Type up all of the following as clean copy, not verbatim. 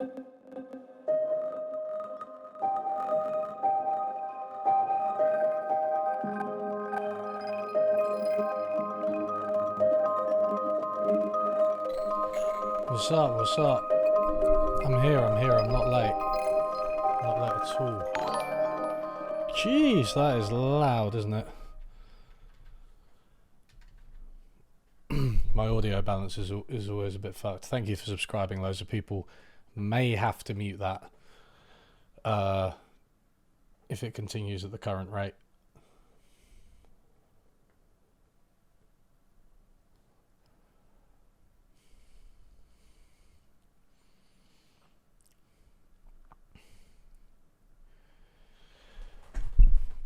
What's up? What's up? I'm here. I'm not late. Not late at all. Jeez, that is loud, isn't it? My audio balance is always a bit fucked. Thank you for subscribing. Loads of people may have to mute that if it continues at the current rate.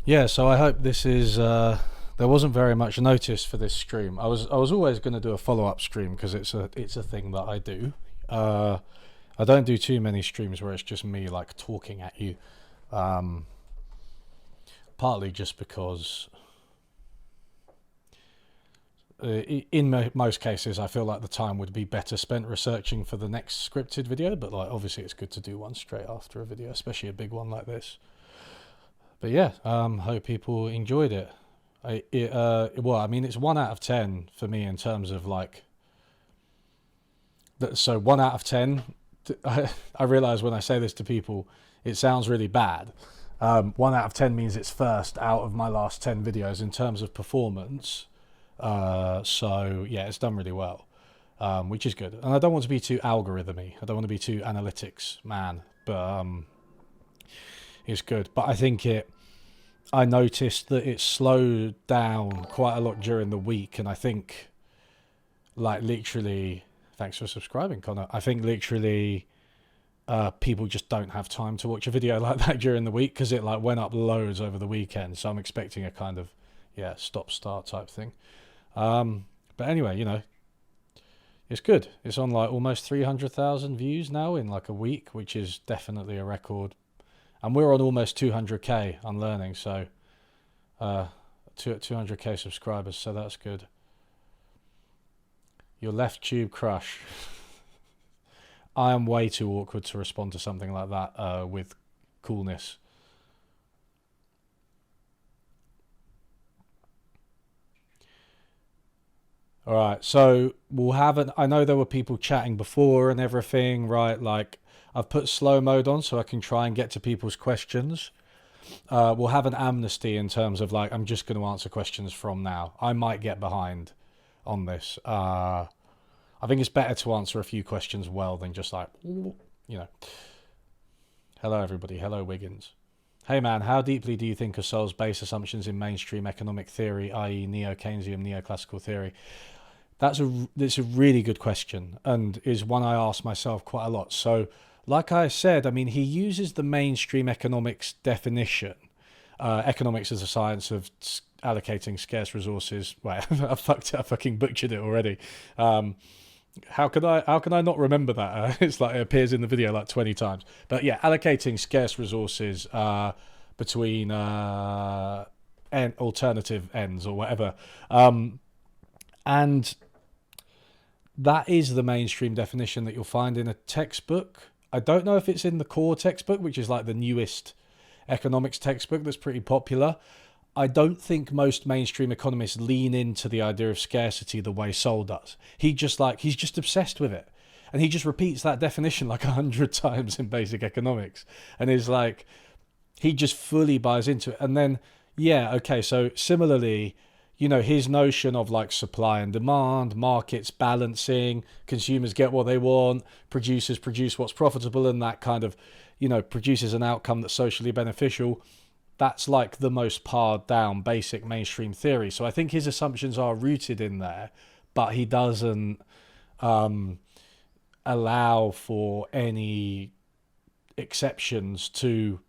Yeah, so I hope this is. There wasn't very much notice for this stream. I was always going to do a follow-up stream because it's a thing that I do. I don't do too many streams where it's just me like talking at you. Partly just because in most cases I feel like the time would be better spent researching for the next scripted video, but like obviously it's good to do one straight after a video, especially a big one like this. But yeah, hope people enjoyed it. Well, I mean, it's 1 out of 10 for me in terms of like. So 1 out of 10. I realize when I say this to people, it sounds really bad. 1 out of 10 means it's first out of my last 10 videos in terms of performance. So yeah, it's done really well, which is good. And I don't want to be too algorithmy. I don't want to be too analytics man, but it's good. But I think I noticed that it slowed down quite a lot during the week, and I think like literally, thanks for subscribing, Connor. I think literally people just don't have time to watch a video like that during the week because it like went up loads over the weekend. So I'm expecting a kind of stop-start type thing. But anyway, you know, it's good. It's on like almost 300,000 views now in like a week, which is definitely a record. And we're on almost 200k on learning, so 200k subscribers, so that's good. Your left tube crush. I am way too awkward to respond to something like that with coolness. All right, so we'll have I know there were people chatting before and everything, right? Like, I've put slow mode on so I can try and get to people's questions. We'll have an amnesty in terms of like, I'm just going to answer questions from now. I might get behind on this. I think it's better to answer a few questions well than just like, you know. Hello, everybody. Hello, Wiggins. Hey, man, how deeply do you think of Sowell's base assumptions in mainstream economic theory, i.e. neo-Keynesian, neoclassical theory? That's a really good question and is one I ask myself quite a lot. So, like I said, I mean, he uses the mainstream economics definition. Economics is a science of allocating scarce resources. Wait, I fucking butchered it already. How can I not remember that? It's like it appears in the video like 20 times. But yeah, allocating scarce resources between alternative ends or whatever. And that is the mainstream definition that you'll find in a textbook. I don't know if it's in the core textbook, which is like the newest economics textbook that's pretty popular. I don't think most mainstream economists lean into the idea of scarcity the way Sowell does. He's just obsessed with it. And he just repeats that definition like 100 times in basic economics. And is like, he just fully buys into it. And then, yeah, okay, so similarly, you know, his notion of like supply and demand, markets balancing, consumers get what they want, producers produce what's profitable, and that kind of, you know, produces an outcome that's socially beneficial. That's like the most pared down basic mainstream theory. So I think his assumptions are rooted in there, but he doesn't allow for any exceptions to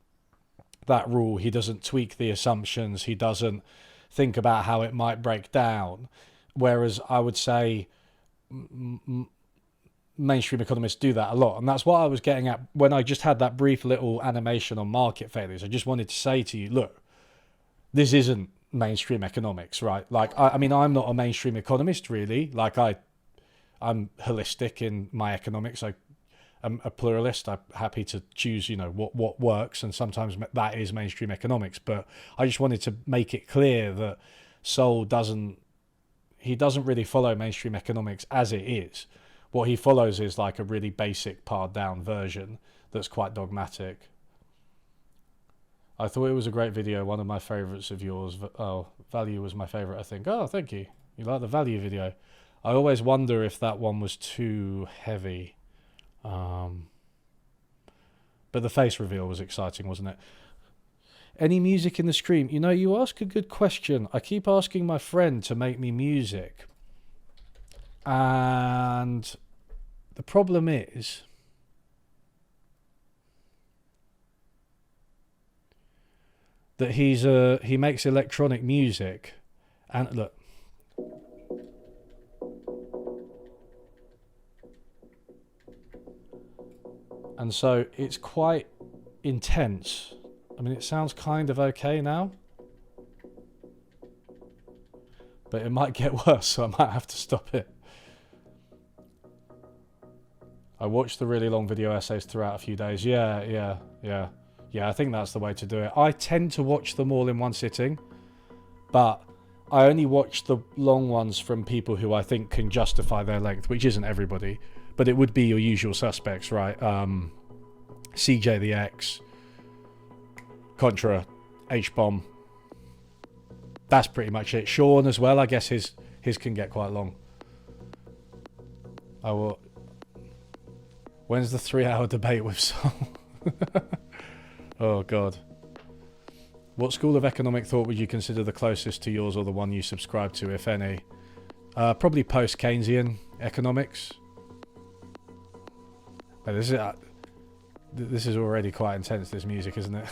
that rule. He doesn't tweak the assumptions. He doesn't think about how it might break down. Whereas I would say mainstream economists do that a lot. And that's what I was getting at when I just had that brief little animation on market failures. I just wanted to say to you, look, this isn't mainstream economics, right? Like, I mean, I'm not a mainstream economist really. Like I'm holistic in my economics. a pluralist. I'm happy to choose, what works, and sometimes that is mainstream economics. But I just wanted to make it clear that Sowell doesn't really follow mainstream economics as it is. What he follows is like a really basic pared down version that's quite dogmatic. I thought it was a great video, one of my favourites of yours. Oh, value was my favourite, I think. Oh, thank you. You like the value video. I always wonder if that one was too heavy. But the face reveal was exciting, wasn't it? Any music in the stream? You ask a good question. I keep asking my friend to make me music. And the problem is, that he makes electronic music, and look, and so it's quite intense. I mean, it sounds kind of okay now, but it might get worse, so I might have to stop it. I watched the really long video essays throughout a few days. Yeah, I think that's the way to do it. I tend to watch them all in one sitting, but I only watch the long ones from people who I think can justify their length, which isn't everybody, but it would be your usual suspects, right? CJ the X, Contra, H-Bomb. That's pretty much it. Sean as well, I guess his can get quite long. When's the 3-hour debate with Sowell? Oh, God. What school of economic thought would you consider the closest to yours, or the one you subscribe to, if any? Probably post-Keynesian economics. But this is already quite intense, this music, isn't it?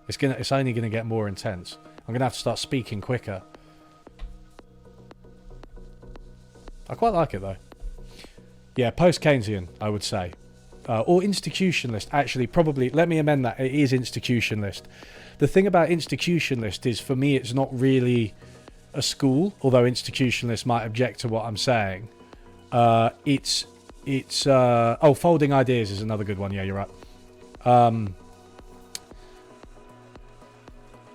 It's only going to get more intense. I'm going to have to start speaking quicker. I quite like it, though. Yeah, post-Keynesian, I would say. Or institutionalist, actually, probably. Let me amend that. It is institutionalist. The thing about institutionalist is, for me, it's not really a school, although institutionalists might object to what I'm saying. Folding ideas is another good one. Yeah, you're right.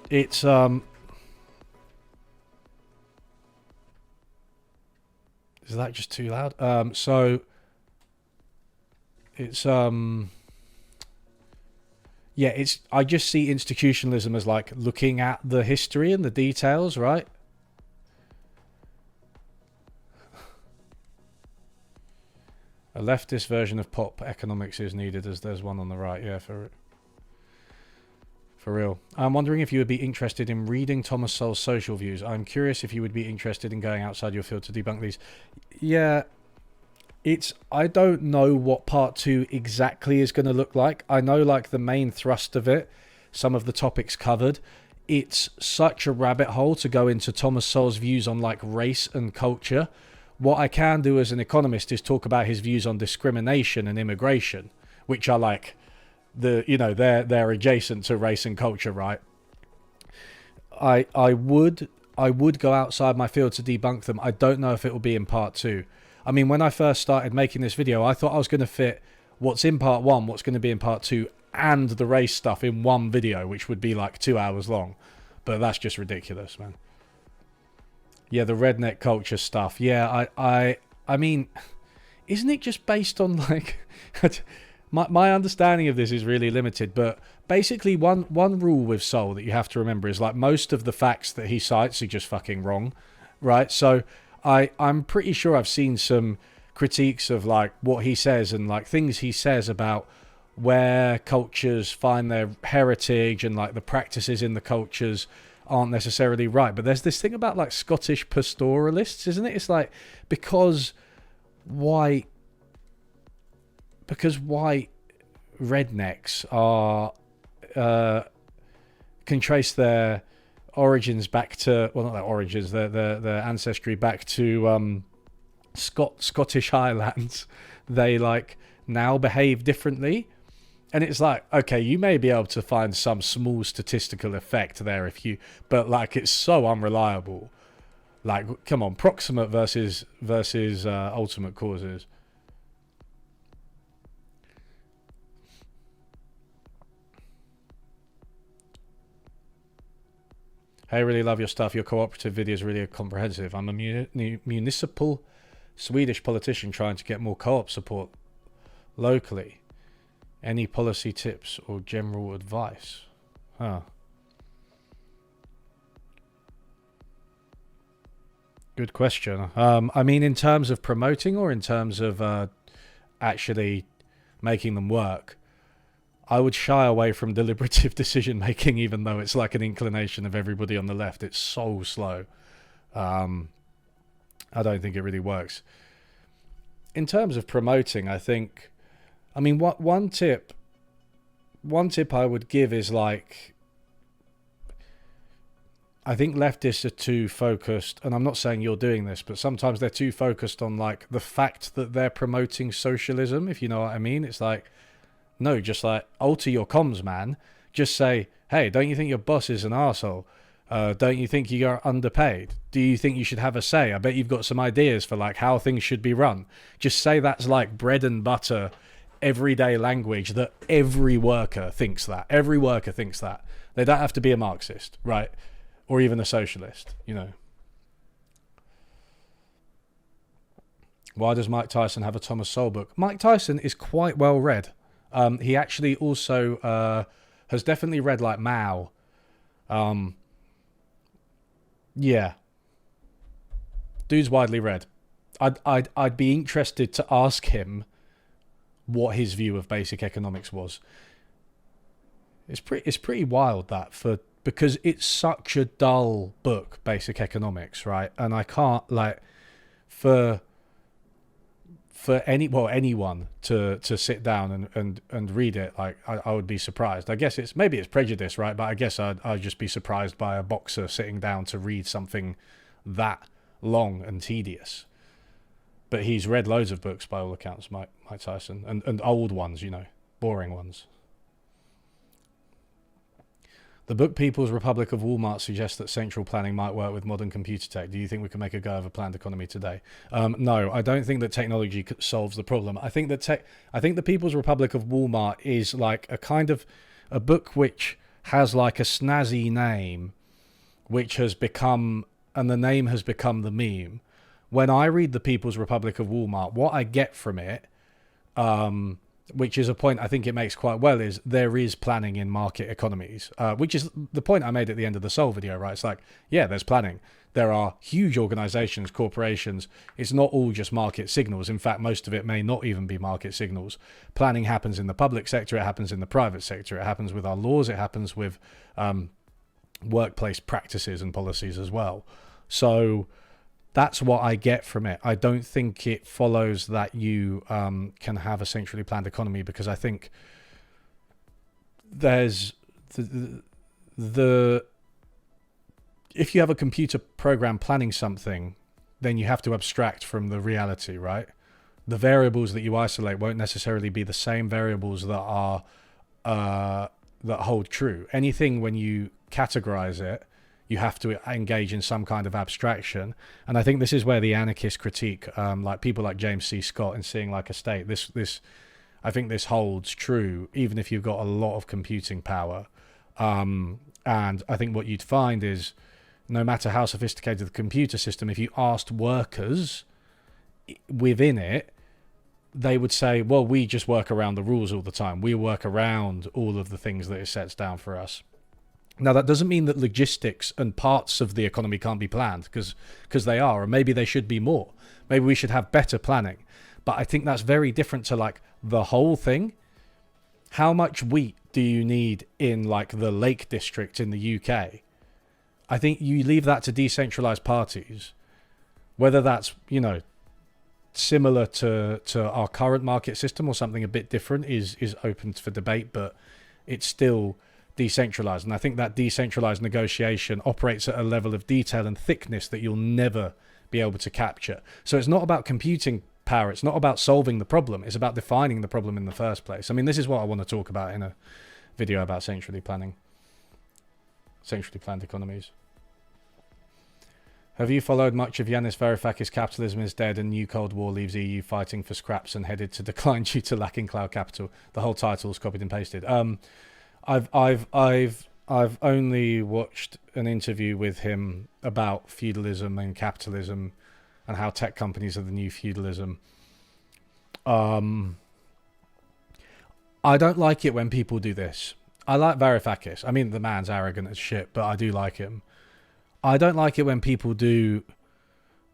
Is that just too loud? I just see institutionalism as like looking at the history and the details, right? A leftist version of pop economics is needed, as there's one on the right. Yeah, for real. I'm wondering if you would be interested in reading Thomas Sowell's social views. I'm curious if you would be interested in going outside your field to debunk these. Yeah, I don't know what part 2 exactly is going to look like. I know like the main thrust of it, some of the topics covered. It's such a rabbit hole to go into Thomas Sowell's views on like race and culture. What I can do as an economist is talk about his views on discrimination and immigration, which are like they're adjacent to race and culture, right? I would go outside my field to debunk them. I don't know if it will be in part 2. I mean, when I first started making this video, I thought I was going to fit what's in part 1, what's going to be in part 2, and the race stuff in one video, which would be like 2 hours long. But that's just ridiculous, man. Yeah, the redneck culture stuff. Yeah, I mean, isn't it just based on like... My understanding of this is really limited, but basically one rule with Sowell that you have to remember is like most of the facts that he cites are just fucking wrong, right? So I'm pretty sure I've seen some critiques of like what he says and like things he says about where cultures find their heritage and like the practices in the cultures aren't necessarily right. But there's this thing about like Scottish pastoralists, isn't it? It's like because white rednecks are can trace their origins back to, well, not their origins, their ancestry back to Scottish Highlands. They like now behave differently, and it's like, okay, you may be able to find some small statistical effect there but like it's so unreliable. Like, come on, proximate versus ultimate causes. Hey, really love your stuff. Your cooperative video is really comprehensive. I'm a municipal Swedish politician trying to get more co-op support locally. Any policy tips or general advice? Huh. Good question. I mean, in terms of promoting or in terms of actually making them work, I would shy away from deliberative decision making, even though it's like an inclination of everybody on the left. It's so slow. I don't think it really works. In terms of promoting, I think, I mean, what one tip I would give is like, I think leftists are too focused, and I'm not saying you're doing this, but sometimes they're too focused on like the fact that they're promoting socialism, if you know what I mean. It's like, no, just like alter your comms, man. Just say, hey, don't you think your boss is an arsehole? Don't you think you're underpaid? Do you think you should have a say? I bet you've got some ideas for like how things should be run. Just say that's like bread and butter, everyday language that every worker thinks that. Every worker thinks that. They don't have to be a Marxist, right? Or even a socialist, you know. Why does Mike Tyson have a Thomas Sowell book? Mike Tyson is quite well read. He actually also has definitely read like Mao. Yeah, dude's widely read. I'd be interested to ask him what his view of basic economics was. It's pretty wild that because it's such a dull book, Basic Economics, right? And I can't like for anyone to sit down and read it, like I would be surprised. I guess maybe it's prejudice, right? But I guess I'd just be surprised by a boxer sitting down to read something that long and tedious. But he's read loads of books by all accounts, Mike Tyson, and old ones, you know, boring ones. The book People's Republic of Walmart suggests that central planning might work with modern computer tech. Do you think we can make a go of a planned economy today? No, I don't think that technology solves the problem. I think the People's Republic of Walmart is like a kind of a book which has like a snazzy name, which has become, and the name has become the meme. When I read the People's Republic of Walmart, what I get from it, which is a point I think it makes quite well, is there is planning in market economies, which is the point I made at the end of the Sowell video, right? It's like, yeah, there's planning. There are huge organizations, corporations. It's not all just market signals. In fact, most of it may not even be market signals. Planning happens in the public sector. It happens in the private sector. It happens with our laws. It happens with workplace practices and policies as well. So that's what I get from it. I don't think it follows that you can have a centrally planned economy, because I think there's the if you have a computer program planning something, then you have to abstract from the reality, right? The variables that you isolate won't necessarily be the same variables that are that hold true. Anything, when you categorize it, you have to engage in some kind of abstraction. And I think this is where the anarchist critique, like people like James C. Scott in Seeing Like a State, I think this holds true, even if you've got a lot of computing power. And I think what you'd find is, no matter how sophisticated the computer system, if you asked workers within it, they would say, well, we just work around the rules all the time. We work around all of the things that it sets down for us. Now, that doesn't mean that logistics and parts of the economy can't be planned, because they are, or maybe they should be more. Maybe we should have better planning. But I think that's very different to like the whole thing. How much wheat do you need in like the Lake District in the UK? I think you leave that to decentralized parties. Whether that's, you know, similar to our current market system or something a bit different is open for debate, but it's still decentralized. And I think that decentralized negotiation operates at a level of detail and thickness that you'll never be able to capture. So it's not about computing power. It's not about solving the problem. It's about defining the problem in the first place. I mean, this is what I want to talk about in a video about centrally planned economies. Have you followed much of Yanis Varoufakis' Capitalism is Dead and New Cold War leaves EU fighting for scraps and headed to decline due to lacking cloud capital? The whole title is copied and pasted. I've only watched an interview with him about feudalism and capitalism and how tech companies are the new feudalism. I don't like it when people do this. I like Varoufakis. I mean, the man's arrogant as shit, but I do like him. I don't like it when people do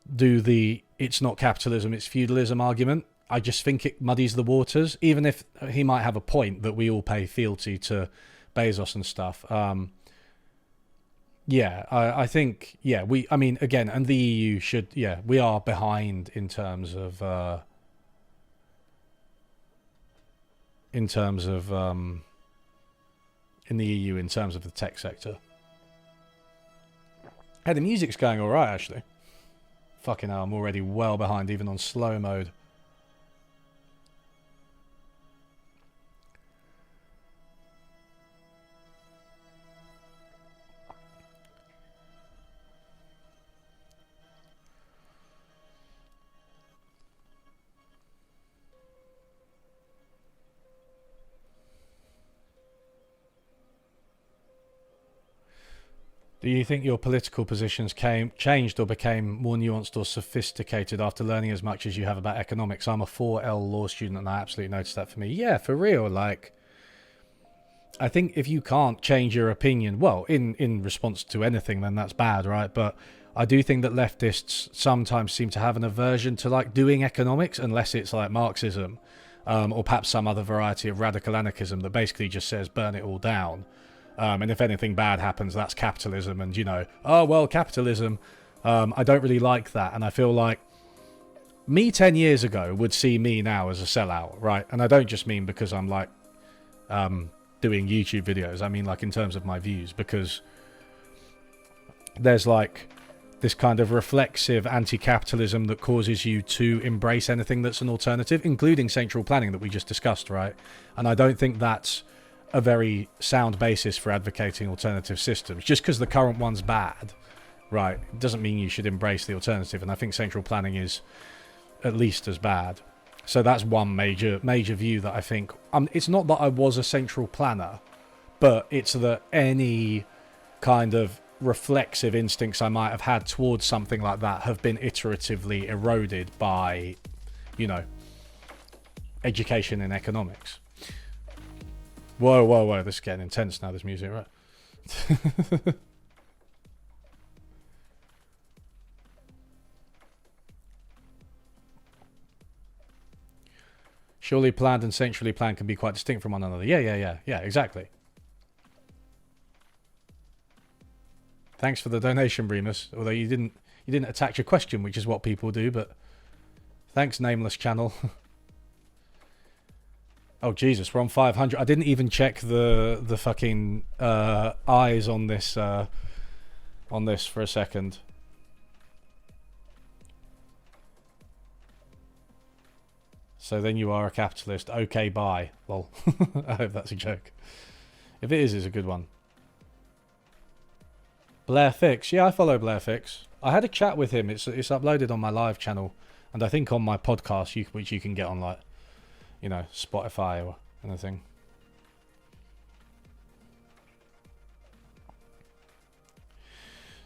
the it's not capitalism, it's feudalism argument. I just think it muddies the waters, even if he might have a point that we all pay fealty to Bezos and stuff. I think, I mean, again, and the EU should, we are behind in terms of in the EU in terms of the tech sector. Hey, the music's going all right, actually. Fucking hell, I'm already well behind, even on slow mode. Do you think your political positions changed or became more nuanced or sophisticated after learning as much as you have about economics? I'm a 4L law student and I absolutely noticed that for me. Yeah, for real. Like, I think if you can't change your opinion, well, in response to anything, then that's bad, right? But I do think that leftists sometimes seem to have an aversion to like doing economics unless it's like Marxism, or perhaps some other variety of radical anarchism that basically just says burn it all down. And if anything bad happens, that's capitalism. And, capitalism, I don't really like that. And I feel like me 10 years ago would see me now as a sellout, right? And I don't just mean because I'm like doing YouTube videos. I mean like in terms of my views, because there's like this kind of reflexive anti-capitalism that causes you to embrace anything that's an alternative, including central planning that we just discussed, right? And I don't think that's a very sound basis for advocating alternative systems. Just because the current one's bad, right, doesn't mean you should embrace the alternative. And I think central planning is at least as bad. So that's one major view that I think. It's not that I was a central planner, but it's that any kind of reflexive instincts I might have had towards something like that have been iteratively eroded by, education in economics. Whoa, this is getting intense now, this music, right? Surely planned and centrally planned can be quite distinct from one another. Yeah, exactly. Thanks for the donation, Remus. Although you didn't attach your question, which is what people do, but thanks, Nameless Channel. Oh Jesus, we're on 500. I didn't even check the fucking eyes on this for a second. So then you are a capitalist. Okay, bye. Lol. I hope that's a joke. If it is, it's a good one. Blair Fix. Yeah, I follow Blair Fix. I had a chat with him. It's uploaded on my live channel, and I think on my podcast, which you can get on like, Spotify or anything.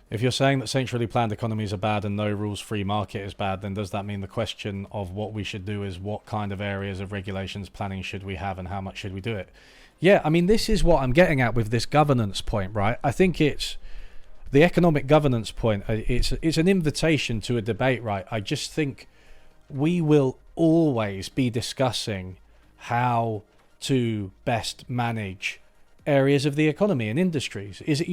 If you're saying that centrally planned economies are bad and no rules-free market is bad, then does that mean the question of what we should do is what kind of areas of regulations planning should we have and how much should we do it? Yeah, I mean, this is what I'm getting at with this governance point, right? I think it's the economic governance point. It's an invitation to a debate, right? I just think we will always be discussing how to best manage areas of the economy and industries. Is it,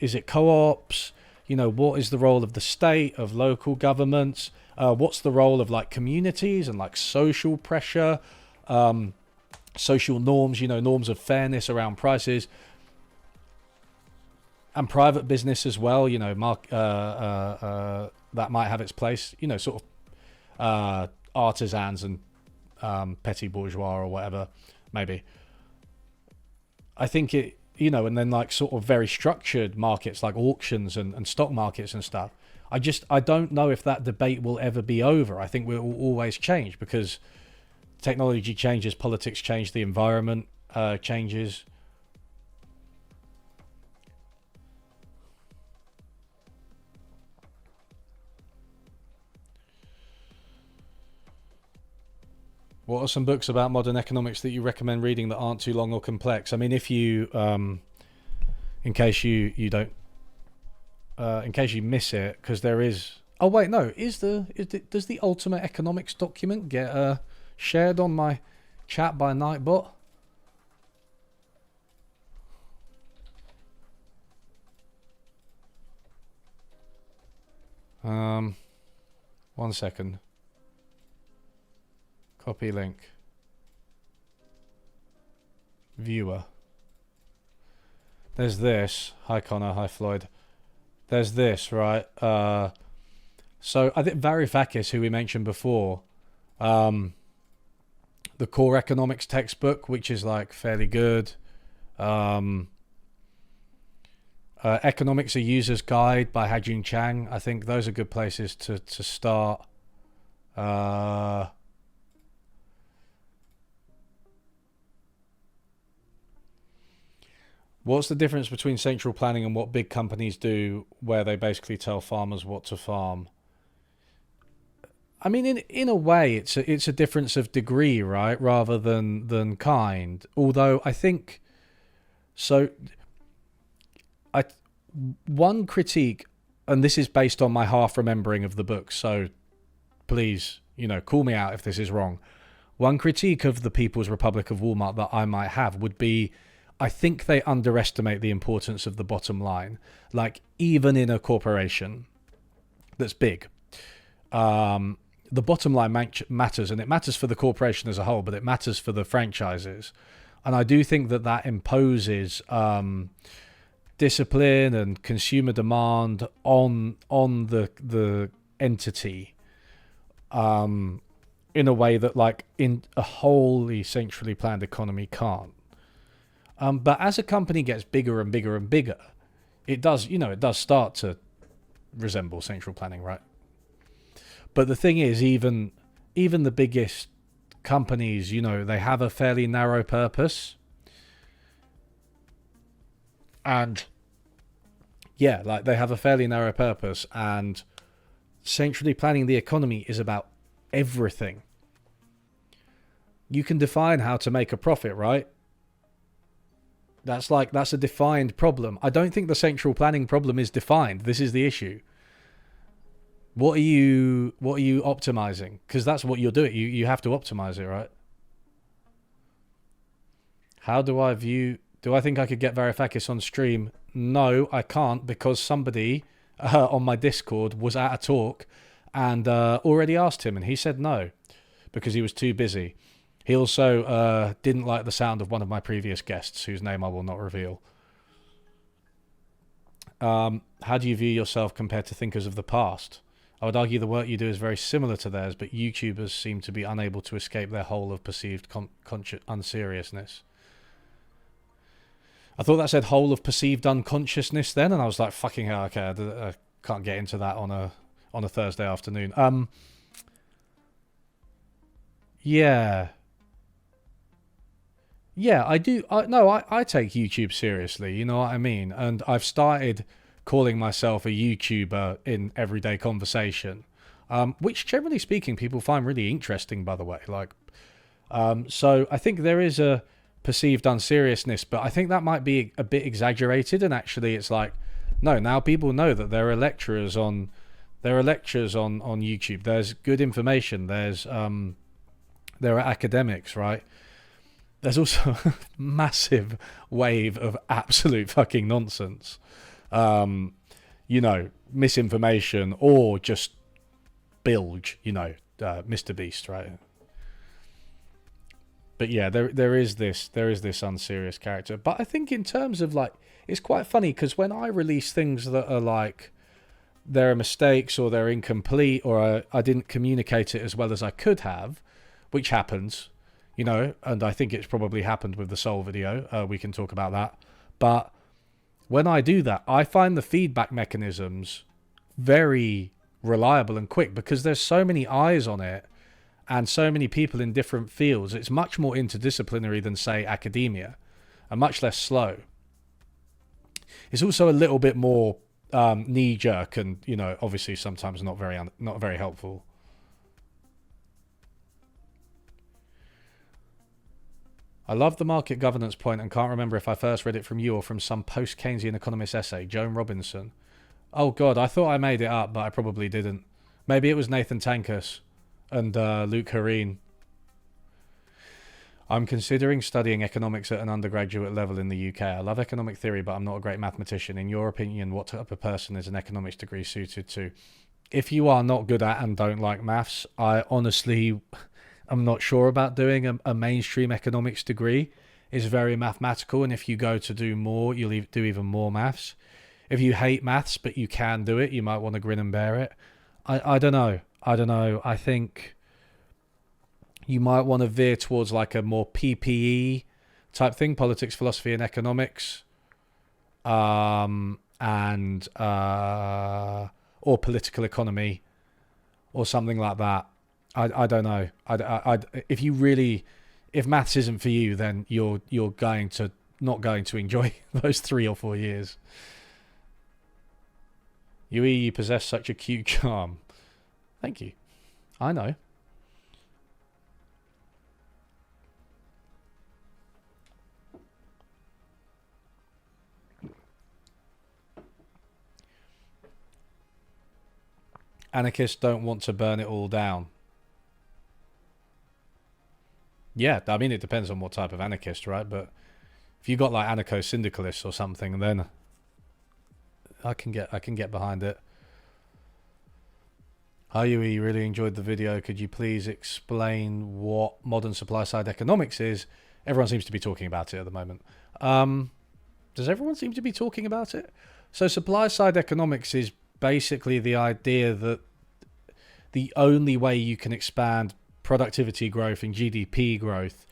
is it co-ops? What is the role of the state, of local governments? What's the role of like communities and like social pressure, social norms, norms of fairness around prices, and private business as well, that might have its place, sort of artisans and petty bourgeois or whatever, maybe. I think it, and then like sort of very structured markets like auctions and stock markets and stuff. I don't know if that debate will ever be over. I think we'll always change because technology changes, politics change, the environment changes. What are some books about modern economics that you recommend reading that aren't too long or complex? I mean, if you, in case you don't, in case you miss it, because there is. Oh wait, no. Does the Ultimate Economics document get shared on my chat by Nightbot? One second. Copy link. Viewer. There's this. Hi Connor, hi Floyd. There's this, right? So I think Varoufakis, who we mentioned before, the core economics textbook, which is like fairly good. Economics: A User's Guide by Hajun Chang. I think those are good places to start. What's the difference between central planning and what big companies do, where they basically tell farmers what to farm? I mean, in a way, it's a difference of degree, right, rather than kind. Although I think so. One critique, and this is based on my half remembering of the book, so please, call me out if this is wrong. One critique of the People's Republic of Walmart that I might have would be, I think they underestimate the importance of the bottom line. Like, even in a corporation that's big, the bottom line matters, and it matters for the corporation as a whole, but it matters for the franchises. And I do think that imposes discipline and consumer demand on the entity in a way that, like, in a wholly centrally planned economy can't. But as a company gets bigger and bigger and bigger, it does start to resemble central planning, right? But the thing is, even the biggest companies, they have a fairly narrow purpose. And yeah, like, they have a fairly narrow purpose, and centrally planning the economy is about everything. You can define how to make a profit, right? That's a defined problem. I don't think the central planning problem is defined. This is the issue. What are you optimizing? Because that's what you're doing. You have to optimize it, right? How do I think I could get Varoufakis on stream? No, I can't, because somebody on my Discord was at a talk and already asked him, and he said no because he was too busy. He also didn't like the sound of one of my previous guests, whose name I will not reveal. How do you view yourself compared to thinkers of the past? I would argue the work you do is very similar to theirs, but YouTubers seem to be unable to escape their hole of perceived unseriousness. I thought that said whole of perceived unconsciousness then, and I was like, fucking hell, okay, I can't get into that on a Thursday afternoon. Yeah, I do. I take YouTube seriously, you know what I mean? And I've started calling myself a YouTuber in everyday conversation, which, generally speaking, people find really interesting, by the way. Like, so I think there is a perceived unseriousness, but I think that might be a bit exaggerated, and actually it's like, no, now people know that there are lectures on YouTube. There's good information. There are academics, right? There's also a massive wave of absolute fucking nonsense. Misinformation, or just bilge, Mr. Beast, right? But yeah, there is this unserious character. But I think in terms of, like, it's quite funny, because when I release things that are like, there are mistakes or they're incomplete, or I didn't communicate it as well as I could have, which happens, and I think it's probably happened with the Sowell video. We can talk about that. But when I do that, I find the feedback mechanisms very reliable and quick, because there's so many eyes on it and so many people in different fields. It's much more interdisciplinary than, say, academia, and much less slow. It's also a little bit more knee-jerk, and obviously sometimes not very helpful. I love the market governance point and can't remember if I first read it from you or from some post-Keynesian economist essay. Joan Robinson. Oh God, I thought I made it up, but I probably didn't. Maybe it was Nathan Tankus and Luke Hareen. I'm considering studying economics at an undergraduate level in the UK. I love economic theory, but I'm not a great mathematician. In your opinion, what type of person is an economics degree suited to? If you are not good at and don't like maths, I honestly am not sure about doing a mainstream economics degree. It's very mathematical, and if you go to do more, you'll do even more maths. If you hate maths, but you can do it, you might want to grin and bear it. I don't know. I think you might want to veer towards like a more PPE type thing, politics, philosophy, and economics, and or political economy, or something like that. I don't know. If maths isn't for you, then you're not going to enjoy those 3 or 4 years. You possess such a cute charm. Thank you. I know. Anarchists don't want to burn it all down. Yeah, I mean, it depends on what type of anarchist, right? But if you got like anarcho-syndicalists or something, then I can get behind it. Hi, you really enjoyed the video. Could you please explain what modern supply-side economics is? Everyone seems to be talking about it at the moment. Does everyone seem to be talking about it? So supply-side economics is basically the idea that the only way you can expand productivity growth and GDP growth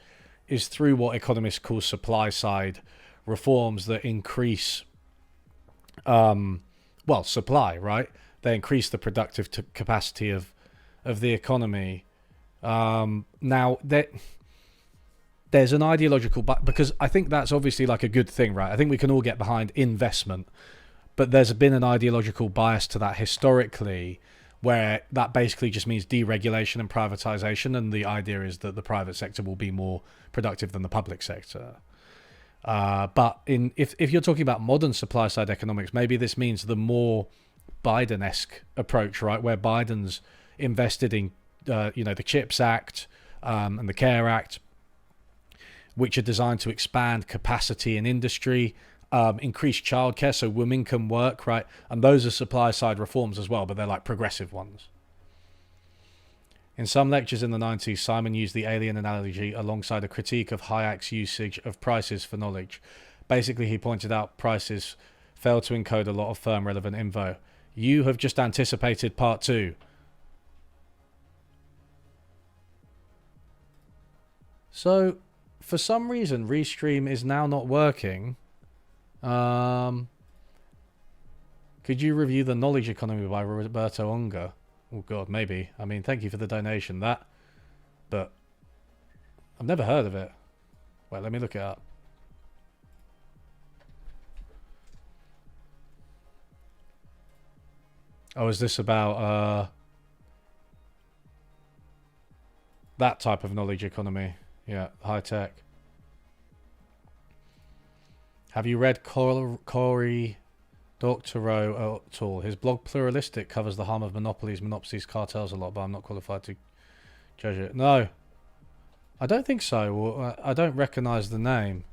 is through what economists call supply-side reforms that increase, supply, right? They increase the productive capacity of the economy. Now, there's an ideological, because I think that's obviously like a good thing, right? I think we can all get behind investment, but there's been an ideological bias to that historically, where that basically just means deregulation and privatization, and the idea is that the private sector will be more productive than the public sector. But if you're talking about modern supply-side economics, maybe this means the more Biden-esque approach, right, where Biden's invested in, the CHIPS Act and the CARE Act, which are designed to expand capacity in industry, increase childcare so women can work, right? And those are supply-side reforms as well, but they're like progressive ones. In some lectures in the 90s, Simon used the alien analogy alongside a critique of Hayek's usage of prices for knowledge. Basically, he pointed out prices fail to encode a lot of firm-relevant info. You have just anticipated part 2. So, for some reason, Restream is now not working. Could you review The Knowledge Economy by Roberto Unger? Oh God, maybe. I mean, thank you for the donation. But I've never heard of it. Wait, let me look it up. Oh, is this about that type of knowledge economy? Yeah, high tech. Have you read Cory Doctorow at all? His blog Pluralistic covers the harm of monopolies, cartels a lot, but I'm not qualified to judge it. No, I don't think so. I don't recognize the name.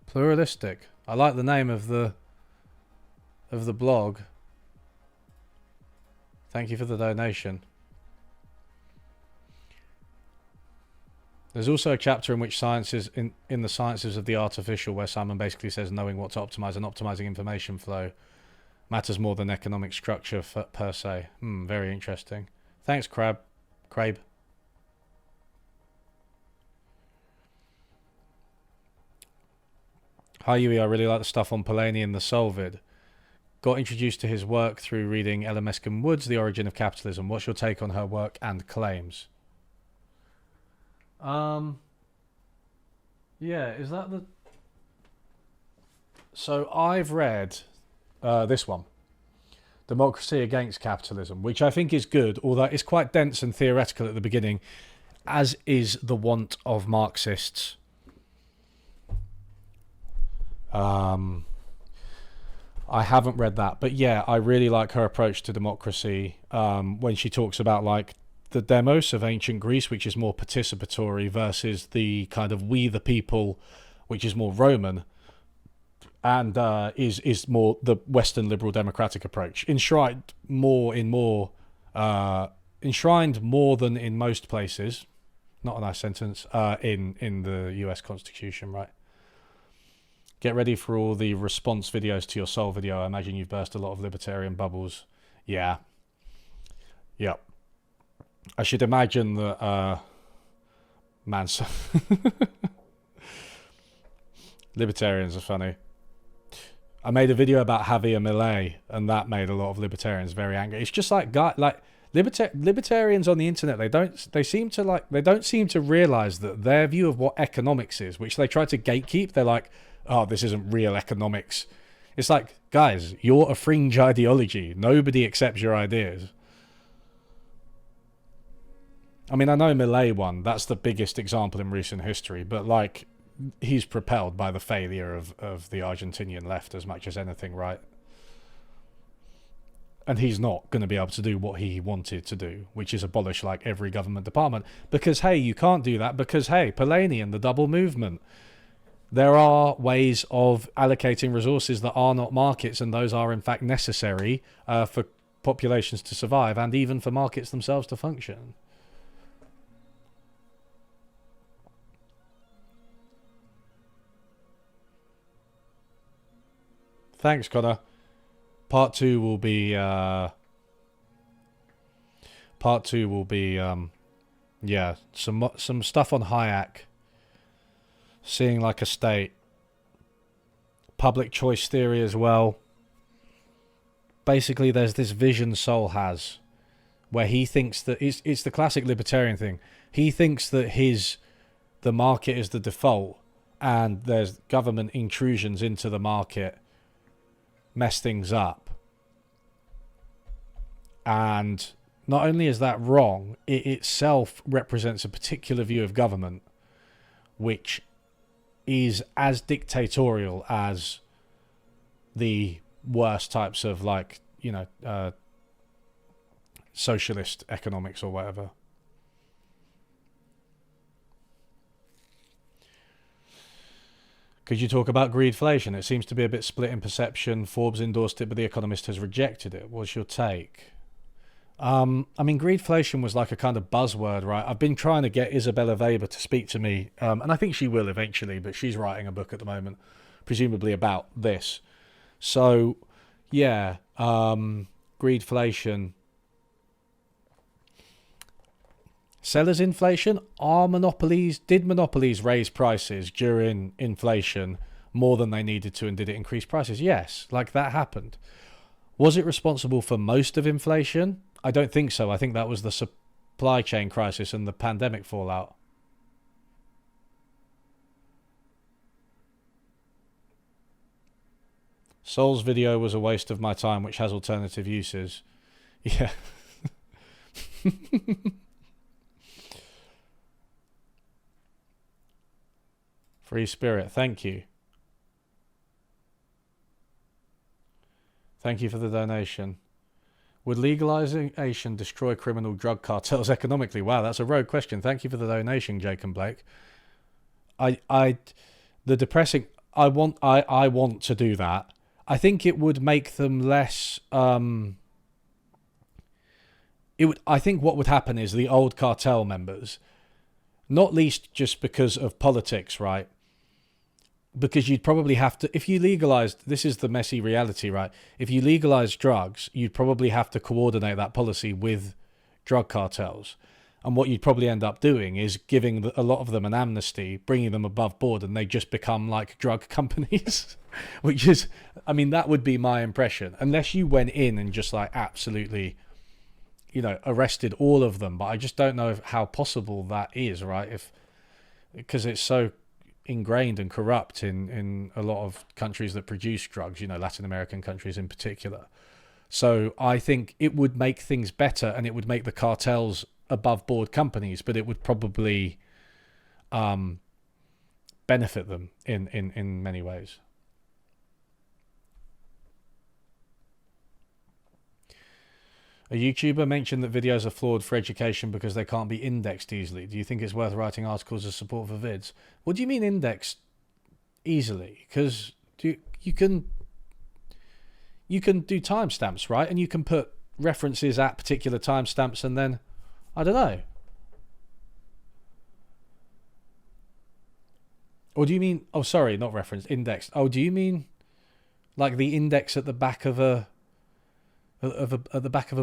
Pluralistic. I like the name of the blog. Thank you for the donation. There's also a chapter in which sciences in the sciences of the artificial, where Simon basically says knowing what to optimize and optimizing information flow matters more than economic structure per se. Very interesting. Thanks, Crabe. Hi, Yui. I really like the stuff on Polanyi and the Solvid. Got introduced to his work through reading Ella Meskin Wood's The Origin of Capitalism. What's your take on her work and claims? Yeah, is that the... So I've read this one, Democracy Against Capitalism, which I think is good, although it's quite dense and theoretical at the beginning. as is the want of Marxists. I haven't read that, but yeah, I really like her approach to democracy when she talks about like the demos of ancient Greece, which is more participatory, versus the kind of we the people, which is more Roman, and is more the Western liberal democratic approach, enshrined more than in most places. Not a nice sentence. In the U.S. Constitution, right? Get ready for all the response videos to your Sowell video. I imagine you've burst a lot of libertarian bubbles. Yeah. Yep. I should imagine that, man, libertarians are funny. I made a video about Javier Milei, and that made a lot of libertarians very angry. It's just like, libertarians on the internet, they don't seem to realize that their view of what economics is, which they try to gatekeep. They're like, oh, this isn't real economics. It's like, guys, you're a fringe ideology. Nobody accepts your ideas. I mean, I know Milei won. That's the biggest example in recent history. But, like, he's propelled by the failure of the Argentinian left as much as anything, right? And he's not going to be able to do what he wanted to do, which is abolish, like, every government department. Because, hey, you can't do that because, hey, Polanyi and the double movement. There are ways of allocating resources that are not markets, and those are in fact necessary for populations to survive and even for markets themselves to function. Thanks, Connor. Part two will be yeah, some stuff on Hayek. Seeing like a state, public choice theory as well. Basically, there's this vision Sowell has where he thinks that it's the classic libertarian thing. He thinks that the market is the default and there's government intrusions into the market mess things up. And not only is that wrong, it itself represents a particular view of government which is as dictatorial as the worst types of, like, you know, socialist economics or whatever. Could you talk about greedflation? It seems to be a bit split in perception. Forbes endorsed it, but The Economist has rejected it. What's your take? I mean, greedflation was like a kind of buzzword, right? I've been trying to get Isabella Weber to speak to me, and I think she will eventually, but she's writing a book at the moment, presumably about this. So, yeah, greedflation. Sellers inflation. Did monopolies raise prices during inflation more than they needed to, and did it increase prices? Yes, like that happened. Was it responsible for most of inflation? I don't think so. I think that was the supply chain crisis and the pandemic fallout. Sowell's video was a waste of my time, which has alternative uses. Yeah. Free spirit, thank you. Thank you for the donation. Would legalization destroy criminal drug cartels economically? Wow, that's a rogue question. Thank you for the donation, Jake and Blake. I want to do that. I think it would make them less. I think what would happen is the old cartel members, not least just because of politics, right? Because you'd probably have to, if you legalized, this is the messy reality, right? If you legalized drugs, you'd probably have to coordinate that policy with drug cartels. And what you'd probably end up doing is giving a lot of them an amnesty, bringing them above board, and they just become like drug companies, which is, I mean, that would be my impression. Unless you went in and just like absolutely, you know, arrested all of them. But I just don't know how possible that is, right? Because it's so ingrained and corrupt in a lot of countries that produce drugs, you know, Latin American countries in particular. So I think it would make things better, and it would make the cartels above board companies, but it would probably benefit them in many ways. A YouTuber mentioned that videos are flawed for education because they can't be indexed easily. Do you think it's worth writing articles of support for vids? What do you mean indexed easily? Because you can do timestamps, right? And you can put references at particular timestamps, and then I don't know. Or do you mean? Oh, sorry, not reference, indexed. Oh, do you mean like the index at the back of a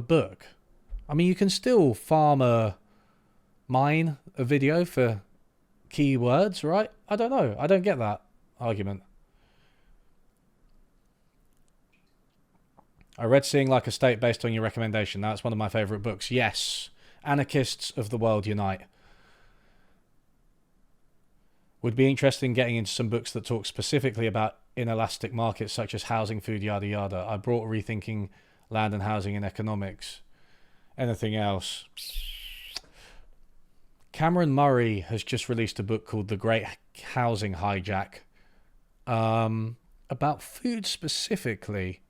book? I mean, you can still mine a video for keywords, right? I don't know. I don't get that argument. I read Seeing Like a State based on your recommendation. That's one of my favourite books. Yes. Anarchists of the World Unite. Would be interested in getting into some books that talk specifically about inelastic markets such as housing, food, yada yada. I brought Rethinking Land and Housing in Economics. Anything else? Cameron Murray has just released a book called The Great Housing Hijack, about food specifically.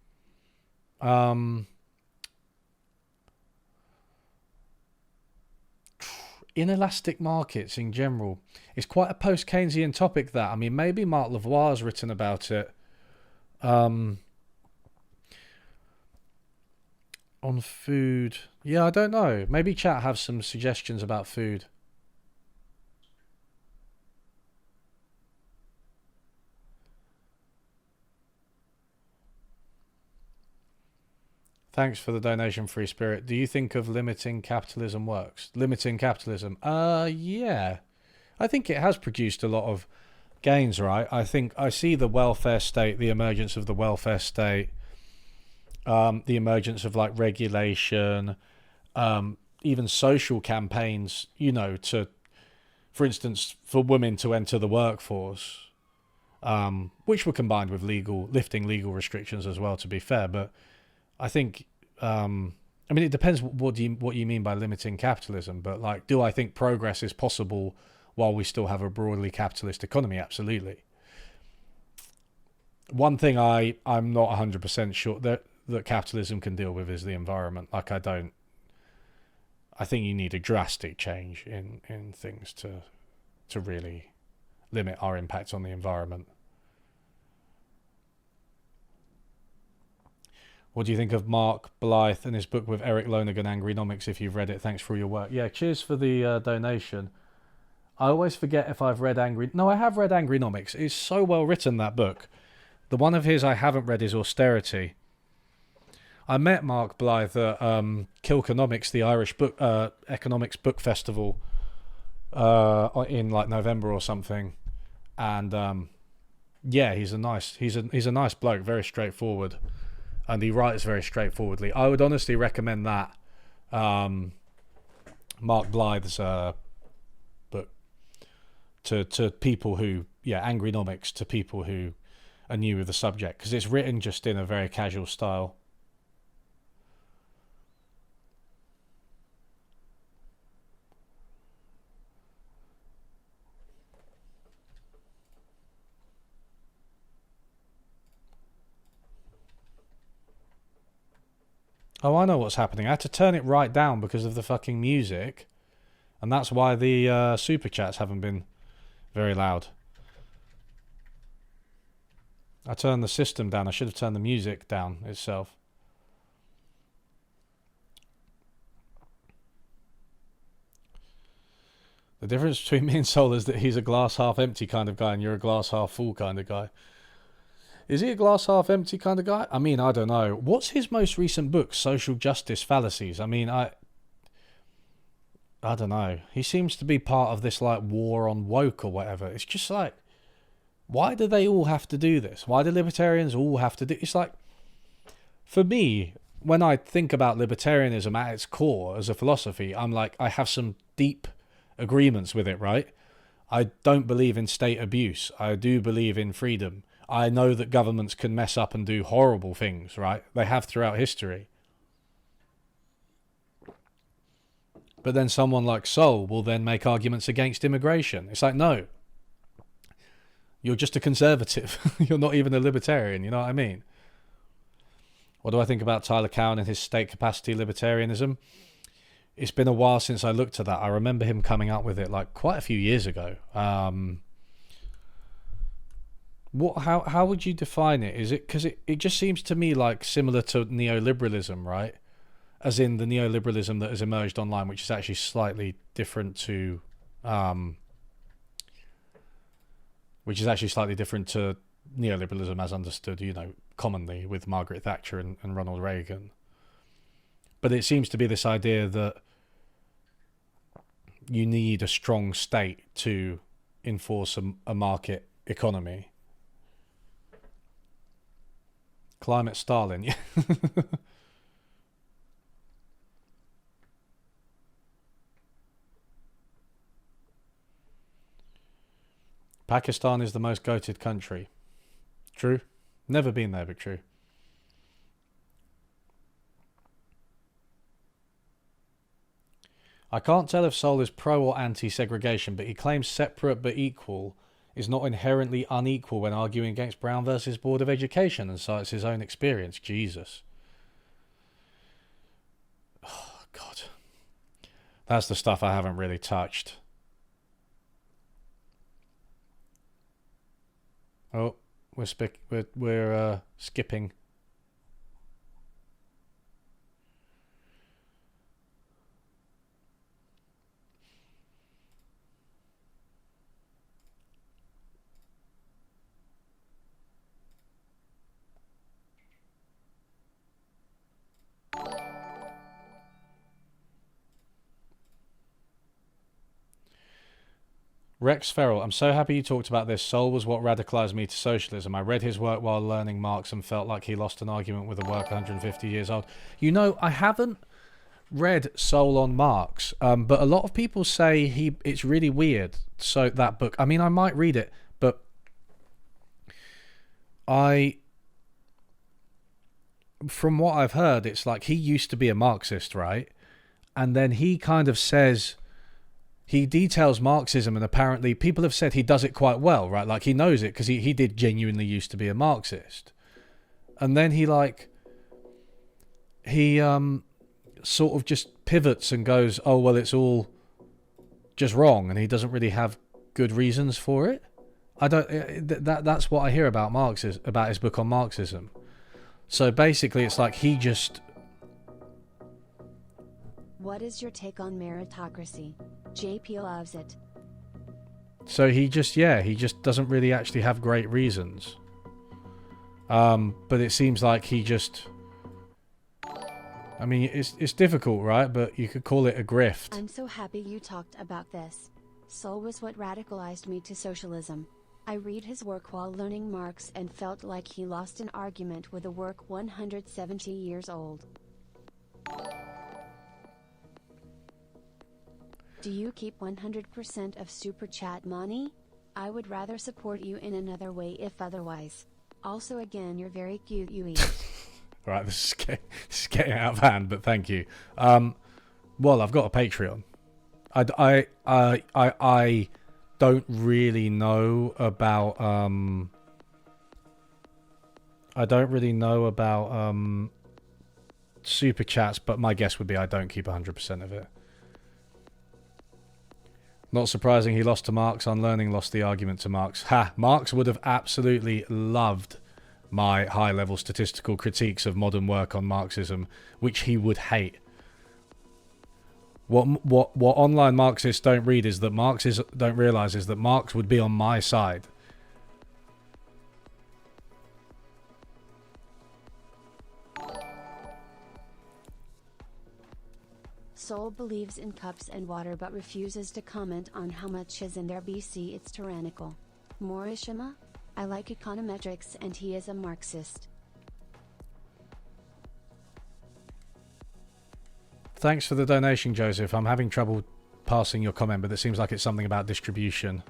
Inelastic markets in general. It's quite a post-Keynesian topic, that. I mean, maybe Mark Lavoie's written about it. On food. Yeah, I don't know. Maybe chat have some suggestions about food. Thanks for the donation, Free Spirit. Do you think of limiting capitalism works? Limiting capitalism? Yeah. I think it has produced a lot of gains, right? I think I see the welfare state, the emergence of the welfare state, the emergence of like regulation, even social campaigns, you know, for instance, for women to enter the workforce, which were combined with lifting legal restrictions as well, to be fair. But I think, I mean, it depends what you mean by limiting capitalism. But like, do I think progress is possible while we still have a broadly capitalist economy? Absolutely. One thing I'm not 100% sure that capitalism can deal with is the environment. Like, I think you need a drastic change in things to really limit our impact on the environment. What do you think of Mark Blythe and his book with Eric Lonergan, Angrynomics? If you've read it, thanks for all your work. Yeah, cheers for the donation. I always forget if I've read No, I have read Angrynomics. It's so well written, that book. The one of his I haven't read is Austerity. I met Mark Blythe at Kilkenomics, the Irish book economics book festival, in like November or something, and yeah, he's a nice bloke, very straightforward, and he writes very straightforwardly. I would honestly recommend that Mark Blythe's book to people who, Angrynomics, to people who are new with the subject, because it's written just in a very casual style. Oh, I know what's happening. I had to turn it right down because of the fucking music. And that's why the super chats haven't been very loud. I turned the system down. I should have turned the music down itself. The difference between me and Sowell is that he's a glass half empty kind of guy and you're a glass half full kind of guy. Is he a glass half empty kind of guy? I mean, I don't know. What's his most recent book? Social Justice Fallacies. I mean, I don't know. He seems to be part of this like war on woke or whatever. It's just like, why do they all have to do this? Why do libertarians all have to do? It's like, for me, when I think about libertarianism at its core as a philosophy, I'm like, I have some deep agreements with it, right? I don't believe in state abuse. I do believe in freedom. I know that governments can mess up and do horrible things, right? They have throughout history. But then someone like Sowell will then make arguments against immigration. It's like, no, you're just a conservative. You're not even a libertarian, you know what I mean? What do I think about Tyler Cowen and his state capacity libertarianism? It's been a while since I looked at that. I remember him coming up with it like quite a few years ago. How would you define it? Is it because it just seems to me like similar to neoliberalism, right? As in the neoliberalism that has emerged online, which is actually slightly different to neoliberalism as understood, you know, commonly with Margaret Thatcher and Ronald Reagan. But it seems to be this idea that you need a strong state to enforce a market economy. Climate Stalin, yeah. Pakistan is the most goated country. True. Never been there, but true. I can't tell if Sowell is pro or anti-segregation, but he claims separate but equal is not inherently unequal when arguing against Brown versus Board of Education and cites his own experience. Jesus. Oh, God. That's the stuff I haven't really touched. Oh, we're skipping. Rex Ferrell, I'm so happy you talked about this. Sowell was what radicalized me to socialism. I read his work while learning Marx and felt like he lost an argument with a work 150 years old. You know, I haven't read Sowell on Marx, but a lot of people say it's really weird. So that book, I mean, I might read it, but from what I've heard, it's like he used to be a Marxist, right? And then he kind of says, he details Marxism, and apparently people have said he does it quite well, right? Like he knows it because he did genuinely used to be a Marxist. And then he sort of just pivots and goes, oh, well, it's all just wrong. And he doesn't really have good reasons for it. That's what I hear about Marxism, about his book on Marxism. So basically it's like he just... What is your take on meritocracy? JP loves it. So he just doesn't really actually have great reasons. But it seems like he just... I mean, it's difficult, right? But you could call it a grift. I'm so happy you talked about this. Sowell was what radicalized me to socialism. I read his work while learning Marx and felt like he lost an argument with a work 170 years old. Do you keep 100% of Super Chat money? I would rather support you in another way if otherwise. Also, again, you're very cute, you eat. Right, this is getting out of hand, but thank you. Well, I've got a Patreon. I don't really know about super chats, but my guess would be I don't keep 100% of it. Not surprising he lost to Marx. Unlearning lost the argument to Marx. Ha! Marx would have absolutely loved my high-level statistical critiques of modern work on Marxism, which he would hate. What online Marxists don't read is that don't realise is that Marx would be on my side. Sowell believes in cups and water but refuses to comment on how much is in there. BC, it's tyrannical. Morishima? I like econometrics and he is a Marxist. Thanks for the donation, Joseph. I'm having trouble passing your comment, but it seems like it's something about distribution.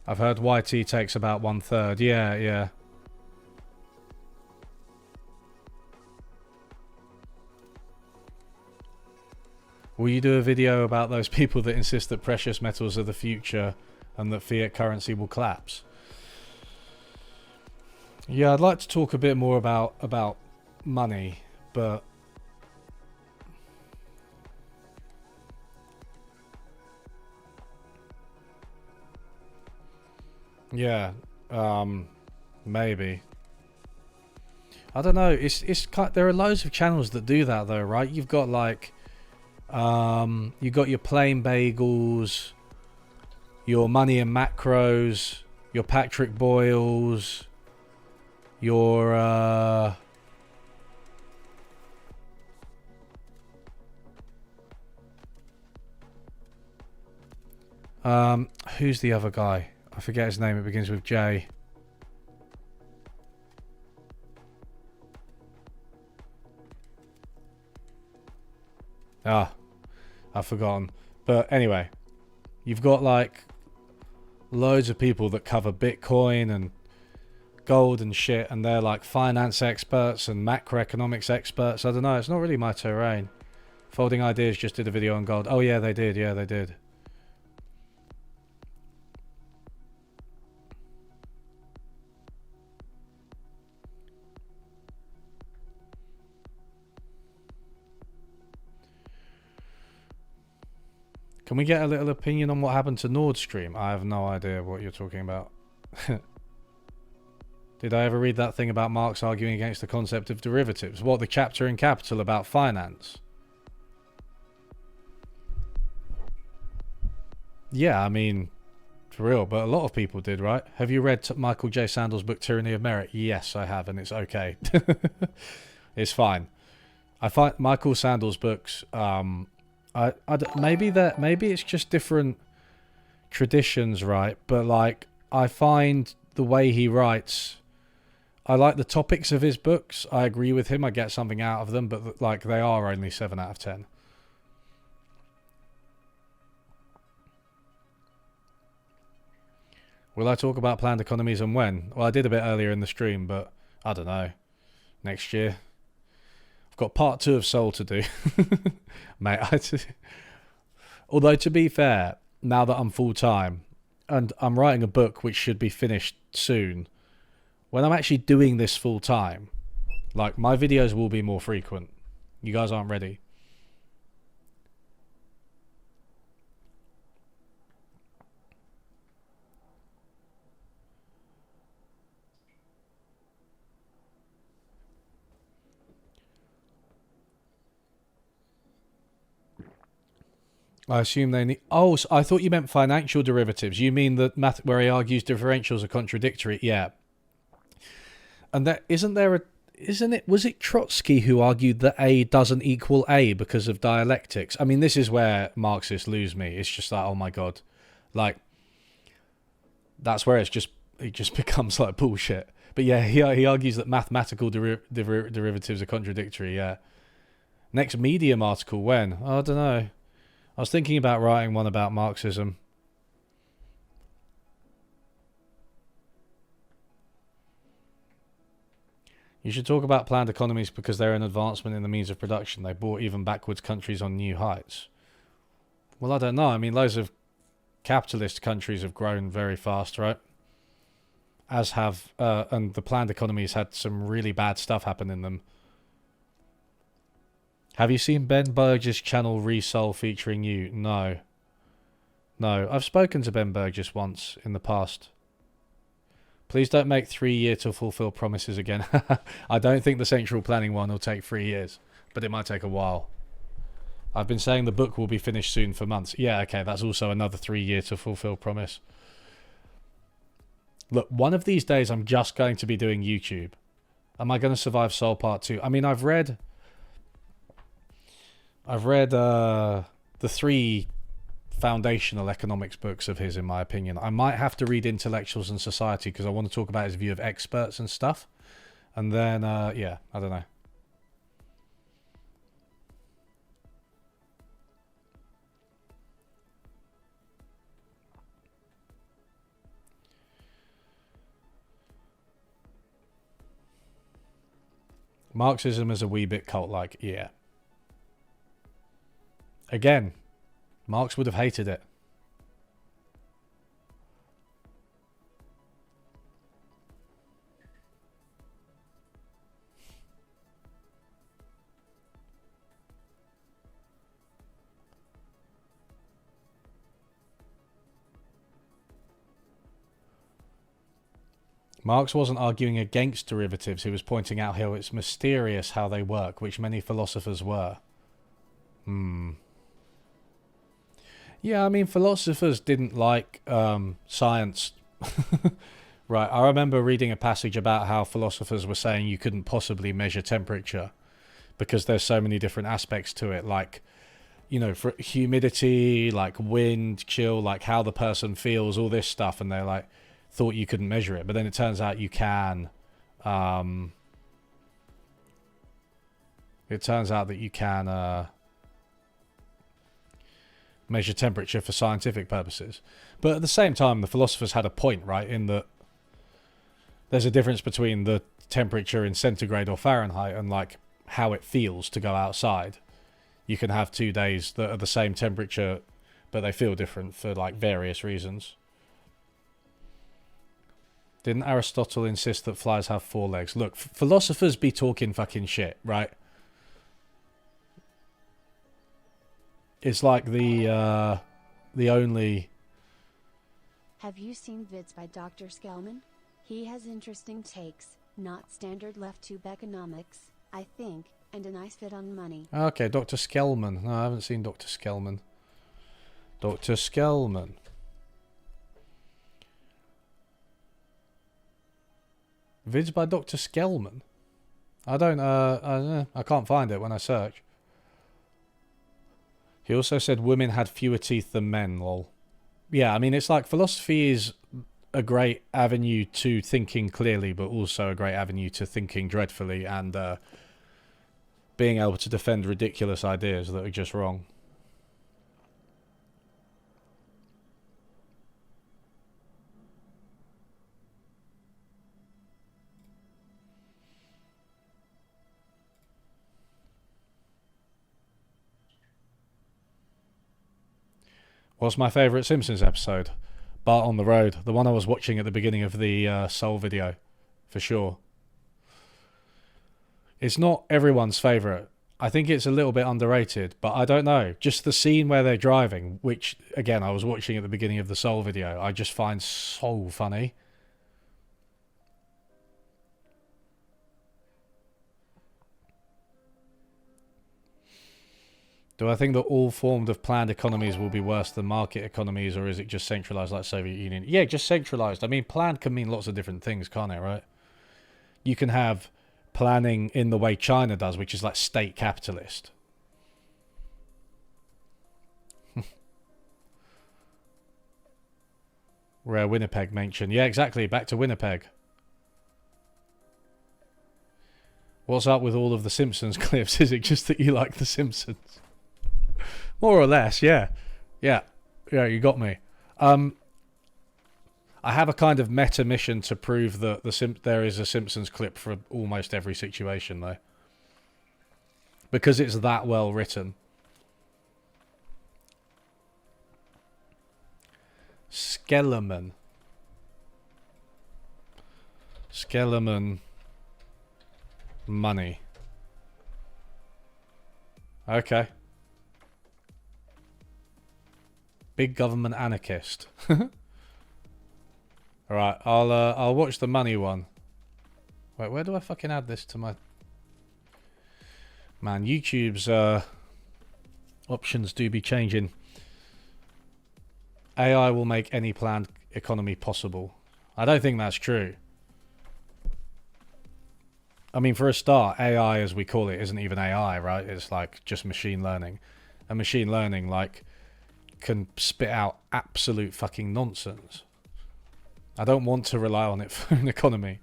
I've heard YT takes about 1/3. Yeah, yeah. Will you do a video about those people that insist that precious metals are the future and that fiat currency will collapse? Yeah, I'd like to talk a bit more about money, but yeah, maybe. I don't know. There are loads of channels that do that though, right? You've got like you got your plain bagels, your money and macros, your Patrick Boyles, your who's the other guy? I forget his name. It begins with J. Ah, I've forgotten. But anyway, you've got like loads of people that cover Bitcoin and gold and shit, and they're like finance experts and macroeconomics experts. I don't know. It's not really my terrain. Folding Ideas just did a video on gold. Oh yeah, they did. Yeah, they did. Can we get a little opinion on what happened to Nord Stream? I have no idea what you're talking about. Did I ever read that thing about Marx arguing against the concept of derivatives? What, the chapter in Capital about finance? Yeah, I mean, for real, but a lot of people did, right? Have you read Michael J. Sandel's book Tyranny of Merit? Yes, I have, and it's okay. It's fine. I find Michael Sandel's books, maybe it's just different traditions, right? But like, I find the way he writes, I like the topics of his books. I agree with him. I get something out of them, but like, they are only 7 out of 10. Will I talk about planned economies and when? Well, I did a bit earlier in the stream, but I don't know. Next year. I've got part 2 of Sowell to do. Mate, although to be fair, now that I'm full-time, and I'm writing a book which should be finished soon, when I'm actually doing this full-time, like, my videos will be more frequent. You guys aren't ready. I assume they need... Oh, so I thought you meant financial derivatives. You mean the math where he argues differentials are contradictory? Yeah. And that isn't there a... Isn't it... Was it Trotsky who argued that A doesn't equal A because of dialectics? I mean, this is where Marxists lose me. It's just like, oh my god. Like, that's where it just becomes like bullshit. But yeah, he argues that mathematical derivatives are contradictory, yeah. Next Medium article, when? Oh, I don't know. I was thinking about writing one about Marxism. You should talk about planned economies because they're an advancement in the means of production. They brought even backwards countries on new heights. Well, I don't know. I mean, loads of capitalist countries have grown very fast, right? As have... and the planned economies had some really bad stuff happen in them. Have you seen Ben Burgess' channel Resoul featuring you? No. No, I've spoken to Ben Burgess once in the past. Please don't make 3 years to fulfill promises again. I don't think the central planning one will take 3 years, but it might take a while. I've been saying the book will be finished soon for months. Yeah, okay, that's also another 3 years to fulfill promise. Look, one of these days I'm just going to be doing YouTube. Am I going to survive Soul Part 2? I mean, I've read the 3 foundational economics books of his, in my opinion. I might have to read Intellectuals and Society because I want to talk about his view of experts and stuff. And then, yeah, I don't know. Marxism is a wee bit cult-like, yeah. Again, Marx would have hated it. Marx wasn't arguing against derivatives, he was pointing out how it's mysterious how they work, which many philosophers were. Yeah, I mean, philosophers didn't like science. Right, I remember reading a passage about how philosophers were saying you couldn't possibly measure temperature because there's so many different aspects to it, like, you know, for humidity, like wind, chill, like how the person feels, all this stuff, and they're like, thought you couldn't measure it, but then it turns out you can. It turns out that you can measure temperature for scientific purposes. But at the same time, the philosophers had a point, right, in that there's a difference between the temperature in centigrade or Fahrenheit and like how it feels to go outside. You can have 2 days that are the same temperature, but they feel different for like various reasons. Didn't Aristotle insist that flies have 4 legs? Look, philosophers be talking fucking shit, right? It's like the only... Have you seen vids by Dr. Skellman? He has interesting takes, not standard left-tube economics, I think, and a nice fit on money. Okay, Dr. Skellman. No, I haven't seen Dr. Skellman. Dr. Skellman. Vids by Dr. Skellman? I don't know. I can't find it when I search. He also said women had fewer teeth than men, lol. Yeah, I mean, it's like philosophy is a great avenue to thinking clearly, but also a great avenue to thinking dreadfully and being able to defend ridiculous ideas that are just wrong. What's my favourite Simpsons episode? Bart on the Road. The one I was watching at the beginning of the Sowell video. For sure. It's not everyone's favourite. I think it's a little bit underrated, but I don't know. Just the scene where they're driving, which, again, I was watching at the beginning of the Sowell video, I just find so funny. Do I think that all formed of planned economies will be worse than market economies, or is it just centralised like Soviet Union? Yeah, just centralised. I mean, planned can mean lots of different things, can't it, right? You can have planning in the way China does, which is like state capitalist. Rare Winnipeg mention. Yeah, exactly. Back to Winnipeg. What's up with all of the Simpsons clips? Is it just that you like the Simpsons? More or less, yeah. Yeah, you got me. I have a kind of meta mission to prove that there is a Simpsons clip for almost every situation, though. Because it's that well written. Skellerman. Money. Okay. Big government anarchist. Alright, I'll watch the money one. Wait, where do I fucking add this to my... Man, YouTube's options do be changing. AI will make any planned economy possible. I don't think that's true. I mean, for a start, AI, as we call it, isn't even AI, right? It's like just machine learning. And machine learning, like, can spit out absolute fucking nonsense. I don't want to rely on it for an economy.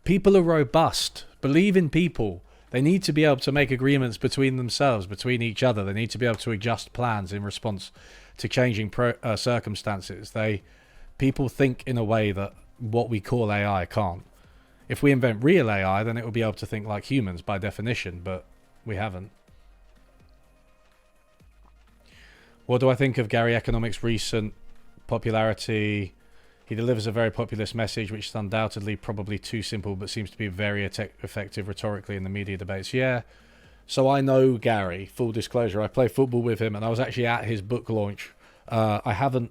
People are robust. Believe in people. They need to be able to make agreements between themselves, between each other. They need to be able to adjust plans in response to changing circumstances. People think in a way that what we call AI can't. If we invent real AI, then it will be able to think like humans by definition, but we haven't. What do I think of Gary Economics' recent popularity? He delivers a very populist message, which is undoubtedly probably too simple, but seems to be very effective rhetorically in the media debates. Yeah. So I know Gary, full disclosure. I play football with him, and I was actually at his book launch. I haven't...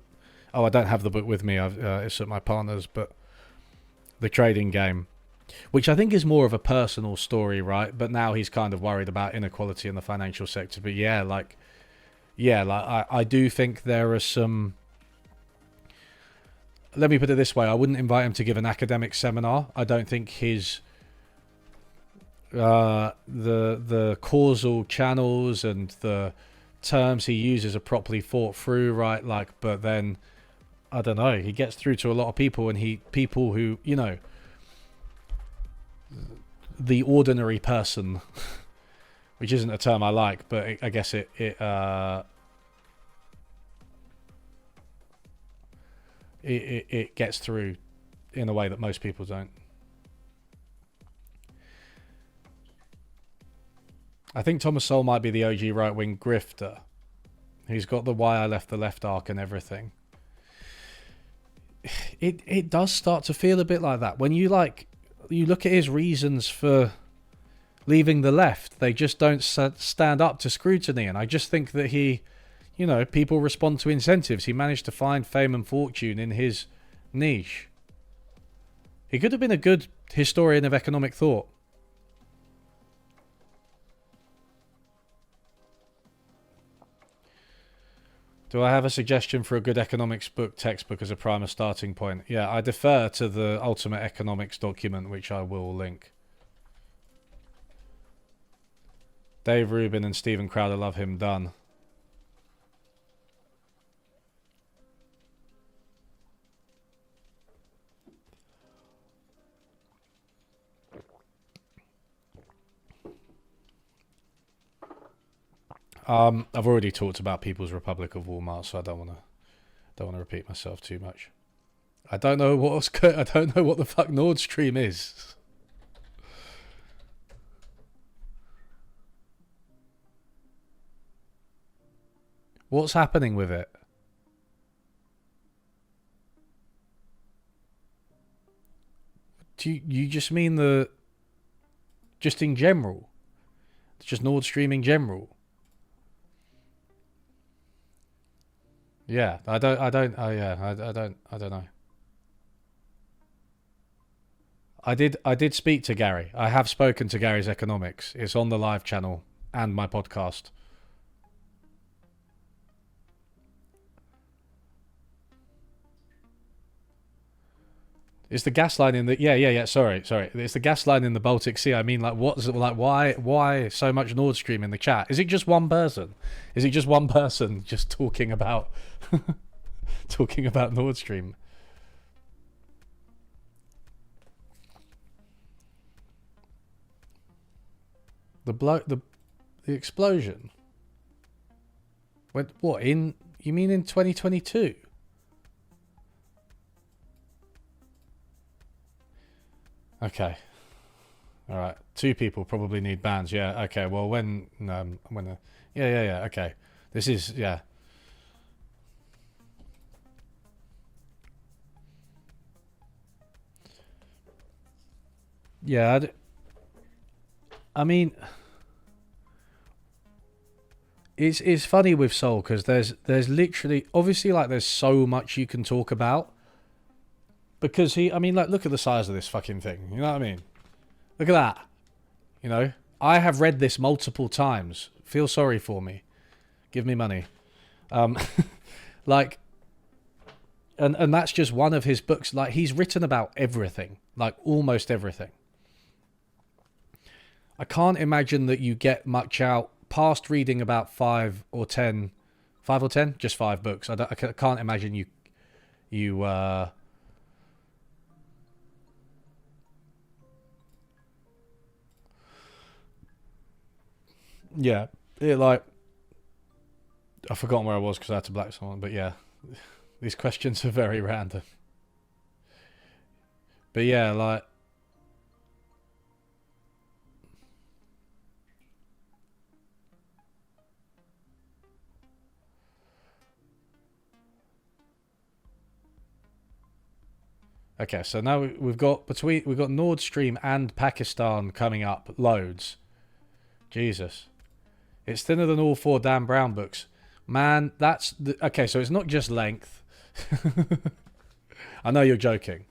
Oh, I don't have the book with me. It's at my partner's, but The Trading Game, which I think is more of a personal story, right? But now he's kind of worried about inequality in the financial sector. But I do think there are some... Let me put it this way. I wouldn't invite him to give an academic seminar. I don't think his... the causal channels and the terms he uses are properly thought through, right? Like, but then... I don't know. He gets through to a lot of people, and people who, you know, the ordinary person, which isn't a term I like, but I guess it gets through in a way that most people don't. I think Thomas Sowell might be the OG right-wing grifter. He's got the why I left the left arc and everything. It does start to feel a bit like that. When you look at his reasons for leaving the left, they just don't stand up to scrutiny. And I just think that people respond to incentives. He managed to find fame and fortune in his niche. He could have been a good historian of economic thought. Do I have a suggestion for a good economics book textbook as a primer starting point? Yeah, I defer to the Ultimate Economics document, which I will link. Dave Rubin and Stephen Crowder love him done. I've already talked about People's Republic of Walmart, so I don't want to repeat myself too much. I don't know I don't know what the fuck Nord Stream is. What's happening with it? Do you just mean just in general? Just Nord Stream in general? Yeah, I don't know. I did speak to Gary. I have spoken to Gary's Economics. It's on the live channel and my podcast. It's the gas line in the sorry. It's the gas line in the Baltic Sea. I mean, like, why so much Nord Stream in the chat? Is it just one person? Is it just one person just talking about talking about Nord Stream? The explosion. You mean in 2022? Okay. All right. 2 people probably need bans. Yeah. Okay. Well, yeah. Okay. This is, yeah. Yeah. I mean, it's funny with Soul because there's literally, obviously, like, there's so much you can talk about. Because look at the size of this fucking thing. You know what I mean? Look at that. You know? I have read this multiple times. Feel sorry for me. Give me money. Like, and that's just one of his books. Like, he's written about everything. Like, almost everything. I can't imagine that you get much out past reading about 5 or 10. 5 or 10? Just 5 books. I can't imagine you yeah, I've forgotten where I was because I had to black someone, but yeah, these questions are very random. But yeah, like, Okay, so now we've got Nord Stream and Pakistan coming up loads. Jesus. It's thinner than all 4 Dan Brown books. Man, okay, so it's not just length. I know you're joking.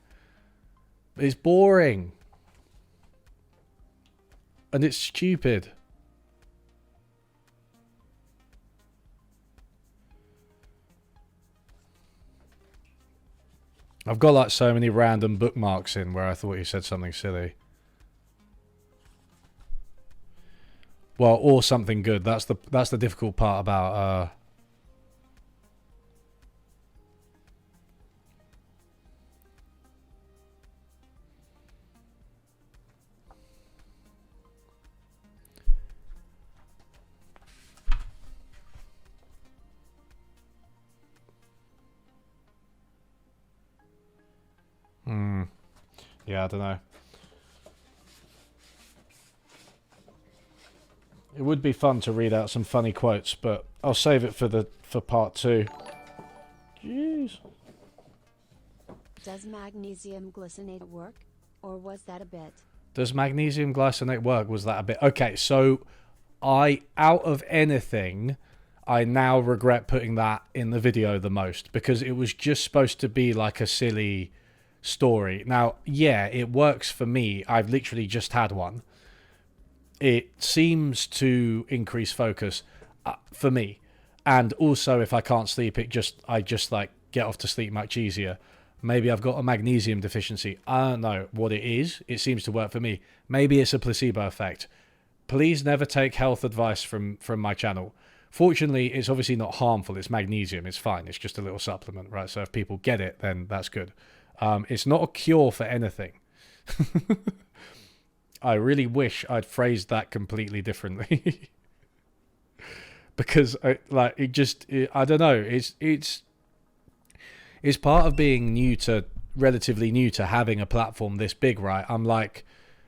It's boring. And it's stupid. I've got like so many random bookmarks in where I thought you said something silly. Well, or something good. That's the difficult part about yeah, I don't know. It would be fun to read out some funny quotes, but I'll save it for part 2. Jeez. Does magnesium glycinate work? Or was that a bit? Does magnesium glycinate work? Was that a bit? Okay, so out of anything, I now regret putting that in the video the most, because it was just supposed to be like a silly story. Now, yeah, it works for me. I've literally just had one. It seems to increase focus for me, and also if I can't sleep, I just like get off to sleep much easier. Maybe I've got a magnesium deficiency. I don't know what it is. It seems to work for me. Maybe it's a placebo effect. Please never take health advice from my channel. Fortunately, it's obviously not harmful. It's magnesium. It's fine. It's just a little supplement, right? So if people get it, then that's good. It's not a cure for anything. I really wish I'd phrased that completely differently. Because I don't know. It's part of being relatively new to having a platform this big, right? I'm like,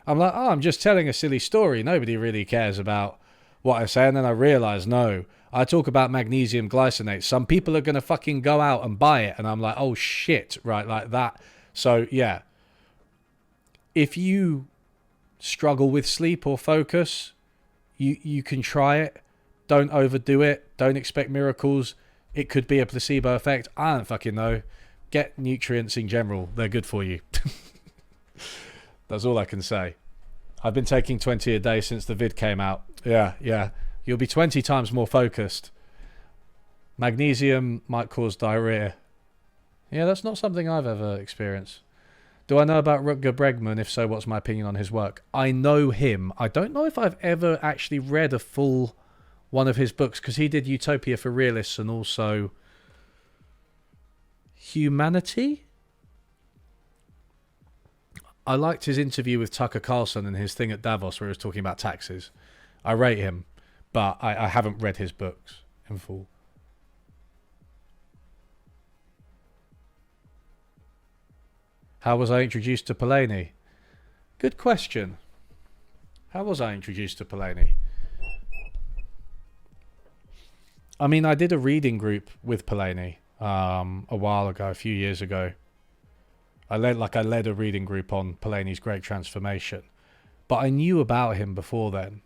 oh, I'm just telling a silly story. Nobody really cares about what I say. And then I realize, no, I talk about magnesium glycinate. Some people are going to fucking go out and buy it. And I'm like, oh shit, right? Like that. So yeah, if you struggle with sleep or focus, you can try it. Don't overdo it. Don't expect miracles. It could be a placebo effect. I don't fucking know. Get nutrients in general. They're good for you. That's all I can say. I've been taking 20 a day since the vid came out. Yeah. You'll be 20 times more focused. Magnesium might cause diarrhea. Yeah, that's not something I've ever experienced. Do I know about Rutger Bregman? If so, what's my opinion on his work? I know him. I don't know if I've ever actually read a full one of his books, because he did Utopia for Realists and also Humanity. I liked his interview with Tucker Carlson and his thing at Davos where he was talking about taxes. I rate him, but I haven't read his books in full. How was I introduced to Polanyi? Good question. How was I introduced to Polanyi? I mean, I did a reading group with Polanyi a while ago, a few years ago. I led a reading group on Polanyi's Great Transformation, but I knew about him before then.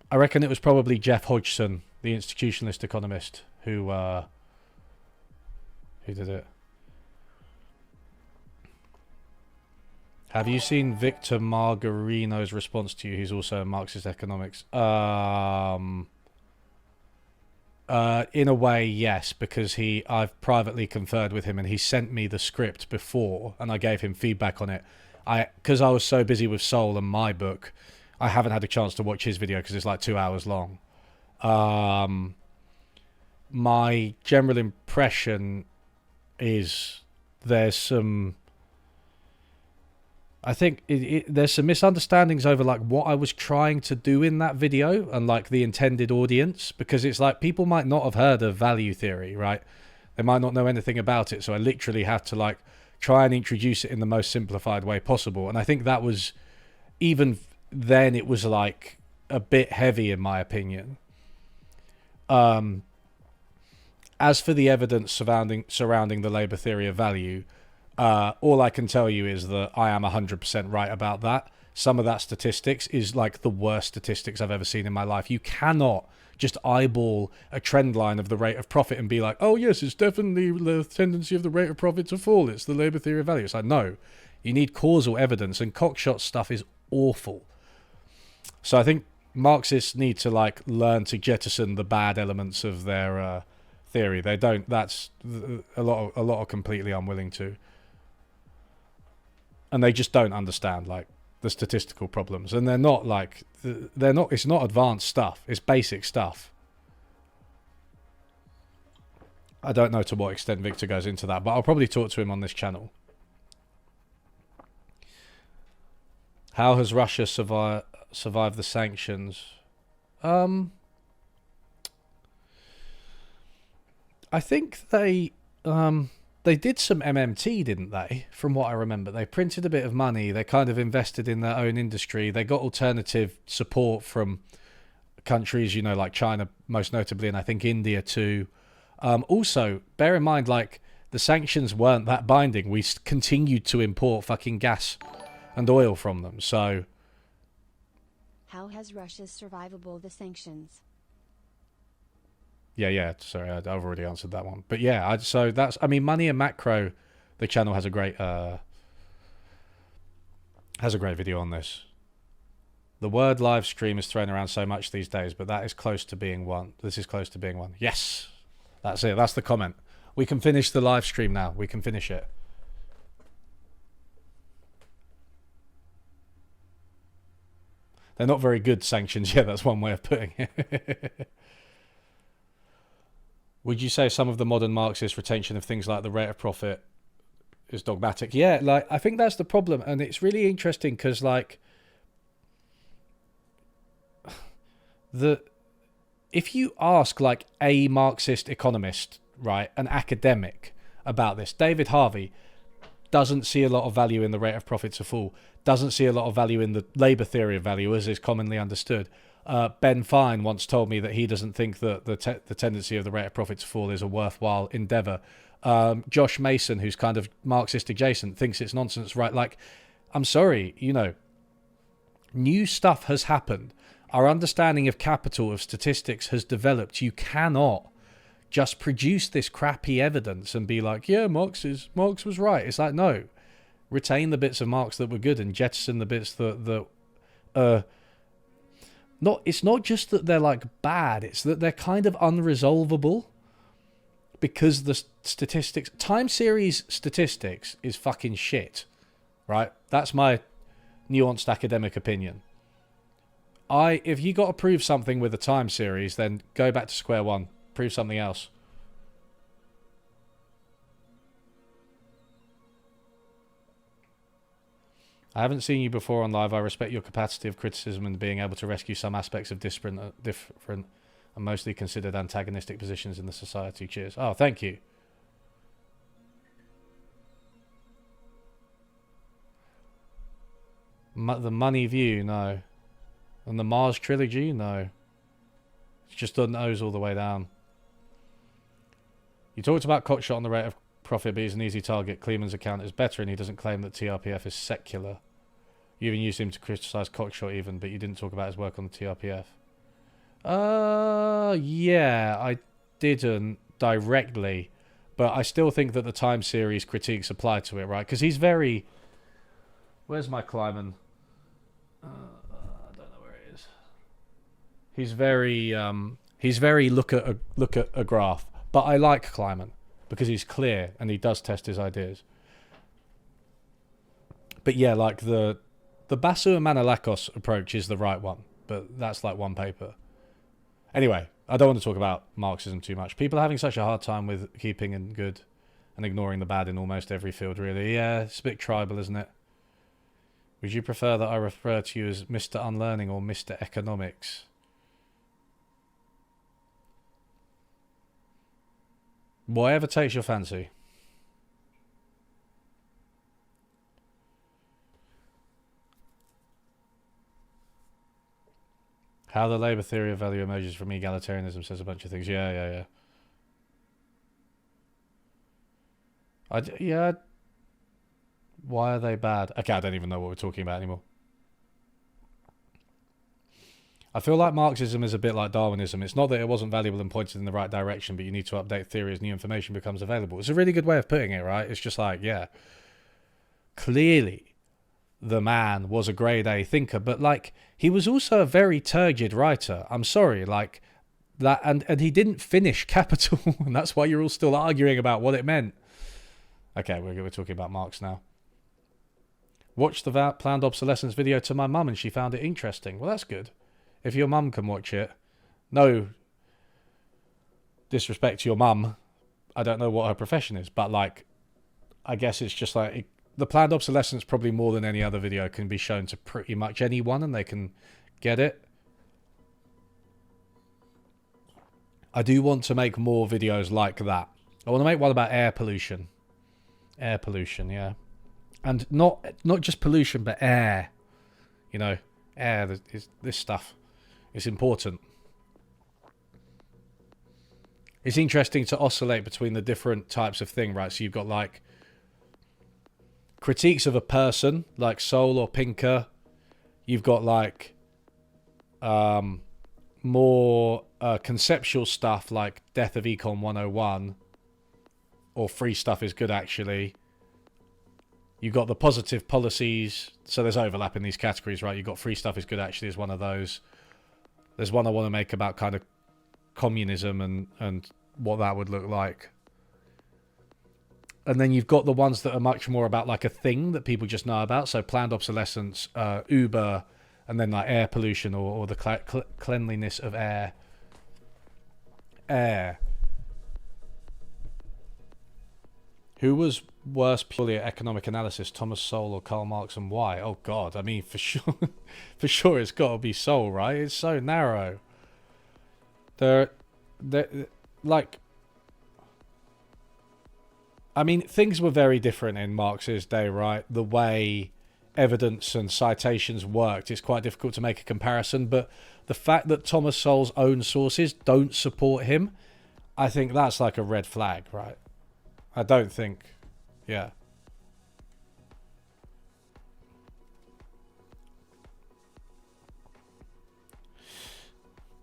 I reckon it was probably Jeff Hodgson, the institutionalist economist, who did it. Have you seen Victor Margarino's response to you? He's also a Marxist economics. In a way, yes, because I've privately conferred with him and he sent me the script before and I gave him feedback on it. Because I was so busy with Sowell and my book, I haven't had a chance to watch his video because it's like 2 hours long. My general impression is there's some... I think there's some misunderstandings over like what I was trying to do in that video and like the intended audience, because it's like people might not have heard of value theory, right? They might not know anything about it. So I literally had to like try and introduce it in the most simplified way possible. And I think that was, even then it was like a bit heavy in my opinion. As for the evidence surrounding the Labour theory of value, all I can tell you is that I am 100% right about that. Some of that statistics is like the worst statistics I've ever seen in my life. You cannot just eyeball a trend line of the rate of profit and be like, oh yes, it's definitely the tendency of the rate of profit to fall. It's the Labour theory of value. It's like, no, you need causal evidence, and cockshot stuff is awful. So I think Marxists need to like learn to jettison the bad elements of their theory. They don't. That's a lot are completely unwilling to, and they just don't understand like the statistical problems. And it's not advanced stuff. It's basic stuff. I don't know to what extent Victor goes into that, but I'll probably talk to him on this channel. How has Russia survived the sanctions? I think they did some MMT, didn't they? From what I remember, they printed a bit of money. They kind of invested in their own industry. They got alternative support from countries, like China, most notably, and I think India too. Also, bear in mind, like the sanctions weren't that binding. We continued to import fucking gas and oil from them. So, how has Russia's survivable the sanctions? Yeah. Sorry, I've already answered that one. But yeah, Money and Macro, the channel has a great video on this. The word live stream is thrown around so much these days, but that is close to being one. This is close to being one. Yes, that's it. That's the comment. We can finish the live stream now. We can finish it. They're not very good sanctions. Yeah, that's one way of putting it. Would you say some of the modern Marxist retention of things like the rate of profit is dogmatic? Yeah, like I think that's the problem, and it's really interesting because like if you ask like a Marxist economist, right, an academic about this, David Harvey doesn't see a lot of value in the rate of profit to fall, doesn't see a lot of value in the Labour theory of value as is commonly understood. Ben Fine once told me that he doesn't think that the tendency of the rate of profit to fall is a worthwhile endeavour. Josh Mason, who's kind of Marxist adjacent, thinks it's nonsense, right? Like, I'm sorry, new stuff has happened. Our understanding of capital, of statistics has developed. You cannot just produce this crappy evidence and be like, yeah, Marx was right. It's like, no, retain the bits of Marx that were good and jettison the bits that it's not just that they're like bad, it's that they're kind of unresolvable because the time series statistics is fucking shit, right? That's my nuanced academic opinion. If you got to prove something with a time series, then go back to square one, prove something else. I haven't seen you before on live. I respect your capacity of criticism and being able to rescue some aspects of different and mostly considered antagonistic positions in the society. Cheers. Oh, thank you. The Money View, no. And the Mars Trilogy, no. It's just the nose all the way down. You talked about cockshot on the rate of profit, but he's an easy target. Kleeman's account is better, and he doesn't claim that TRPF is secular. You even used him to criticise cockshot even, but you didn't talk about his work on the TRPF. Yeah, I didn't directly, but I still think that the time series critiques apply to it, right? Because he's very... Where's my Kleiman? I don't know where it is. He's very look at a graph, but I like Kleiman because he's clear and he does test his ideas. But yeah, like the Basu and Manolakos approach is the right one, but that's like one paper. Anyway, I don't want to talk about Marxism too much. People are having such a hard time with keeping in good and ignoring the bad in almost every field, really. Yeah, it's a bit tribal, isn't it? Would you prefer that I refer to you as Mr. Unlearning or Mr. Economics? Whatever takes your fancy. How the Labour theory of value emerges from egalitarianism says a bunch of things. Yeah. Why are they bad? Okay, I don't even know what we're talking about anymore. I feel like Marxism is a bit like Darwinism. It's not that it wasn't valuable and pointed in the right direction, but you need to update theory as new information becomes available. It's a really good way of putting it, right? It's just like, yeah, clearly the man was a grade A thinker, but like he was also a very turgid writer. I'm sorry, like that, and he didn't finish Capital, and that's why you're all still arguing about what it meant. Okay, we're talking about Marx now. Watched the planned obsolescence video to my mum and she found it interesting. Well, that's good. If your mum can watch it, no disrespect to your mum, I don't know what her profession is, but like, I guess it's just like the planned obsolescence probably more than any other video can be shown to pretty much anyone and they can get it. I do want to make more videos like that. I want to make one about air pollution. Air pollution, yeah. And not just pollution, but air. You know, air, this stuff. It's important. It's interesting to oscillate between the different types of thing, right? So you've got like critiques of a person, like Sowell or Pinker. You've got like more conceptual stuff like Death of Econ 101 or Free Stuff is Good Actually. You've got the positive policies, so there's overlap in these categories, right? You've got Free Stuff is Good Actually is one of those. There's one I want to make about kind of communism and what that would look like. And then you've got the ones that are much more about like a thing that people just know about. So planned obsolescence, Uber, and then like air pollution or the cleanliness of air. Air. Who was worse purely at economic analysis, Thomas Sowell or Karl Marx, and why? Oh God, I mean for sure it's got to be Sowell, right? It's so narrow. They're like, I mean, things were very different in Marx's day, right? The way evidence and citations worked, it's quite difficult to make a comparison, but the fact that Thomas Sowell's own sources don't support him, I think that's like a red flag, right? I don't think, yeah.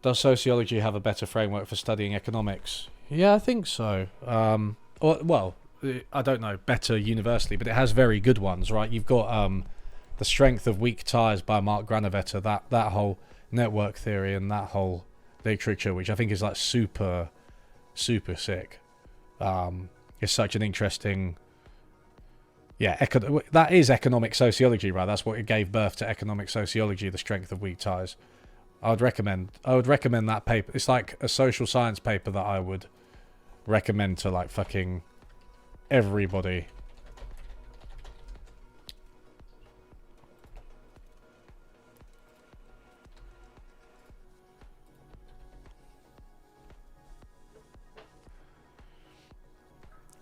Does sociology have a better framework for studying economics? Yeah, I think so. Well, I don't know, better universally, but it has very good ones, right? You've got The Strength of Weak Ties by Mark Granovetter, that whole network theory and that whole literature, which I think is like super, super sick. It's such an interesting, that is economic sociology, right? That's what it gave birth to economic sociology, The Strength of Weak Ties. I would recommend that paper. It's like a social science paper that I would recommend to like fucking everybody.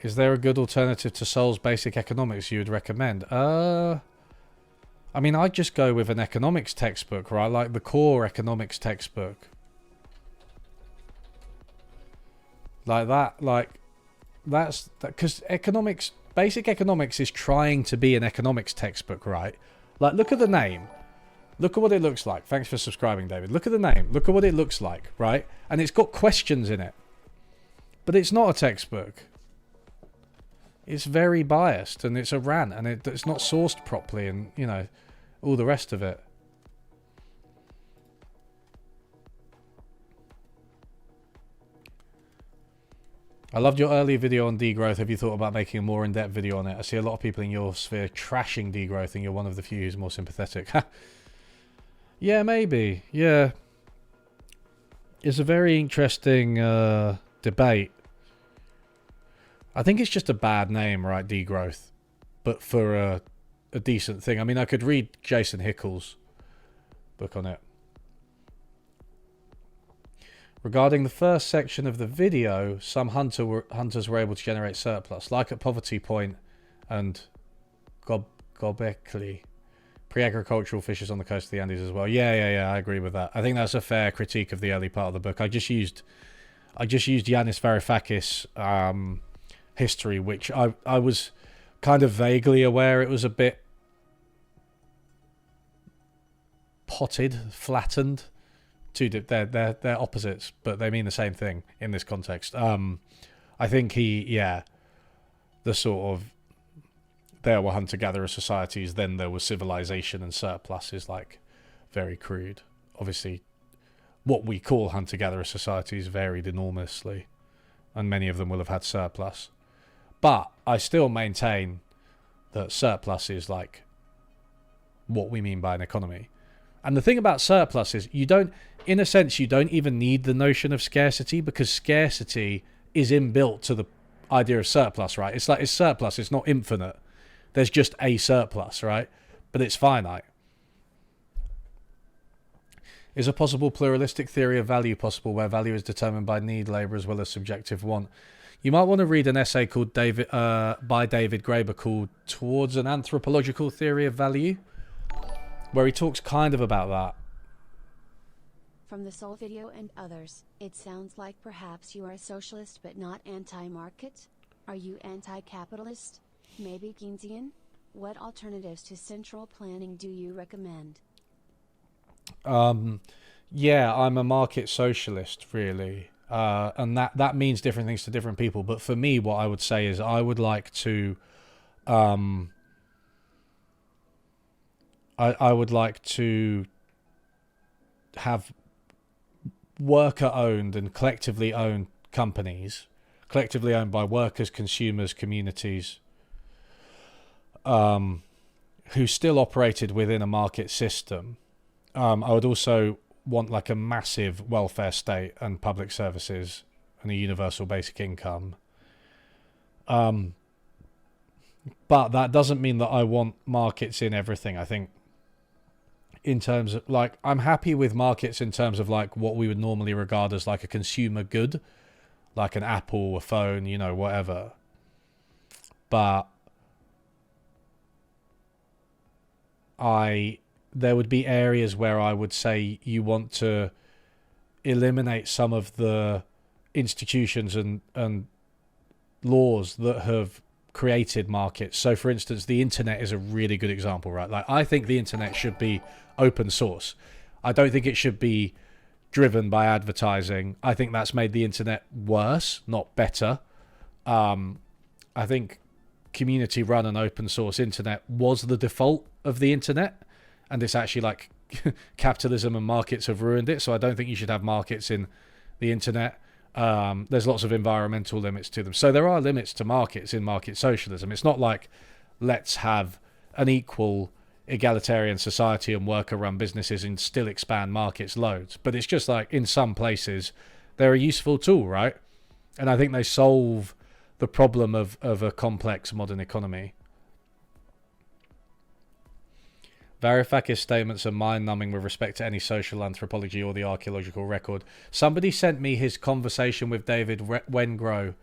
Is there a good alternative to Sowell's Basic Economics you would recommend? I mean, I'd just go with an economics textbook, right? Like the core economics textbook. Like that, that's because economics, basic economics is trying to be an economics textbook, right? Like, look at the name. Look at what it looks like. Thanks for subscribing, David. Look at the name. Look at what it looks like, right? And it's got questions in it. But it's not a textbook. It's very biased and it's a rant and it's not sourced properly and, you know, all the rest of it. I loved your earlier video on degrowth. Have you thought about making a more in-depth video on it? I see a lot of people in your sphere trashing degrowth and you're one of the few who's more sympathetic. Yeah, maybe. Yeah. It's a very interesting debate. I think it's just a bad name, right? Degrowth. But for a decent thing. I mean, I could read Jason Hickel's book on it. Regarding the first section of the video, some hunters were able to generate surplus, like at Poverty Point and Gobekli. Pre-agricultural fishes on the coast of the Andes as well. Yeah. I agree with that. I think that's a fair critique of the early part of the book. I just used Yanis Varoufakis history, which I was kind of vaguely aware it was a bit potted, flattened. They're opposites, but they mean the same thing in this context. I think the sort of, there were hunter-gatherer societies, then there was civilization, and surplus is like very crude. Obviously, what we call hunter-gatherer societies varied enormously, and many of them will have had surplus. But I still maintain that surplus is like what we mean by an economy. And the thing about surplus is you don't even need the notion of scarcity, because scarcity is inbuilt to the idea of surplus, right? It's like, it's surplus, it's not infinite. There's just a surplus, right? But it's finite. Is a possible pluralistic theory of value possible, where value is determined by need, labour, as well as subjective want? You might want to read an essay called by David Graeber called Towards an Anthropological Theory of Value, where he talks kind of about that. From the Sowell video and others, it sounds like perhaps you are a socialist but not anti-market? Are you anti-capitalist? Maybe Keynesian? What alternatives to central planning do you recommend? Yeah, I'm a market socialist, really. And that means different things to different people. But for me, what I would say is I would like to... I would like to have worker-owned and collectively owned companies, collectively owned by workers, consumers, communities, who still operated within a market system. I would also want like a massive welfare state and public services and a universal basic income. But that doesn't mean that I want markets in everything. I think in terms of like, I'm happy with markets in terms of like what we would normally regard as like a consumer good, like an Apple, a phone, you know, whatever. But there would be areas where I would say you want to eliminate some of the institutions and laws that have created markets. So for instance, the internet is a really good example, right? Like, I think the internet should be open source. I don't think it should be driven by advertising. I think that's made the internet worse, not better. I think community run and open source internet was the default of the internet, and it's actually like capitalism and markets have ruined it. So I don't think you should have markets in the internet. There's lots of environmental limits to them. So there are limits to markets in market socialism. It's not like let's have an equal egalitarian society and worker run businesses and still expand markets loads. But it's just like in some places they're a useful tool, right? And I think they solve the problem of a complex modern economy. Varoufakis' statements are mind-numbing with respect to any social anthropology or the archaeological record. Somebody sent me his conversation with David Wengrow,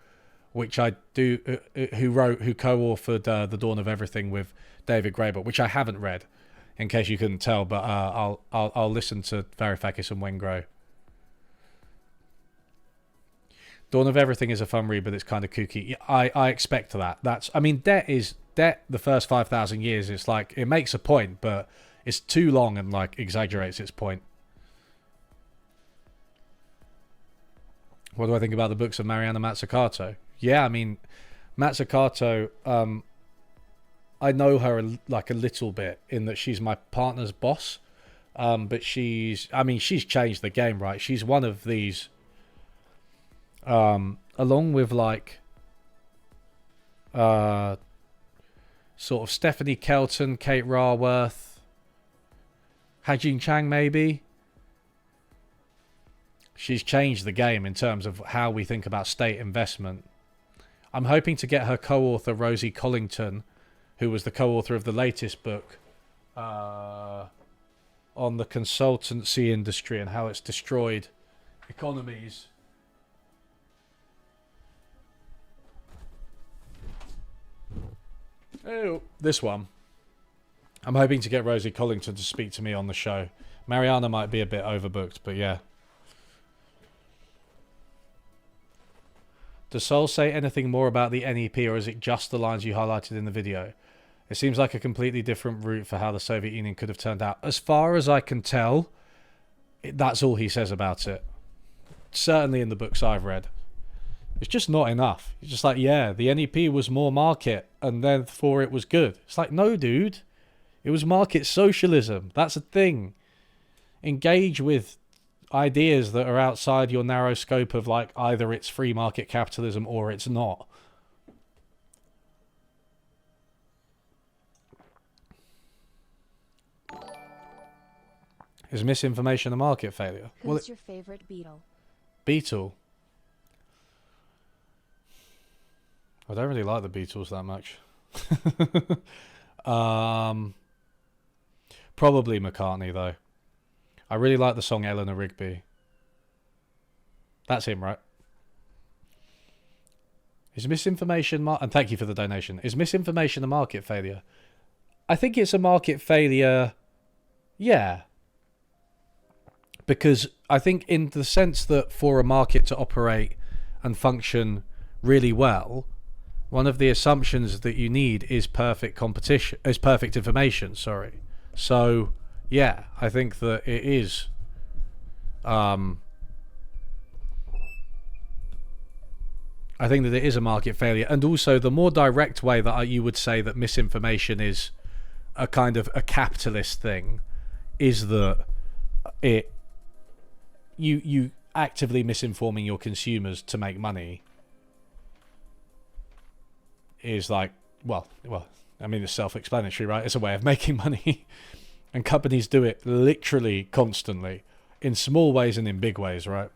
which I do, who co-authored The Dawn of Everything with David Graeber, which I haven't read, in case you couldn't tell. But I'll listen to Varoufakis and Wengrow. Dawn of Everything is a fun read, but it's kind of kooky. I expect that. Debt, the first 5,000 years, it's like, it makes a point, but it's too long and like exaggerates its point. What do I think about the books of Mariana Mazzucato? Yeah, I mean, Mazzucato, I know her like a little bit in that she's my partner's boss. But she's changed the game, right? She's one of these, along with like, sort of Stephanie Kelton, Kate Raworth, Hajin Chang maybe. She's changed the game in terms of how we think about state investment. I'm hoping to get her co-author Rosie Collington, who was the co-author of the latest book on the consultancy industry and how it's destroyed economies. Oh, this one. I'm hoping to get Rosie Collington to speak to me on the show. Mariana might be a bit overbooked, but yeah. Does Sowell say anything more about the NEP, or is it just the lines you highlighted in the video? It seems like a completely different route for how the Soviet Union could have turned out. As far as I can tell, that's all he says about it. Certainly in the books I've read. It's just not enough. It's just like, yeah, the NEP was more market, and therefore it was good. It's like, no, dude. It was market socialism. That's a thing. Engage with ideas that are outside your narrow scope of, like, either it's free market capitalism or it's not. Is misinformation a market failure? Who's your favorite Beatle? Beatle? I don't really like the Beatles that much. Probably McCartney, though. I really like the song Eleanor Rigby. That's him, right? Is misinformation... and thank you for the donation. Is misinformation a market failure? I think it's a market failure... Yeah. Because I think in the sense that for a market to operate and function really well, one of the assumptions that you need is perfect competition, is perfect information, sorry. So, yeah, I think that it is I think that it is a market failure. And also the more direct way that you would say that misinformation is a kind of a capitalist thing is that you actively misinforming your consumers to make money is like, well, I mean, it's self-explanatory, right? It's a way of making money. And companies do it literally constantly in small ways and in big ways, right?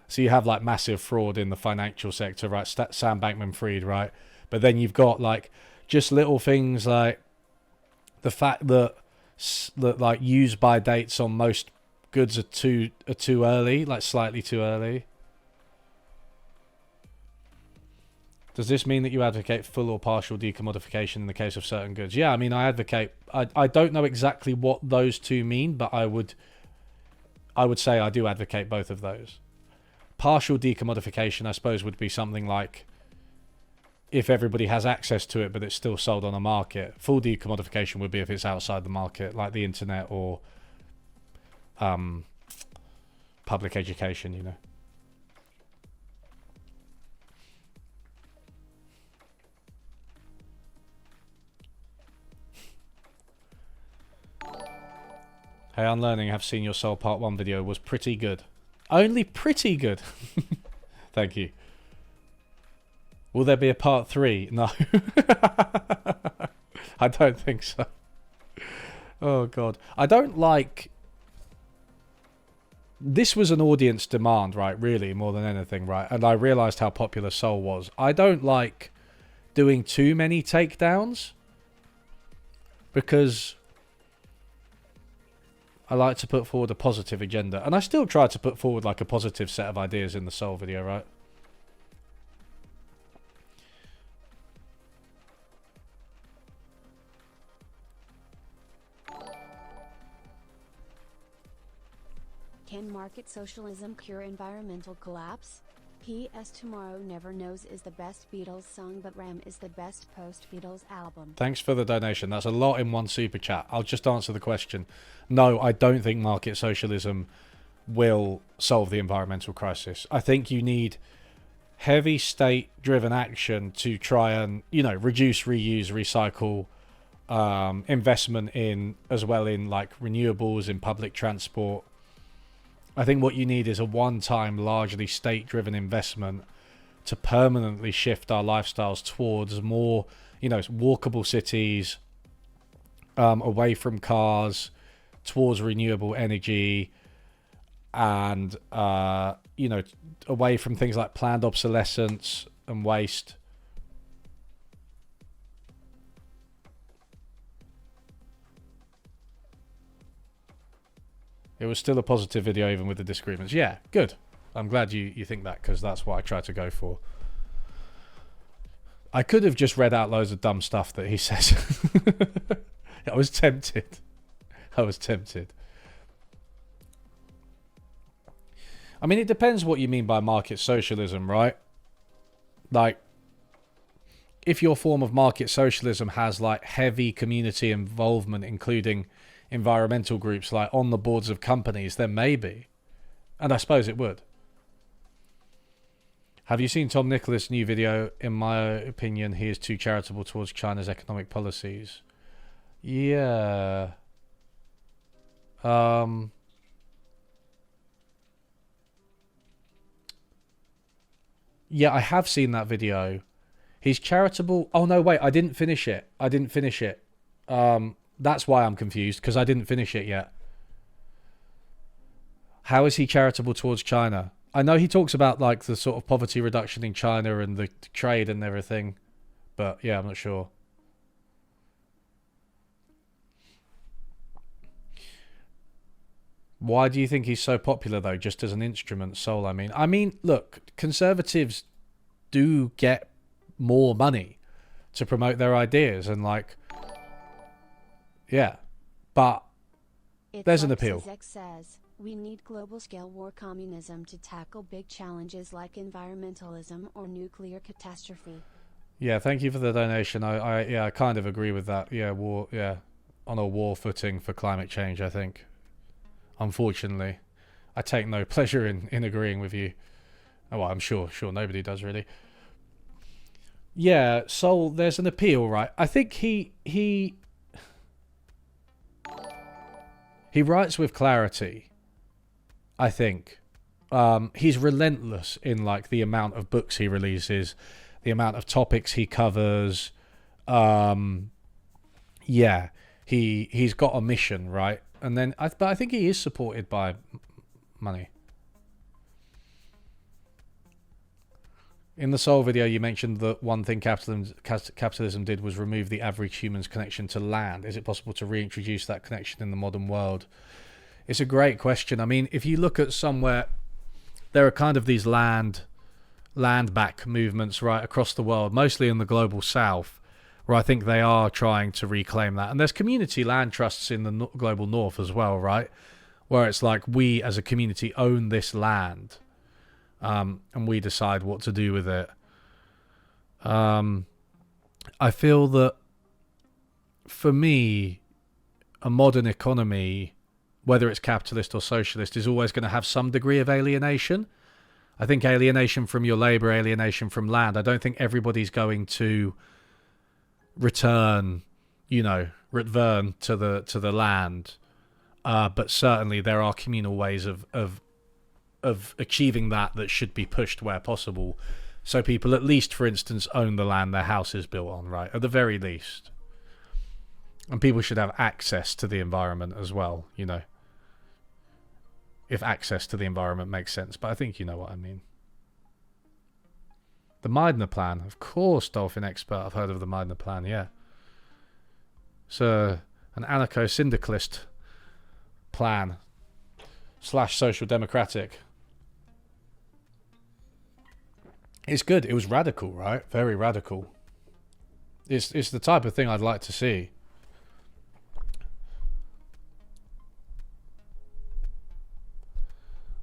So you have like massive fraud in the financial sector, right? Sam Bankman-Fried, right? But then you've got like just little things like the fact that like use by dates on most goods are too early, like slightly too early. Does this mean that you advocate full or partial decommodification in the case of certain goods? Yeah, I mean, I advocate... I don't know exactly what those two mean, but I would say I do advocate both of those. Partial decommodification, I suppose, would be something like if everybody has access to it, but it's still sold on a market. Full decommodification would be if it's outside the market, like the internet or public education, you know. Hey, Unlearning, have seen your Soul Part 1 video, was pretty good. Only pretty good. Thank you. Will there be a Part 3? No. I don't think so. Oh, God. I don't like... This was an audience demand, right, really, more than anything, right? And I realised how popular Soul was. I don't like doing too many takedowns because... I like to put forward a positive agenda. And I still try to put forward like a positive set of ideas in the Soul video, right? Can market socialism cure environmental collapse? P.S. Tomorrow Never Knows is the best Beatles song, but Ram is the best post-Beatles album. Thanks for the donation. That's a lot in one super chat. I'll just answer the question. No, I don't think market socialism will solve the environmental crisis. I think you need heavy state-driven action to try and, you know, reduce, reuse, recycle, investment in, as well in like renewables, in public transport. I think what you need is a one-time, largely state-driven investment to permanently shift our lifestyles towards more, you know, walkable cities, away from cars, towards renewable energy, and, you know, away from things like planned obsolescence and waste. It was still a positive video even with the disagreements. Yeah, good. I'm glad you think that, because that's what I try to go for. I could have just read out loads of dumb stuff that he says. I was tempted. I was tempted. I mean, it depends what you mean by market socialism, right? Like, if your form of market socialism has like heavy community involvement, including environmental groups like on the boards of companies, then maybe. And I suppose it would. Have you seen Tom Nicholas' new video? In my opinion, he is too charitable towards China's economic policies. Yeah. Yeah, I have seen that video. He's charitable. Oh, no, wait. I didn't finish it. That's why I'm confused, because I didn't finish it yet. How is he charitable towards China? I know he talks about like the sort of poverty reduction in China and the trade and everything. But yeah, I'm not sure. Why do you think he's so popular, though, just as an instrument, Sowell? I mean, look, conservatives do get more money to promote their ideas, and like, yeah, but there's an appeal. Says, we need global scale war communism to tackle big challenges like environmentalism or nuclear catastrophe. Yeah, thank you for the donation. I kind of agree with that. Yeah, on a war footing for climate change, I think. Unfortunately, I take no pleasure in agreeing with you. Oh, well, I'm sure nobody does really. Yeah, so there's an appeal, right? I think he writes with clarity. I think he's relentless in like the amount of books he releases, the amount of topics he covers. Yeah, he's got a mission, right? And then, but I think he is supported by money. In the Sowell video, you mentioned that one thing capitalism did was remove the average human's connection to land. Is it possible to reintroduce that connection in the modern world? It's a great question. I mean, if you look at somewhere, there are kind of these land back movements right across the world, mostly in the global south, where I think they are trying to reclaim that. And there's community land trusts in the global north as well, right? Where it's like we as a community own this land, and we decide what to do with it. I feel that for me, a modern economy, whether it's capitalist or socialist, is always going to have some degree of alienation. I think alienation from your labor, alienation from land. I don't think everybody's going to return to the land, but certainly there are communal ways of achieving that should be pushed where possible, so people at least, for instance, own the land their house is built on, right, at the very least. And people should have access to the environment as well, if access to the environment makes sense, but I think you know what I mean. The Meidner Plan, of course, Dolphin Expert. I've heard of the Meidner Plan, yeah. It's an anarcho-syndicalist plan / social democratic. It's good. It was radical, right? Very radical. It's the type of thing I'd like to see.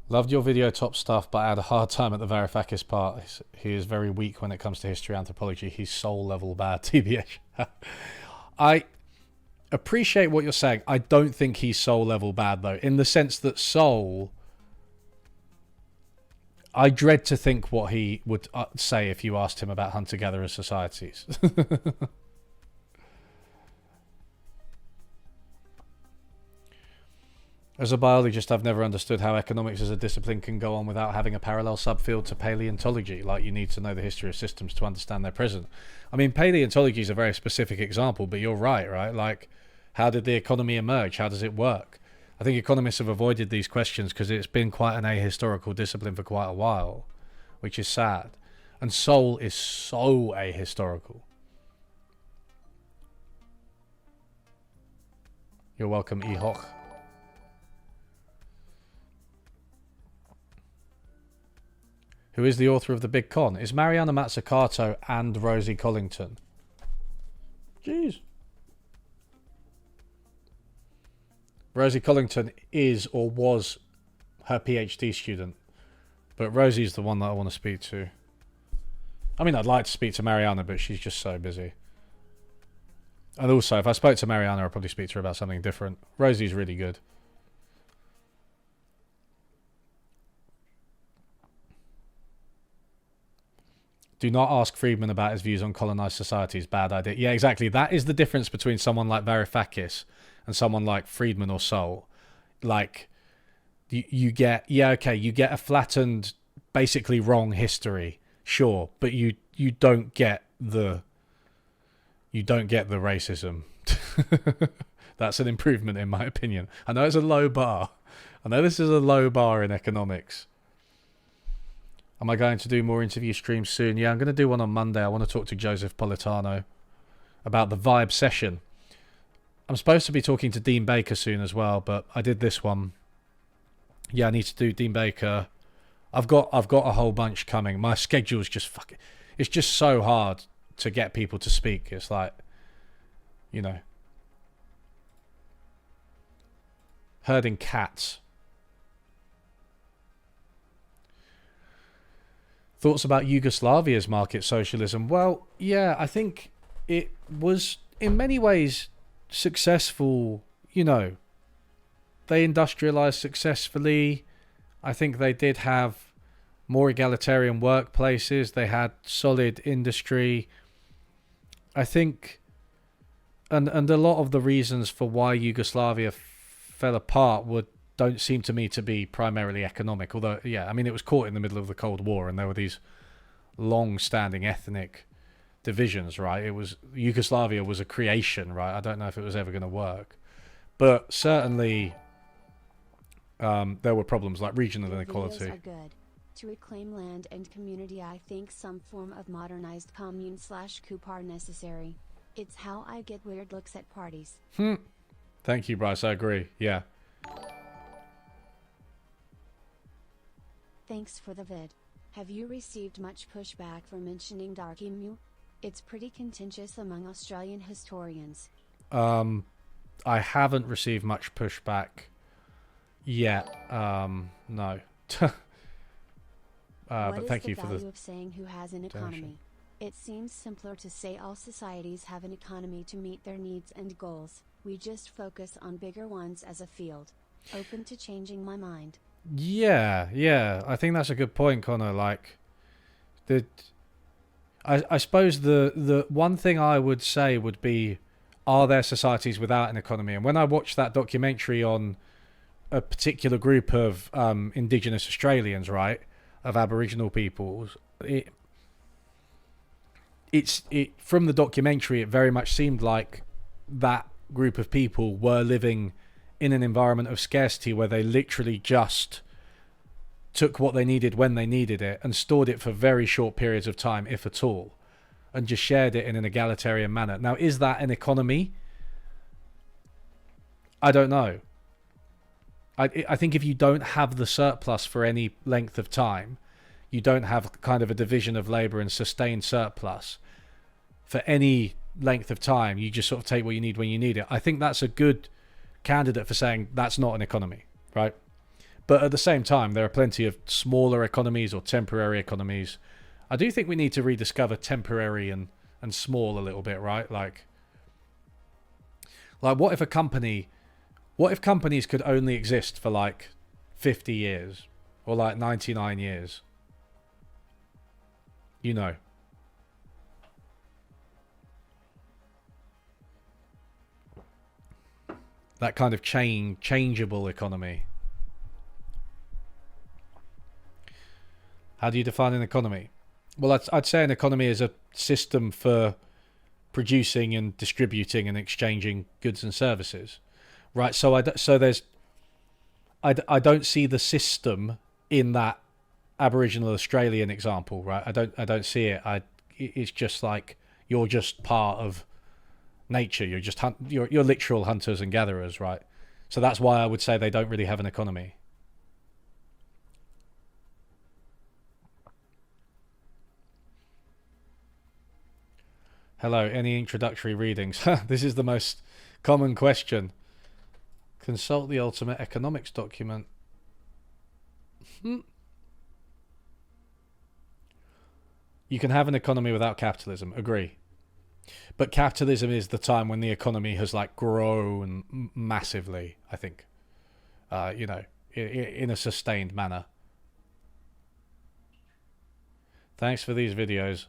Loved your video, top stuff, but I had a hard time at the Varoufakis part. He is very weak when it comes to history anthropology. He's soul level bad, TBH. I appreciate what you're saying. I don't think he's soul level bad, though, in the sense that Sowell, I dread to think what he would say if you asked him about hunter-gatherer societies. As a biologist, I've never understood how economics as a discipline can go on without having a parallel subfield to paleontology. Like, you need to know the history of systems to understand their present. I mean, paleontology is a very specific example, but you're right? Like, how did the economy emerge? How does it work? I think economists have avoided these questions because it's been quite an ahistorical discipline for quite a while, which is sad. And Sowell is so ahistorical. You're welcome, Ehoch. Who is the author of The Big Con? Is Mariana Mazzucato and Rosie Collington. Jeez. Rosie Collington is or was her PhD student, but Rosie's the one that I want to speak to. I mean, I'd like to speak to Mariana, but she's just so busy. And also, if I spoke to Mariana, I'd probably speak to her about something different. Rosie's really good. Do not ask Friedman about his views on colonized societies. Bad idea. Yeah, exactly. That is the difference between someone like Varoufakis and someone like Friedman or Sowell. Like, you get, yeah, okay, you get a flattened, basically wrong history, sure, but you don't get the racism. That's an improvement in my opinion. I know it's a low bar. I know this is a low bar in economics. Am I going to do more interview streams soon? Yeah, I'm going to do one on Monday. I want to talk to Joseph Politano about the vibe session. I'm supposed to be talking to Dean Baker soon as well, but I did this one. Yeah, I need to do Dean Baker. I've got a whole bunch coming. My schedule's just fucking... It's just so hard to get people to speak. It's like, you know, herding cats. Thoughts about Yugoslavia's market socialism? Well, yeah, I think it was in many ways successful. You know, they industrialized successfully. I think they did have more egalitarian workplaces. They had solid industry. I think, and a lot of the reasons for why Yugoslavia fell apart don't seem to me to be primarily economic. Although, yeah, I mean, it was caught in the middle of the Cold War, and there were these long-standing ethnic divisions, right? Yugoslavia was a creation, right? I don't know if it was ever going to work, but certainly there were problems like regional inequality. Are good. To reclaim land and community, I think some form of modernized commune/coup are necessary. It's how I get weird looks at parties. Thank you, Bryce. I agree. Yeah. Thanks for the vid. Have you received much pushback for mentioning Dark Emu? It's pretty contentious among Australian historians. I haven't received much pushback yet. No. But thank you for the value of saying who has an economy? It seems simpler to say all societies have an economy to meet their needs and goals. We just focus on bigger ones as a field. Open to changing my mind. Yeah. I think that's a good point, Connor. Like, I suppose the one thing I would say would be, are there societies without an economy? And when I watched that documentary on a particular group of Indigenous Australians, right, of Aboriginal peoples, it from the documentary, it very much seemed like that group of people were living in an environment of scarcity where they literally just took what they needed when they needed it and stored it for very short periods of time, if at all, and just shared it in an egalitarian manner. Now, is that an economy? I don't know. I think if you don't have the surplus for any length of time, you don't have kind of a division of labour and sustained surplus for any length of time, you just sort of take what you need when you need it. I think that's a good candidate for saying that's not an economy, right? But at the same time, there are plenty of smaller economies or temporary economies. I do think we need to rediscover temporary and small a little bit, right? Like what if companies could only exist for like 50 years or like 99 years? You know. That kind of changeable economy. How do you define an economy? Well, I'd say an economy is a system for producing and distributing and exchanging goods and services, right? So I don't see the system in that Aboriginal Australian example, right? I don't see it. It's just like you're just part of nature. You're just you're literal hunters and gatherers, right? So that's why I would say they don't really have an economy. Hello, any introductory readings? This is the most common question. Consult the ultimate economics document. You can have an economy without capitalism. Agree. But capitalism is the time when the economy has like grown massively, I think. You know, in a sustained manner. Thanks for these videos.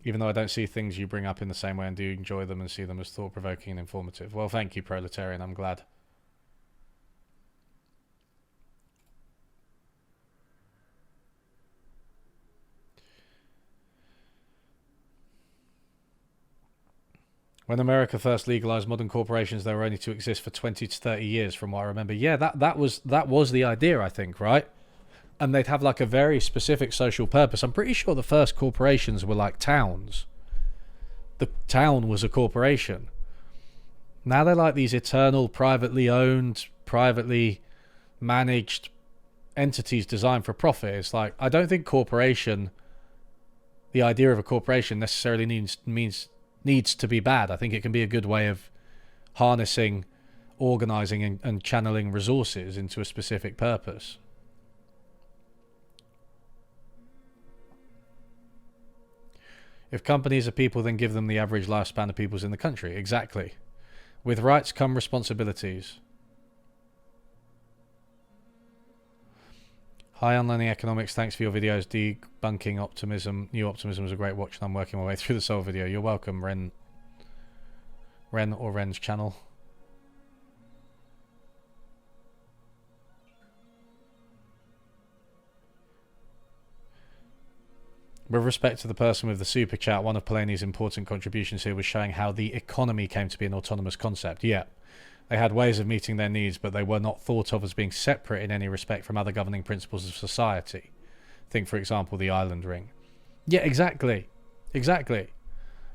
Even though I don't see things you bring up in the same way and do enjoy them and see them as thought-provoking and informative. Well, thank you, Proletarian. I'm glad. When America first legalized modern corporations, they were only to exist for 20 to 30 years, from what I remember. Yeah, that was the idea, I think, right? And they'd have like a very specific social purpose. I'm pretty sure the first corporations were like towns. The town was a corporation. Now they're like these eternal, privately owned, privately managed entities designed for profit. It's like, I don't think the idea of a corporation necessarily needs to be bad. I think it can be a good way of harnessing, organizing, and channeling resources into a specific purpose. If companies are people, then give them the average lifespan of peoples in the country. Exactly. With rights come responsibilities. Hi, on learning economics. Thanks for your videos debunking optimism. New Optimism was a great watch, and I'm working my way through the Sowell video. You're welcome, Ren or Ren's channel. With respect to the person with the super chat, one of Polanyi's important contributions here was showing how the economy came to be an autonomous concept. Yeah, they had ways of meeting their needs, but they were not thought of as being separate in any respect from other governing principles of society. Think, for example, the island ring. Yeah, exactly.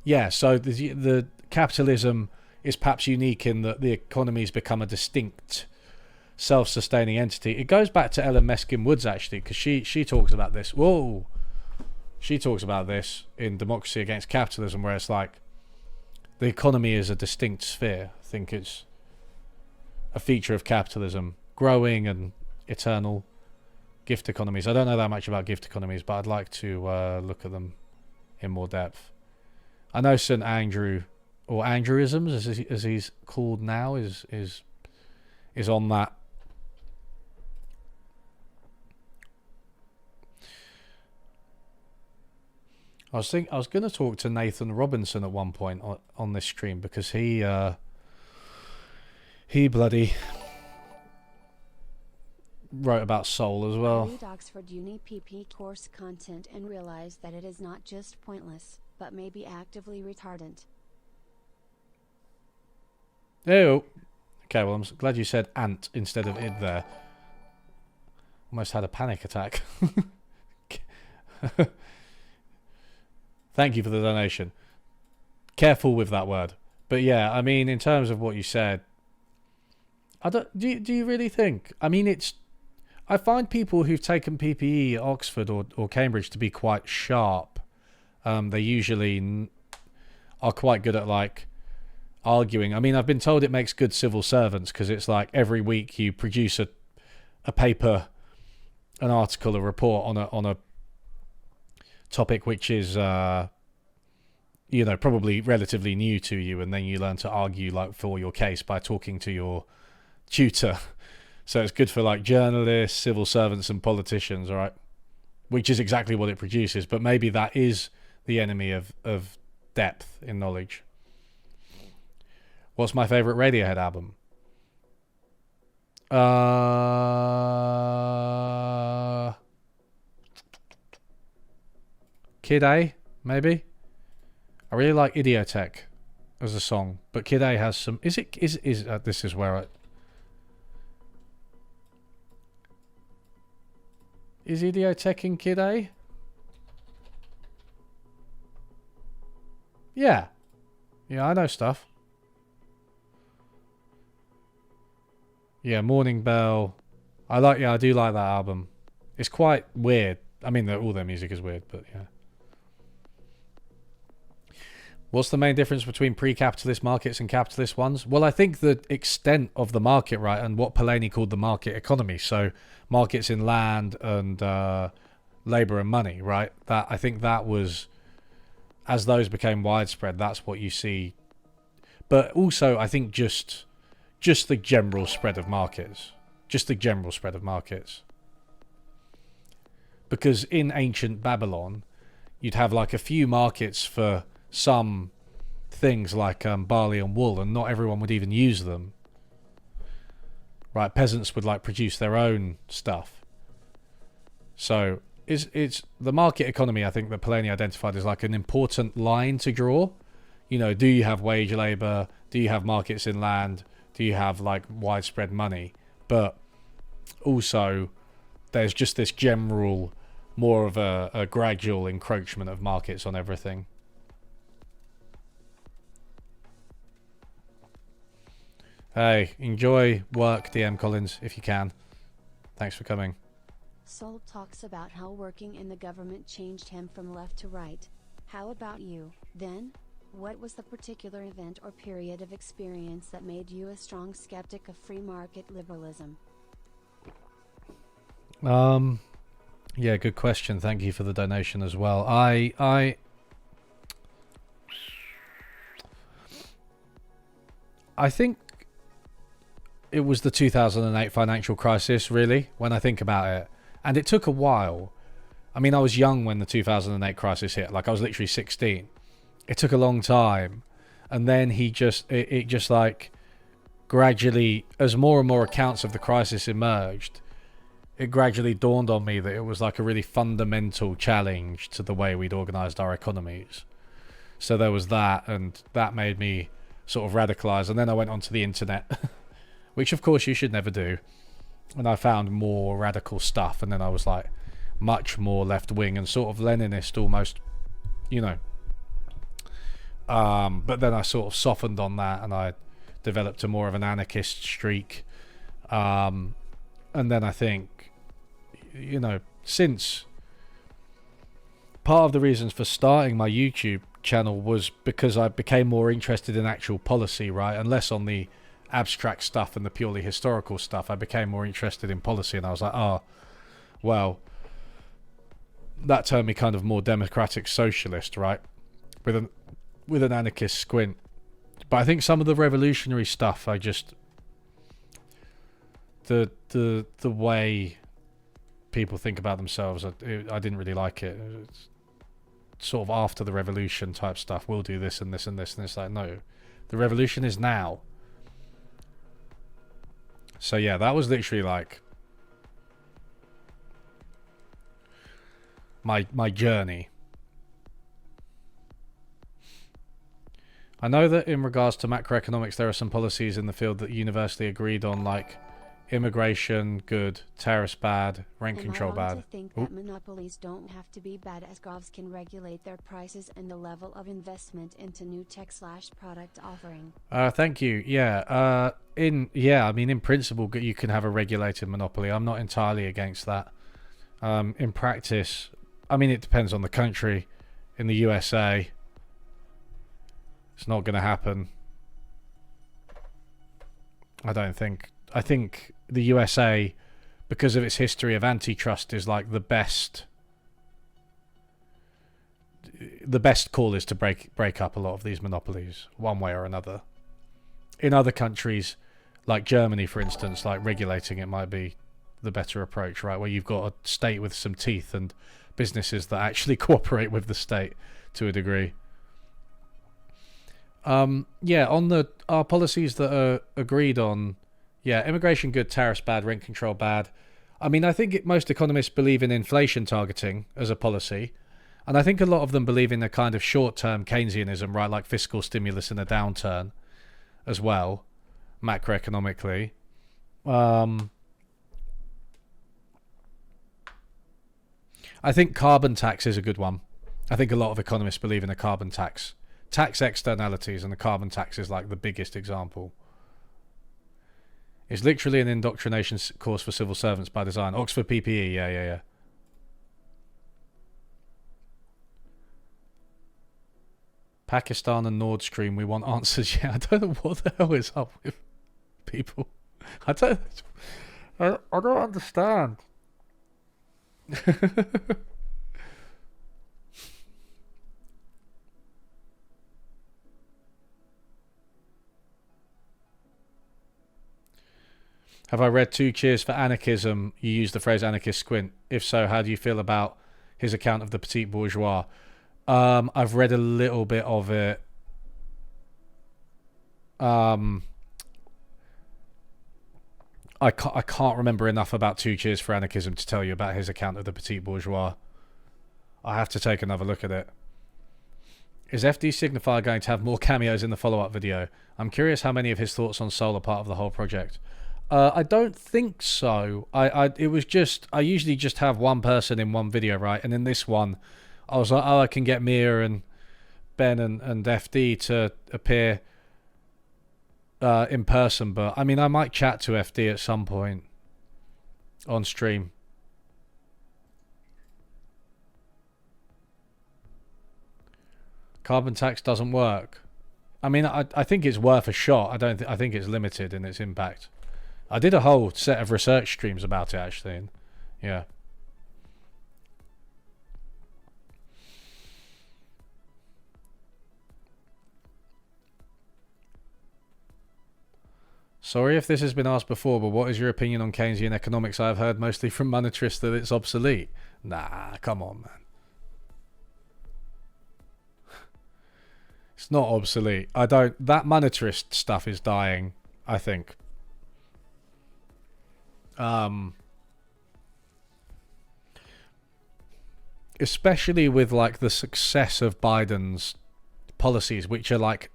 Yeah, so the capitalism is perhaps unique in that the economy's become a distinct, self-sustaining entity. It goes back to Ellen Meskin Woods, actually, because she talks about this. Whoa! She talks about this in Democracy Against Capitalism, where it's like the economy is a distinct sphere. I think it's a feature of capitalism, growing and eternal. Gift economies. I don't know that much about gift economies, but I'd like to look at them in more depth. I know St. Andrew, or Andrewisms, as he's called now, is on that. I was going to talk to Nathan Robinson at one point on this stream, because he bloody wrote about Sowell as well. I read Oxford Uni PP course content and realize that it is not just pointless, but maybe actively retardant. Ew. Okay, well, I'm glad you said ant instead of id there. Almost had a panic attack. Thank you for the donation. Careful with that word. But yeah, I mean, in terms of what you said, do you really think? I mean, I find people who've taken PPE at Oxford or Cambridge to be quite sharp. They usually are quite good at like arguing. I mean, I've been told it makes good civil servants, because it's like every week you produce a paper, an article, a report on a topic which is probably relatively new to you, and then you learn to argue like for your case by talking to your tutor. So it's good for like journalists, civil servants, and politicians, right? Which is exactly what it produces. But maybe that is the enemy of depth in knowledge. What's my favorite Radiohead album? Kid A, maybe. I really like Idiotech as a song, but Kid A has some. This is where I. Is Idiotech in Kid A? Yeah, I know stuff. Yeah, Morning Bell. I do like that album. It's quite weird. I mean, all their music is weird, but yeah. What's the main difference between pre-capitalist markets and capitalist ones? Well, I think the extent of the market, right, and what Polanyi called the market economy. So markets in land and labor and money, right? That I think that was, as those became widespread, that's what you see. But also, I think just the general spread of markets, because in ancient Babylon, you'd have like a few markets for some things like barley and wool, and not everyone would even use them. Right, peasants would like produce their own stuff. So it's the market economy, I think, that Polanyi identified as like an important line to draw. You know, do you have wage labor? Do you have markets in land? Do you have like widespread money? But also, there's just this general, more of a gradual encroachment of markets on everything. Hey, enjoy work, DM Collins, if you can. Thanks for coming. Sowell talks about how working in the government changed him from left to right. How about you, then? What was the particular event or period of experience that made you a strong skeptic of free market liberalism? Yeah, good question. Thank you for the donation as well. I think it was the 2008 financial crisis, really, when I think about it. And it took a while. I mean, I was young when the 2008 crisis hit. Like, I was literally 16. It took a long time. And then it just like gradually, as more and more accounts of the crisis emerged, it gradually dawned on me that it was like a really fundamental challenge to the way we'd organized our economies. So there was that, and that made me sort of radicalize. And then I went onto the internet, which of course you should never do. And I found more radical stuff, and then I was like much more left wing and sort of Leninist almost, you know. But then I sort of softened on that, and I developed a more of an anarchist streak. And then I think, you know, since part of the reasons for starting my YouTube channel was because I became more interested in actual policy, right, and less on the abstract stuff and the purely historical stuff. I became more interested in policy, and I was like, oh, well, that turned me kind of more democratic socialist, right, with an anarchist squint. But I think some of the revolutionary stuff, I just the way people think about themselves, I didn't really like it. It's sort of after the revolution type stuff. We'll do this and this and this, and it's like, no, the revolution is now. So yeah, that was literally like my journey. I know that in regards to macroeconomics, there are some policies in the field that universally agreed on, like immigration good, tariffs bad, rent control bad. I think that monopolies don't have to be bad, as govs can regulate their prices and the level of investment into new tech/product offering. Thank you. Yeah. I mean, in principle, you can have a regulated monopoly. I'm not entirely against that. In practice, I mean, it depends on the country. In the USA, it's not going to happen. I don't think. I think the USA, because of its history of antitrust, is like the best call is to break up a lot of these monopolies one way or another. In other countries, like Germany, for instance, like regulating it might be the better approach, right? Where you've got a state with some teeth and businesses that actually cooperate with the state to a degree. Yeah, on our policies that are agreed on, yeah, immigration good, tariffs bad, rent control bad. I mean, I think most economists believe in inflation targeting as a policy. And I think a lot of them believe in a kind of short-term Keynesianism, right? Like fiscal stimulus in a downturn as well, macroeconomically. I think carbon tax is a good one. I think a lot of economists believe in a carbon tax. Tax externalities, and the carbon tax is like the biggest example. It's literally an indoctrination course for civil servants by design. Oxford PPE, yeah. Pakistan and Nord Stream, we want answers. Yeah, I don't know what the hell is up with people. I don't understand. Have I read Two Cheers for Anarchism? You use the phrase anarchist squint. If so, how do you feel about his account of the petit bourgeois? I've read a little bit of it. I can't remember enough about Two Cheers for Anarchism to tell you about his account of the petit bourgeois. I have to take another look at it. Is FD Signifier going to have more cameos in the follow-up video? I'm curious how many of his thoughts on Sowell are part of the whole project. I don't think so. It was just, I usually just have one person in one video, right? And in this one, I was like, oh, I can get Mia and Ben and FD to appear in person. But I mean, I might chat to FD at some point on stream. Carbon tax doesn't work. I mean, I think it's worth a shot. I think it's limited in its impact. I did a whole set of research streams about it, actually. And yeah. Sorry if this has been asked before, but what is your opinion on Keynesian economics? I have heard mostly from monetarists that it's obsolete. Nah, come on, man. It's not obsolete. That monetarist stuff is dying, I think. Especially with like the success of Biden's policies, which are like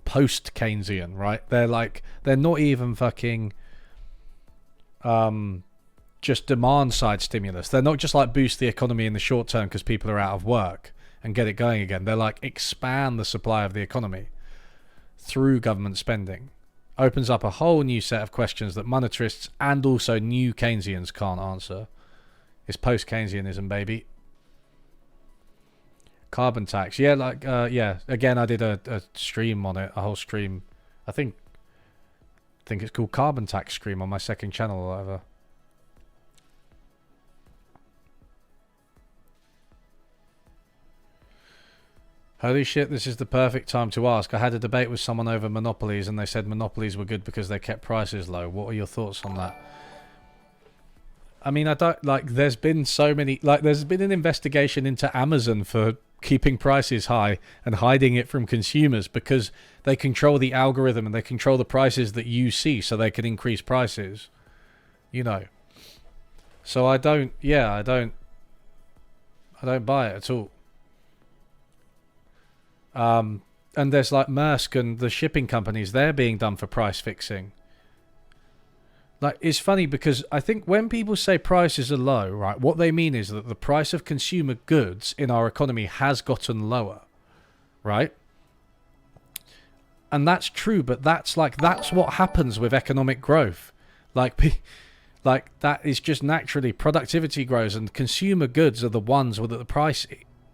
post-Keynesian, right? They're not even fucking just demand side stimulus. They're not just like boost the economy in the short term because people are out of work and get it going again. They're like expand the supply of the economy through government spending. Opens up a whole new set of questions that monetarists and also new Keynesians can't answer. It's post-Keynesianism, baby. Carbon tax. Yeah, yeah. Again, I did a stream on it, a whole stream. I think it's called Carbon Tax Stream on my second channel or whatever. Holy shit, this is the perfect time to ask. I had a debate with someone over monopolies and they said monopolies were good because they kept prices low. What are your thoughts on that? I mean, I don't like, there's been so many, like there's been an investigation into Amazon for keeping prices high and hiding it from consumers because they control the algorithm and they control the prices that you see so they can increase prices, you know. So I don't buy it at all. And there's like Maersk and the shipping companies, they're being done for price fixing. Like, it's funny because I think when people say prices are low, right, what they mean is that the price of consumer goods in our economy has gotten lower, right? And that's true, but that's what happens with economic growth. Like that is just naturally productivity grows and consumer goods are the ones where the price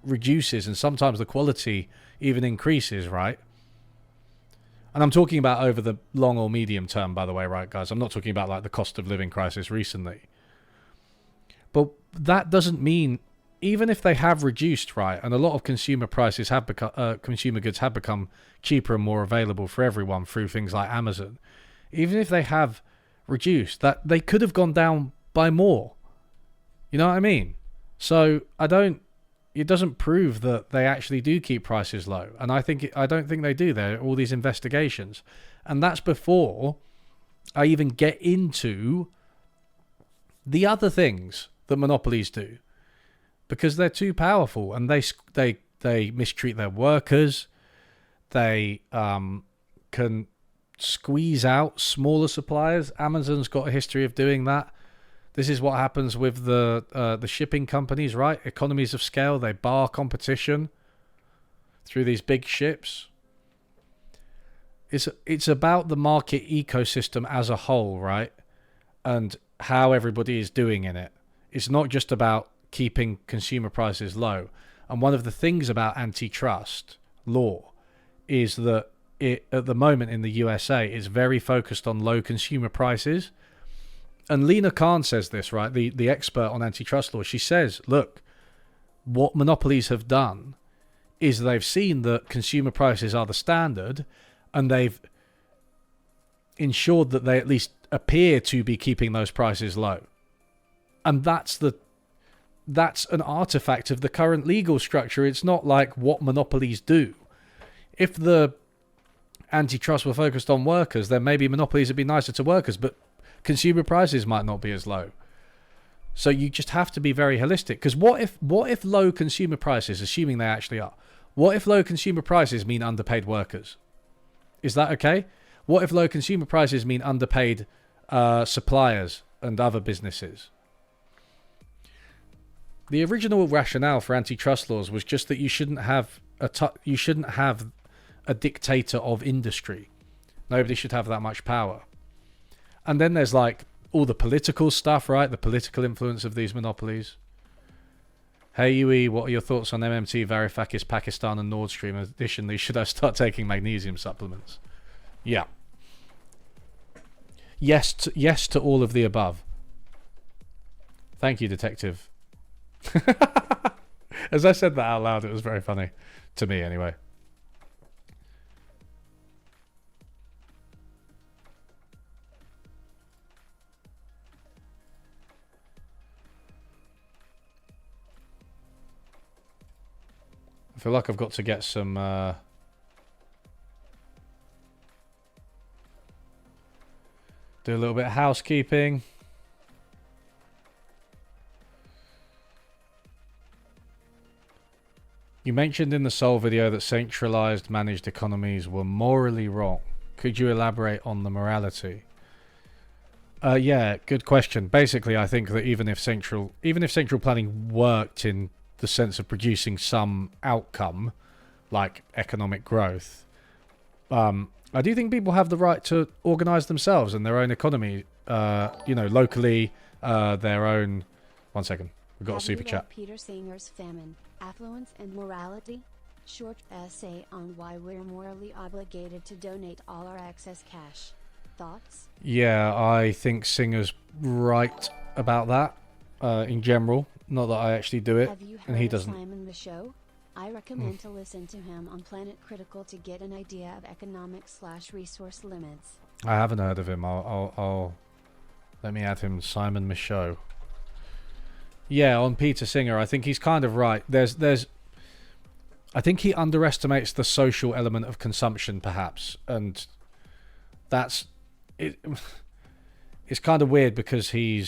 reduces and sometimes the quality even increases, right? And I'm talking about over the long or medium term, by the way, right, guys? I'm not talking about like the cost of living crisis recently. But that doesn't mean, even if they have reduced, right, and a lot of consumer prices have become, consumer goods have become cheaper and more available for everyone through things like Amazon. Even if they have reduced, that they could have gone down by more. You know what I mean? So it doesn't prove that they actually do keep prices low. And I don't think they do. There are all these investigations. And that's before I even get into the other things that monopolies do. Because they're too powerful and they mistreat their workers. They can squeeze out smaller suppliers. Amazon's got a history of doing that. This is what happens with the shipping companies, right? Economies of scale, they bar competition through these big ships. It's about the market ecosystem as a whole, right? And how everybody is doing in it. It's not just about keeping consumer prices low. And one of the things about antitrust law is that it at the moment in the USA is very focused on low consumer prices. And Lena Khan says this, right? The expert on antitrust law. She says, look, what monopolies have done is they've seen that consumer prices are the standard, and they've ensured that they at least appear to be keeping those prices low. And that's an artifact of the current legal structure. It's not like what monopolies do. If the antitrust were focused on workers, then maybe monopolies would be nicer to workers, but consumer prices might not be as low. So you just have to be very holistic. Because what if low consumer prices, assuming they actually are, what if low consumer prices mean underpaid workers? Is that okay? What if low consumer prices mean underpaid suppliers and other businesses? The original rationale for antitrust laws was just that you shouldn't have a dictator of industry. Nobody should have that much power. And then there's like all the political stuff, right? The political influence of these monopolies. Hey Yui, what are your thoughts on MMT, Varoufakis, Pakistan and Nord Stream? Additionally, should I start taking magnesium supplements? Yeah. Yes to all of the above. Thank you, Detective. As I said that out loud, it was very funny. To me, anyway. I feel like I've got to get some... do a little bit of housekeeping. You mentioned in the Sowell video that centralized managed economies were morally wrong. Could you elaborate on the morality? Yeah, good question. Basically, I think that even if central planning worked in the sense of producing some outcome, like economic growth, I do think people have the right to organize themselves and their own economy, locally, their own... One second. We've got a super chat. Peter Singer's Famine, Affluence and Morality? Short essay on why we're morally obligated to donate all our excess cash. Thoughts? Yeah, I think Singer's right about that, in general. Not that I actually do it, Have you heard and he of doesn't. Simon the Show? I recommend to listen to him on Planet Critical to get an idea of economic/resource limits. I haven't heard of him. I'll let me add him. Simon Michaud. Yeah, on Peter Singer, I think he's kind of right. I think he underestimates the social element of consumption, perhaps, and that's it. It's kind of weird because he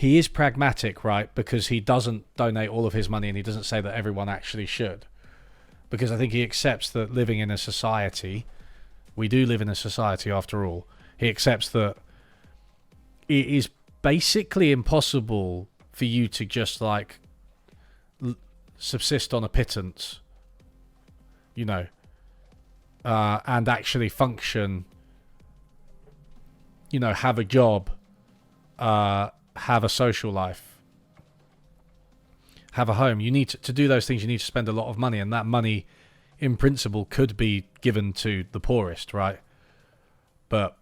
is pragmatic, right? Because he doesn't donate all of his money, and he doesn't say that everyone actually should. Because I think he accepts that living in a society, we do live in a society after all. He accepts that it is basically impossible for you to just like subsist on a pittance, and actually function, have a job, have a social life, have a home. You need to do those things. You need to spend a lot of money, and that money in principle could be given to the poorest, right? But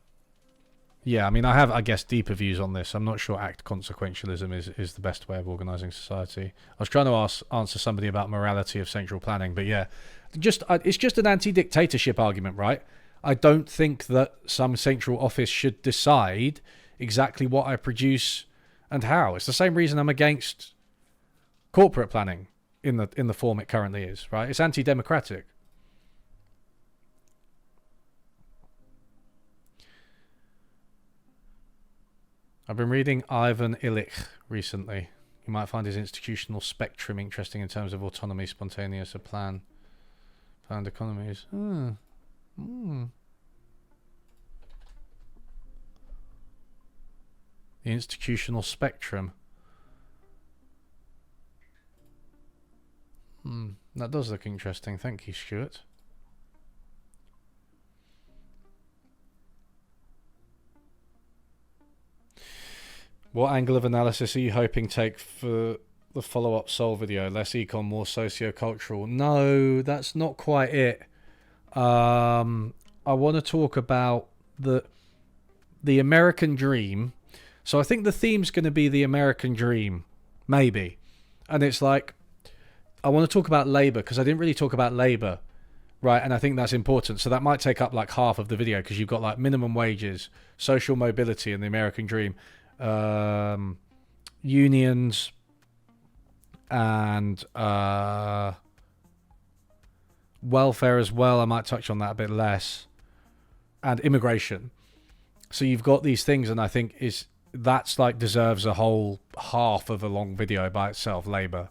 yeah, I mean, I have, I guess, deeper views on this. I'm not sure act consequentialism is the best way of organising society. I was trying to answer somebody about morality of central planning, but yeah, it's just an anti-dictatorship argument, right? I don't think that some central office should decide exactly what I produce and how. It's the same reason I'm against corporate planning in the form it currently is, right? It's anti-democratic. I've been reading Ivan Illich recently. You might find his institutional spectrum interesting in terms of autonomy, spontaneous, planned economies. The institutional spectrum. That does look interesting. Thank you, Stuart. What angle of analysis are you hoping take for the follow-up Soul video, less econ, more socio-cultural. No, that's not quite it. I want to talk about the American dream. So I think the theme's going to be the American dream, maybe. And it's like, I want to talk about labor because I didn't really talk about labor, right? And I think that's important. So that might take up like half of the video because you've got like minimum wages, social mobility, and the American dream, unions, and welfare as well. I might touch on that a bit less, and immigration. So you've got these things, and I think that's like deserves a whole half of a long video by itself. Labor,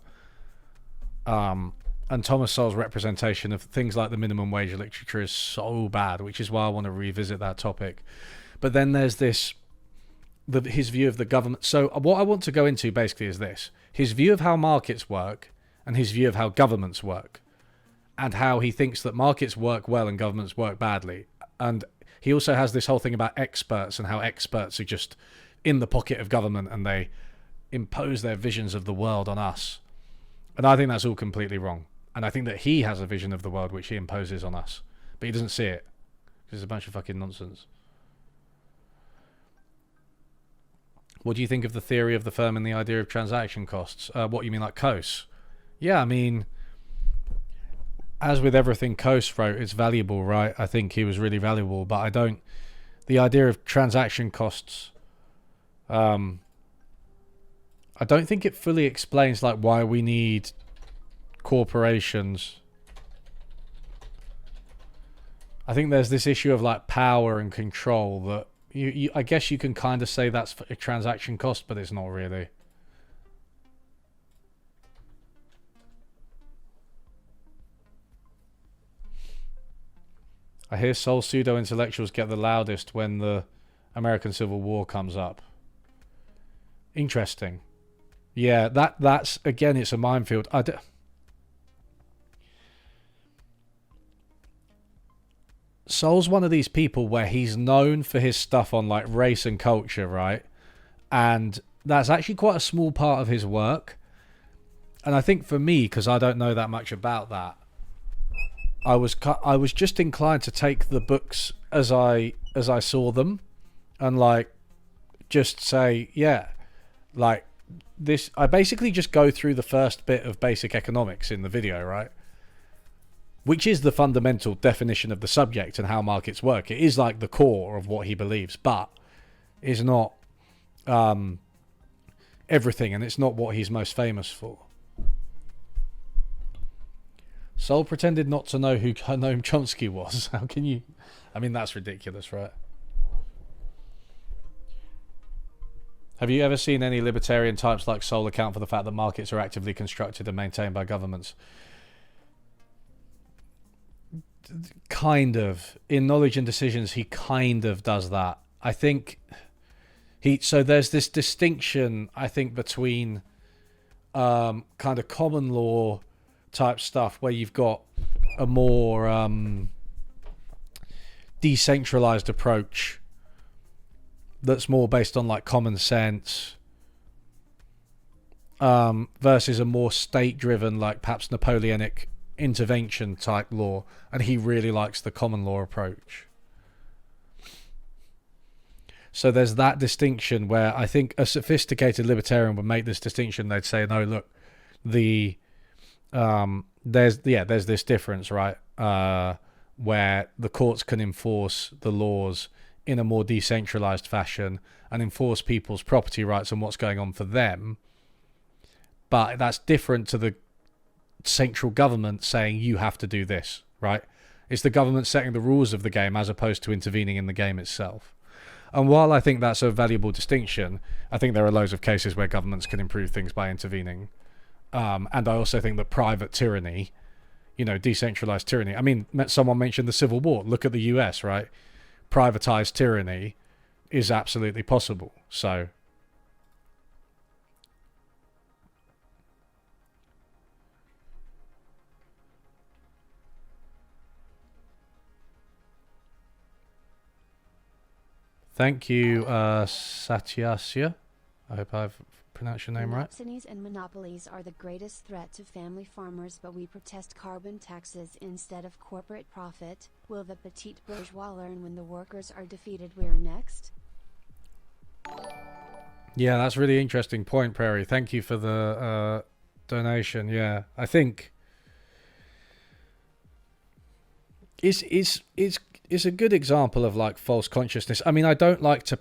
and Thomas Sowell's representation of things like the minimum wage literature is so bad, which is why I want to revisit that topic. But then there's his view of the government. So what I want to go into basically is this: his view of how markets work and his view of how governments work, and how he thinks that markets work well and governments work badly. And he also has this whole thing about experts and how experts are just in the pocket of government and they impose their visions of the world on us. And I think that's all completely wrong. And I think that he has a vision of the world which he imposes on us, but he doesn't see it because it's a bunch of fucking nonsense. What do you think of the theory of the firm and the idea of transaction costs? What you mean, like Coase? Yeah, I mean, as with everything Coase wrote, it's valuable, right? I think he was really valuable, but I don't. The idea of transaction costs, I don't think it fully explains like why we need corporations. I think there's this issue of like power and control that I guess you can kind of say that's a transaction cost, but it's not really. I hear Soul pseudo-intellectuals get the loudest when the American Civil War comes up. Interesting. Yeah, that's again, it's a minefield. Soul's one of these people where he's known for his stuff on like race and culture, right? And that's actually quite a small part of his work. And I think for me, because I don't know that much about that, I was just inclined to take the books as I saw them, and like just say, yeah, like this. I basically just go through the first bit of basic economics in the video, right? Which is the fundamental definition of the subject and how markets work. It is like the core of what he believes, but is not everything, and it's not what he's most famous for. Soul pretended not to know who Noam Chomsky was. How can you? I mean, that's ridiculous, right? Have you ever seen any libertarian types like Soul account for the fact that markets are actively constructed and maintained by governments? Kind of. In Knowledge and Decisions, he kind of does that. I think so there's this distinction, I think, between kind of common law type stuff where you've got a more decentralized approach that's more based on like common sense, versus a more state driven, like perhaps Napoleonic intervention type law, and he really likes the common law approach. So there's that distinction where I think a sophisticated libertarian would make this distinction. They'd say, no, look, there's this difference, right? Where the courts can enforce the laws in a more decentralized fashion and enforce people's property rights and what's going on for them. But that's different to the central government saying you have to do this, right? It's the government setting the rules of the game as opposed to intervening in the game itself. And while I think that's a valuable distinction, I think there are loads of cases where governments can improve things by intervening. And I also think that private tyranny, decentralized tyranny. I mean, someone mentioned the Civil War. Look at the US, right? Privatized tyranny is absolutely possible. So, thank you, Satyasya. I hope I've pronounce your name right. Monopsonies and monopolies are the greatest threat to family farmers, but we protest carbon taxes instead of corporate profit. Will the petite bourgeois learn when the workers are defeated? We're next. Yeah, that's a really interesting point, Prairie. Thank you for the donation. Yeah, I think it's a good example of like false consciousness. I mean, I don't like to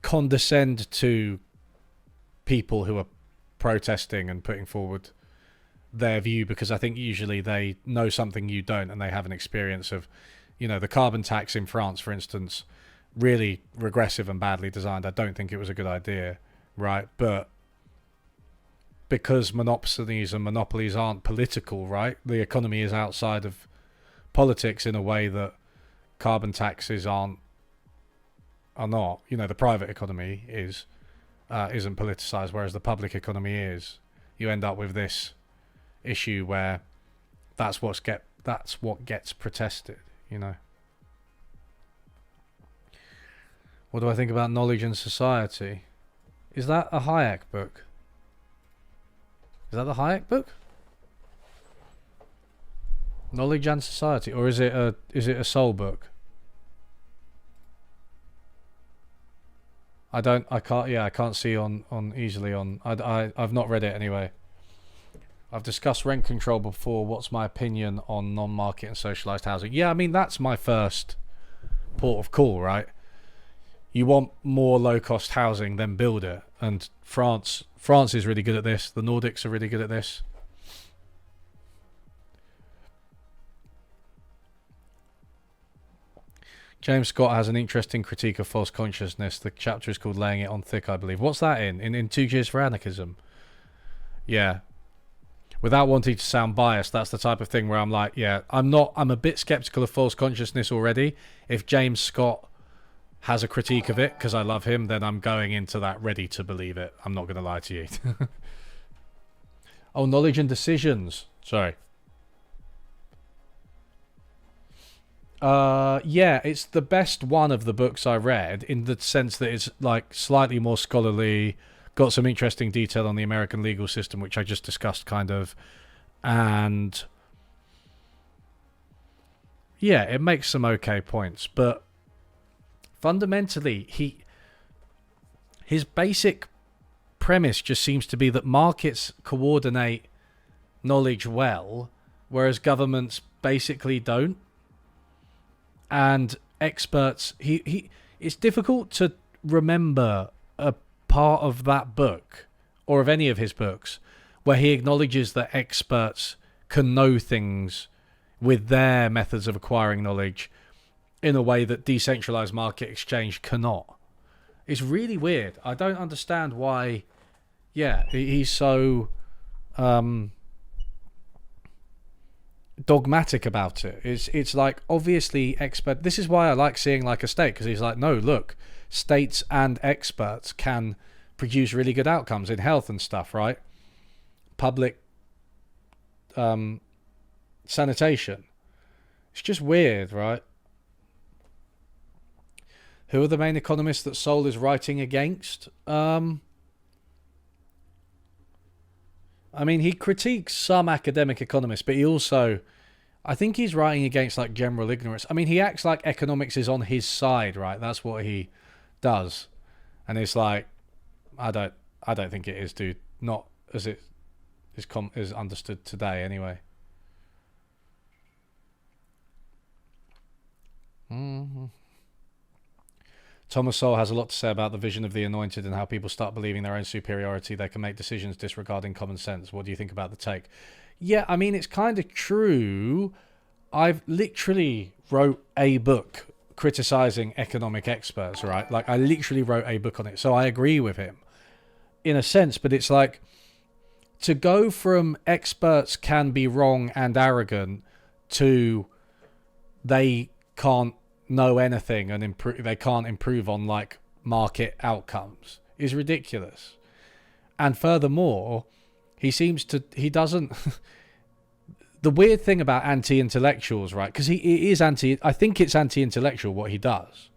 condescend to people who are protesting and putting forward their view, because I think usually they know something you don't, and they have an experience of, you know, the carbon tax in France, for instance, really regressive and badly designed. I don't think it was a good idea, right? But because monopolies and monopolies aren't political, right? The economy is outside of politics in a way that carbon taxes are not. You know, the private economy isn't politicized, whereas the public economy is. You end up with this issue where that's what gets protested, you know. What do I think about Knowledge and Society? Is that a Hayek book? Is that the Hayek book? Knowledge and Society, or is it a Sowell book? I can't see on easily on. I've not read it anyway. I've discussed rent control before. What's my opinion on non-market and socialized housing? Yeah, I mean, that's my first port of call, right? You want more low-cost housing, then build it. And France is really good at this. The Nordics are really good at this. James Scott has an interesting critique of false consciousness. The chapter is called Laying It on Thick, I believe. What's that in? In 2 Years for Anarchism? Yeah. Without wanting to sound biased, that's the type of thing where I'm like, yeah, I'm a bit skeptical of false consciousness already. If James Scott has a critique of it, because I love him, then I'm going into that ready to believe it. I'm not going to lie to you. Oh, Knowledge and Decisions. Sorry. Yeah, it's the best one of the books I read, in the sense that it's like slightly more scholarly, got some interesting detail on the American legal system, which I just discussed kind of, and yeah, it makes some okay points, but fundamentally his basic premise just seems to be that markets coordinate knowledge well, whereas governments basically don't. And experts, it's difficult to remember a part of that book, or of any of his books, where he acknowledges that experts can know things with their methods of acquiring knowledge in a way that decentralized market exchange cannot. It's really weird. I don't understand why, yeah, he's so dogmatic about it. It's like, obviously expert. This is why I like seeing like a state, because he's like, no, look, states and experts can produce really good outcomes in health and stuff, right? Public sanitation. It's just weird, right? Who are the main economists that Sowell is writing against? I mean, he critiques some academic economists, but he also, I think he's writing against like general ignorance. I mean, he acts like economics is on his side, right? That's what he does. And it's like, I don't think it is, dude. Not as it is understood today anyway. Mm-hmm. Thomas Sowell has a lot to say about the vision of the anointed and how people start believing their own superiority. They can make decisions disregarding common sense. What do you think about the take? Yeah, I mean, it's kind of true. I've literally wrote a book criticizing economic experts, right? Like, I literally wrote a book on it. So I agree with him in a sense, but it's like, to go from experts can be wrong and arrogant to they can't know anything and they can't improve on like market outcomes is ridiculous. And furthermore, he doesn't the weird thing about anti-intellectuals, right? Because I think it's anti-intellectual what he does,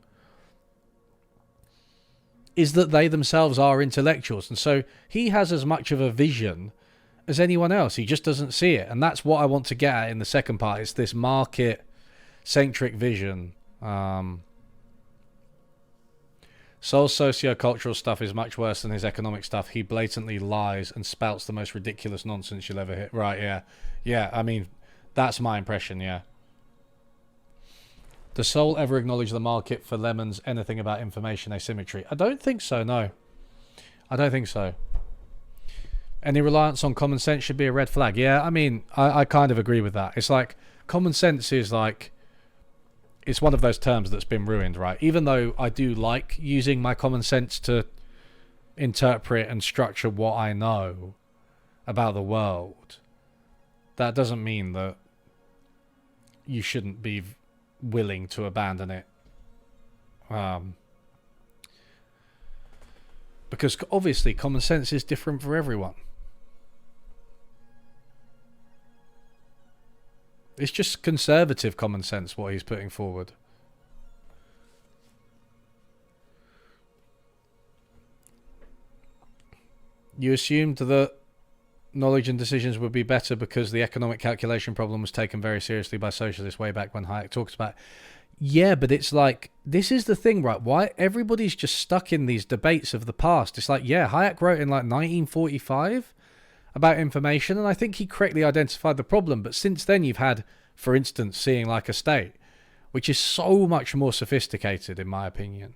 is that they themselves are intellectuals. And so he has as much of a vision as anyone else. He just doesn't see it. And that's what I want to get at in the second part. It's this market-centric vision. Sowell's socio-cultural stuff is much worse than his economic stuff. He blatantly lies and spouts the most ridiculous nonsense you'll ever hear. Right, yeah. Yeah, I mean, that's my impression, yeah. Does Sowell ever acknowledge the market for lemons, anything about information asymmetry? I don't think so, no. I don't think so. Any reliance on common sense should be a red flag. Yeah, I mean, I kind of agree with that. It's like, common sense is like, it's one of those terms that's been ruined, right? Even though I do like using my common sense to interpret and structure what I know about the world, that doesn't mean that you shouldn't be willing to abandon it. Because obviously common sense is different for everyone. It's just conservative common sense what he's putting forward. You assumed that knowledge and decisions would be better because the economic calculation problem was taken very seriously by socialists way back when Hayek talks about it. Yeah, but it's like, this is the thing, right? Why everybody's just stuck in these debates of the past. It's like, yeah, Hayek wrote in like 1945 about information, and I think he correctly identified the problem. But since then, you've had, for instance, Seeing Like a State, which is so much more sophisticated, in my opinion.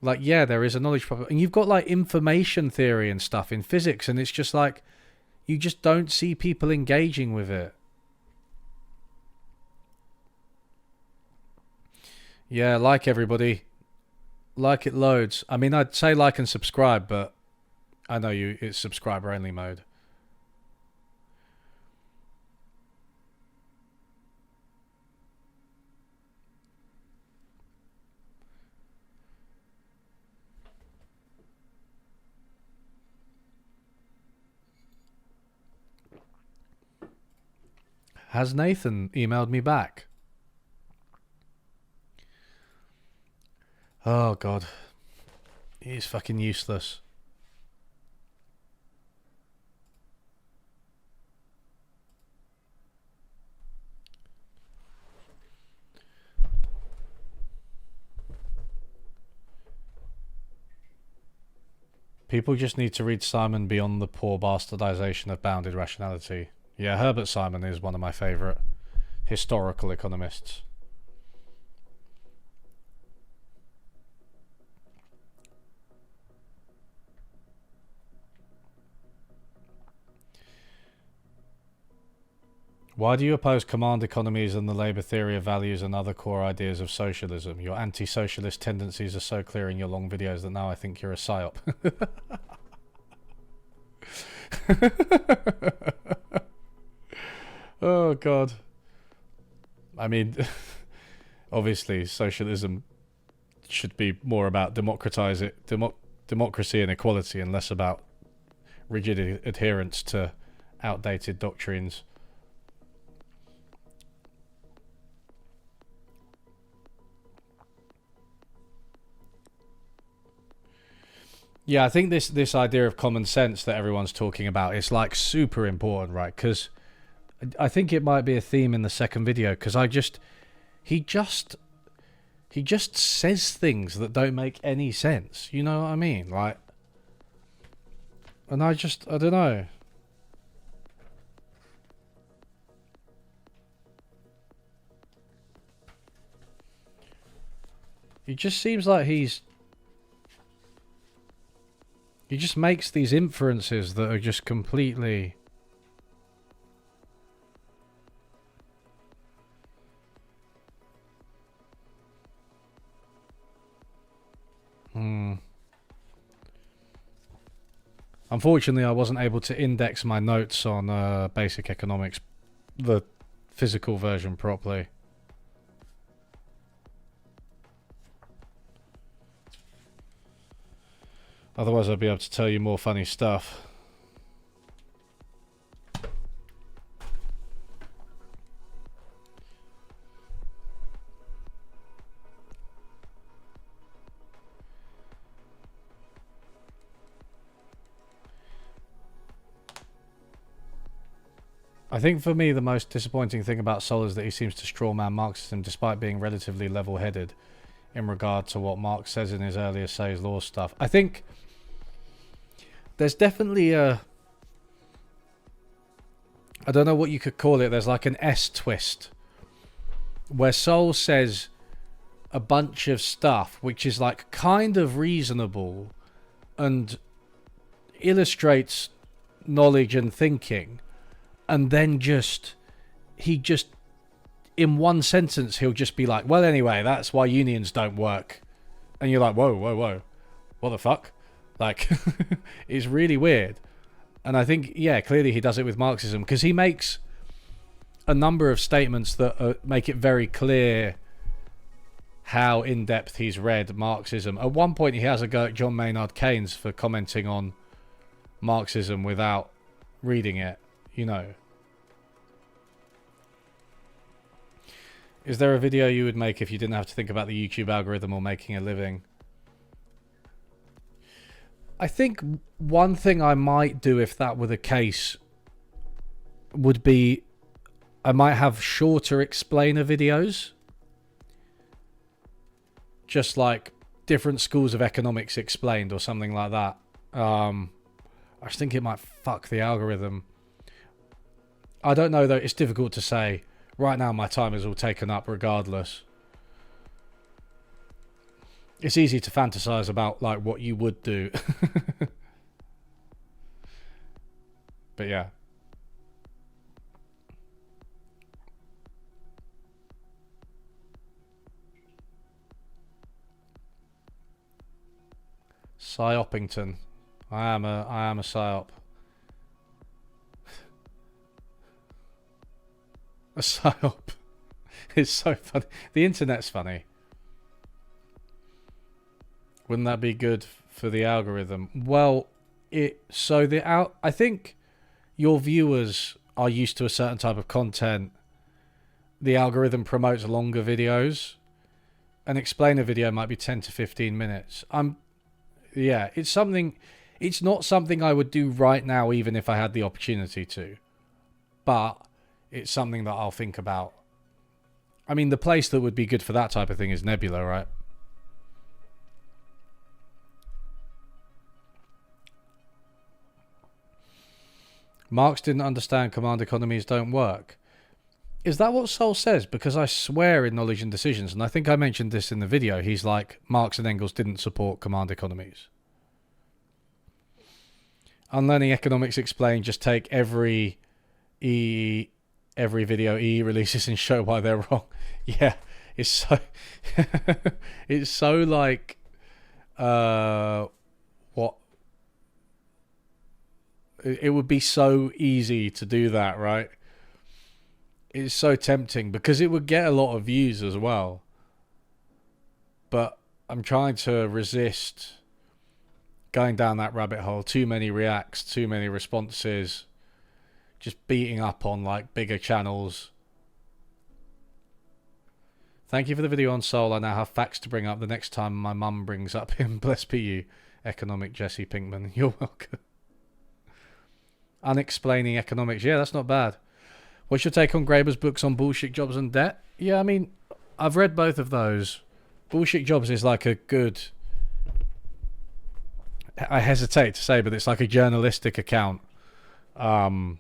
Like, yeah, there is a knowledge problem. And you've got like information theory and stuff in physics, and it's just like, you just don't see people engaging with it. Yeah, like everybody. Like it loads. I mean, I'd say like and subscribe, but I know it's subscriber only mode. Has Nathan emailed me back? Oh, God. He's fucking useless. People just need to read Simon beyond the poor bastardization of bounded rationality. Yeah, Herbert Simon is one of my favourite historical economists. Why do you oppose command economies and the labour theory of values and other core ideas of socialism? Your anti-socialist tendencies are so clear in your long videos that now I think you're a psyop. Oh, God. I mean, obviously, socialism should be more about democracy and equality and less about rigid adherence to outdated doctrines. Yeah, I think this idea of common sense that everyone's talking about is like super important, right? Because I think it might be a theme in the second video, because he just says things that don't make any sense. You know what I mean? Like, and I don't know. It just seems like he just makes these inferences that are just completely... Unfortunately, I wasn't able to index my notes on Basic Economics, the physical version, properly. Otherwise, I'd be able to tell you more funny stuff. I think for me the most disappointing thing about Sowell is that he seems to strawman Marxism despite being relatively level-headed in regard to what Marx says in his earlier Say's Law stuff. I think there's definitely a... I don't know what you could call it. There's like an S-twist where Sowell says a bunch of stuff which is like kind of reasonable and illustrates knowledge and thinking, and then he just in one sentence he'll just be like, well, anyway, that's why unions don't work. And you're like, whoa, what the fuck? Like, it's really weird. And I think, yeah, clearly he does it with Marxism, because he makes a number of statements that make it very clear how in-depth he's read Marxism. At one point he has a go at John Maynard Keynes for commenting on Marxism without reading it, you know. Is there a video you would make if you didn't have to think about the YouTube algorithm or making a living? I think one thing I might do if that were the case would be I might have shorter explainer videos. Just like different schools of economics explained or something like that. I just think it might fuck the algorithm. I don't know though, it's difficult to say. Right now my time is all taken up regardless. It's easy to fantasize about like what you would do. But yeah. Psyopington. I am a psyop. A psyop. It's so funny. The internet's funny. Wouldn't that be good for the algorithm? Well, I think your viewers are used to a certain type of content. The algorithm promotes longer videos. An explainer video might be 10 to 15 minutes. Yeah, it's not something I would do right now, even if I had the opportunity to. But it's something that I'll think about. I mean, the place that would be good for that type of thing is Nebula, right? Marx didn't understand command economies don't work. Is that what Sowell says? Because I swear in Knowledge and Decisions, and I think I mentioned this in the video, he's like, Marx and Engels didn't support command economies. Unlearning Economics Explained, just take every video E releases and show why they're wrong. Yeah, it's so it's so like what it would be so easy to do that, right? It's so tempting because it would get a lot of views as well. But I'm trying to resist going down that rabbit hole. Too many reacts, too many responses, just beating up on like bigger channels. Thank you for the video on Sowell. I now have facts to bring up the next time my mum brings up him. Bless be you, economic Jesse Pinkman. You're welcome. Unexplaining economics. Yeah, that's not bad. What's your take on Graeber's books on bullshit jobs and debt? Yeah, I mean, I've read both of those. Bullshit jobs is like a good... I hesitate to say, but it's like a journalistic account of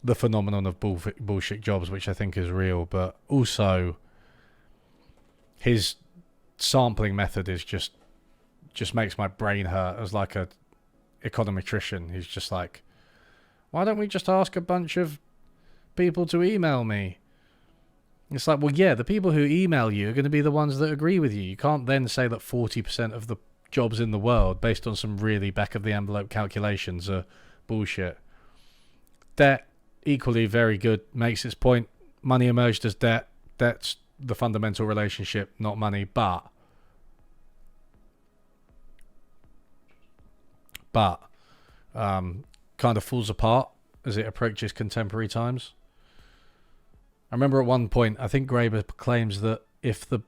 the phenomenon of bullshit jobs, which I think is real, but also his sampling method is just makes my brain hurt as like a econometrician. He's just like, why don't we just ask a bunch of people to email me? It's like, well, yeah, the people who email you are going to be the ones that agree with you. You can't then say that 40% of the jobs in the world, based on some really back-of-the-envelope calculations, are bullshit. Debt, equally very good, makes its point. Money emerged as debt. Debt's the fundamental relationship, not money, but kind of falls apart as it approaches contemporary times. I remember at one point, I think Graeber claims that if the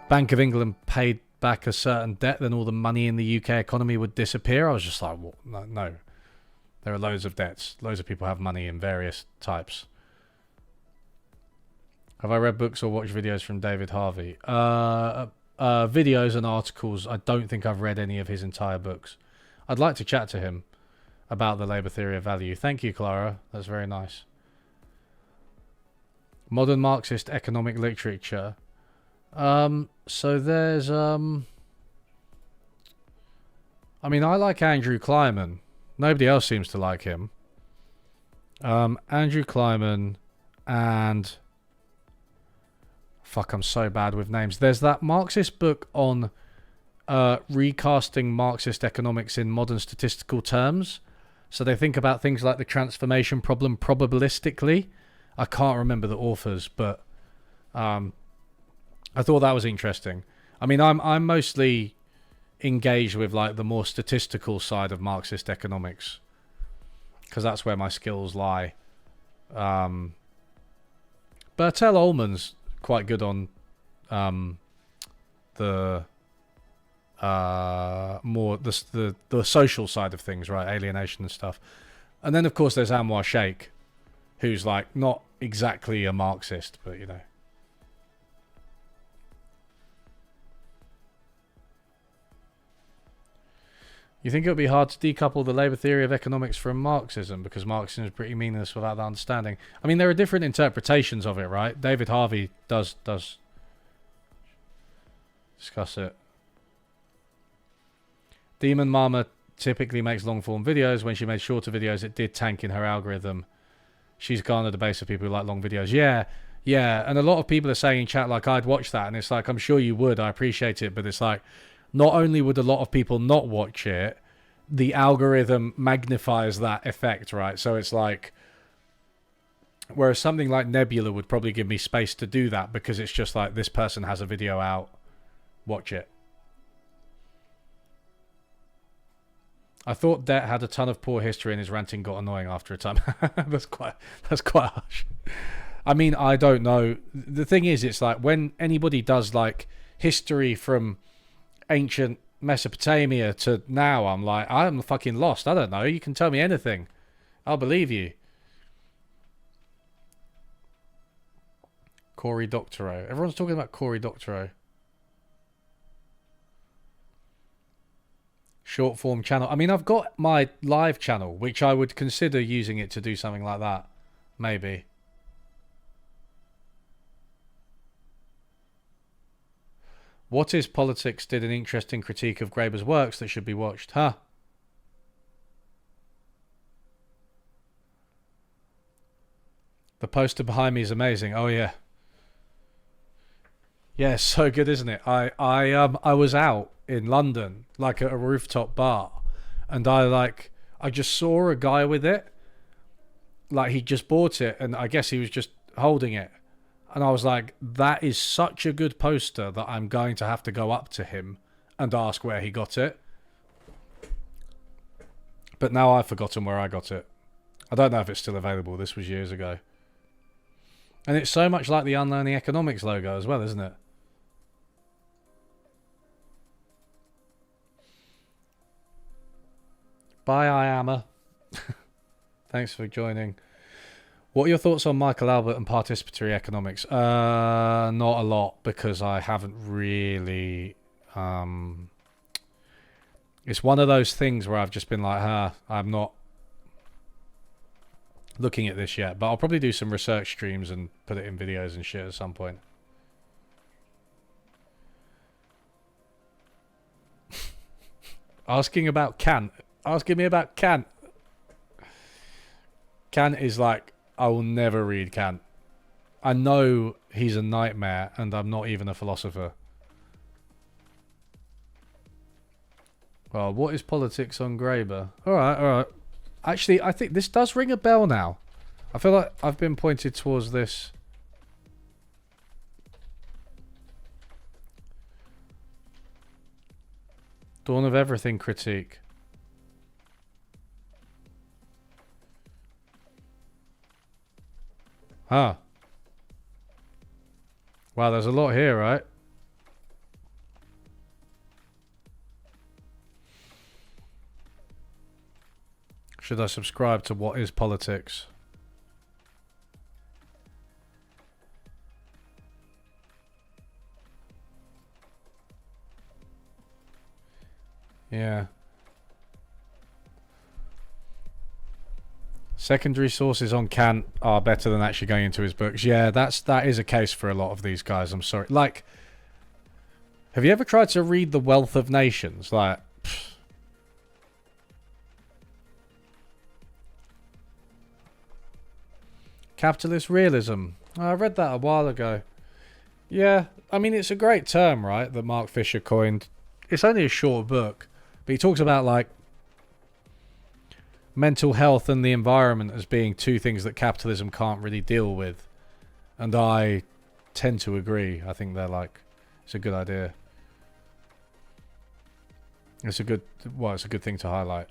Bank of England paid back a certain debt, then all the money in the UK economy would disappear. I was just like, well, no. There are loads of debts. Loads of people have money in various types. Have I read books or watched videos from David Harvey? Videos and articles. I don't think I've read any of his entire books. I'd like to chat to him about the Labour theory of value. Thank you, Clara. That's very nice. Modern Marxist economic literature. So there's... I mean, I like Andrew Kleiman. Nobody else seems to like him. Andrew Kleiman and... Fuck, I'm so bad with names. There's that Marxist book on recasting Marxist economics in modern statistical terms. So they think about things like the transformation problem probabilistically. I can't remember the authors, but I thought that was interesting. I mean, I'm mostly engaged with like the more statistical side of Marxist economics because that's where my skills lie. Bertel Ullman's quite good on the more the social side of things, right? Alienation and stuff. And then of course there's Anwar Sheikh, who's like not exactly a Marxist, but you know. You think it would be hard to decouple the Labour theory of economics from Marxism because Marxism is pretty meaningless without that understanding? I mean, there are different interpretations of it, right? David Harvey does discuss it. Demon Mama typically makes long-form videos. When she made shorter videos, it did tank in her algorithm. She's garnered a base of people who like long videos. Yeah. And a lot of people are saying in chat, like, I'd watch that. And it's like, I'm sure you would. I appreciate it. But it's like, not only would a lot of people not watch it, the algorithm magnifies that effect, right? So it's like, whereas something like Nebula would probably give me space to do that because it's just like, this person has a video out, watch it. I thought Det had a ton of poor history and his ranting got annoying after a time. That's quite harsh. I mean, I don't know. The thing is, it's like when anybody does like history from ancient Mesopotamia to now, I'm like, I'm fucking lost. I don't know. You can tell me anything. I'll believe you. Cory Doctorow. Everyone's talking about Cory Doctorow. Short form channel. I mean, I've got my live channel, which I would consider using it to do something like that. Maybe. What is Politics did an interesting critique of Graeber's works that should be watched. Huh? The poster behind me is amazing. Oh yeah. Yeah, so good, isn't it? I was out in London, like at a rooftop bar, and I just saw a guy with it. Like he just bought it, and I guess he was just holding it. And I was like, that is such a good poster that I'm going to have to go up to him and ask where he got it. But now I've forgotten where I got it. I don't know if it's still available. This was years ago. And it's so much like the Unlearning Economics logo as well, isn't it? Bye, I Amma. Thanks for joining. What are your thoughts on Michael Albert and participatory economics? Not a lot, because I haven't really... it's one of those things where I've just been like, I'm not looking at this yet. But I'll probably do some research streams and put it in videos and shit at some point. Asking about Kant. Asking me about Kant. Kant is like... I will never read Kant. I know he's a nightmare, and I'm not even a philosopher. Well, what is Politics on Graeber? Alright. Actually, I think this does ring a bell now. I feel like I've been pointed towards this. Dawn of Everything critique. Huh. Wow, there's a lot here, right? Should I subscribe to What is Politics? Yeah. Secondary sources on Kant are better than actually going into his books. Yeah, that is a case for a lot of these guys. I'm sorry. Like, have you ever tried to read The Wealth of Nations? Like, pfft. Capitalist realism. I read that a while ago. Yeah, I mean, it's a great term, right, that Mark Fisher coined. It's only a short book, but he talks about, like, mental health and the environment as being two things that capitalism can't really deal with. And I tend to agree. I think they're like, it's a good idea. It's a good thing to highlight.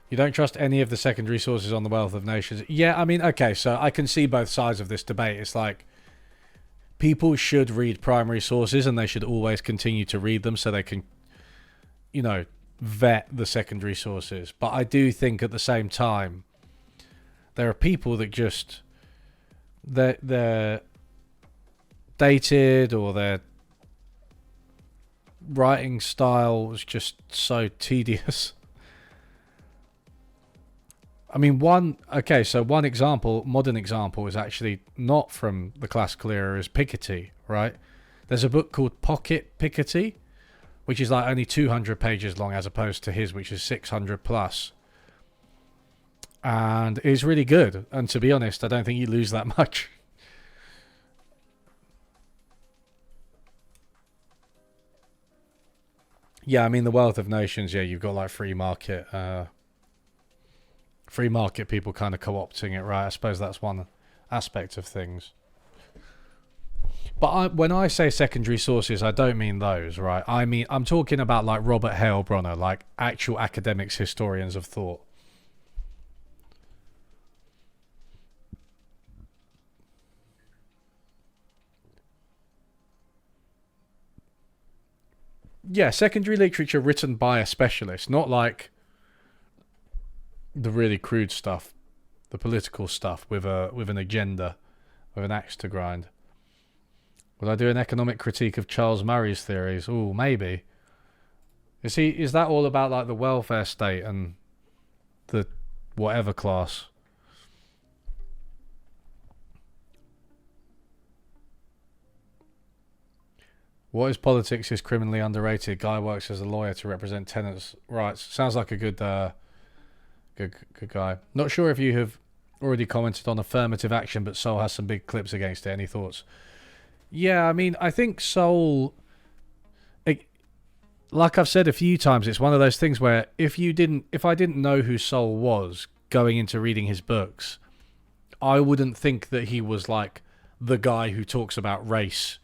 You don't trust any of the secondary sources on The Wealth of Nations. Yeah, I mean, okay, so I can see both sides of this debate. It's like, people should read primary sources and they should always continue to read them so they can, you know, vet the secondary sources. But I do think at the same time, there are people that just, they're dated, or their writing style is just so tedious. I mean, one example, modern example, is actually not from the classical era, is Piketty, right? There's a book called Pocket Piketty, which is like only 200 pages long as opposed to his, which is 600 plus. And it's really good. And to be honest, I don't think you lose that much. Yeah, I mean, The Wealth of Nations, yeah, you've got like free market people kind of co-opting it, right? I suppose that's one aspect of things. But when I say secondary sources, I don't mean those, right? I mean, I'm talking about like Robert Heilbronner, like actual academics, historians of thought. Yeah, secondary literature written by a specialist, not like the really crude stuff, the political stuff with an agenda, with an axe to grind. Would I do an economic critique of Charles Murray's theories? Oh, maybe. Is that all about like the welfare state and the whatever class? What is politics is criminally underrated. Guy works as a lawyer to represent tenants' rights. Sounds like a good guy. Not sure if you have already commented on affirmative action, but Sowell has some big clips against it. Any thoughts? Yeah, I mean, I think Sowell, like I've said a few times, it's one of those things where if I didn't know who Sowell was going into reading his books, I wouldn't think that he was like the guy who talks about race,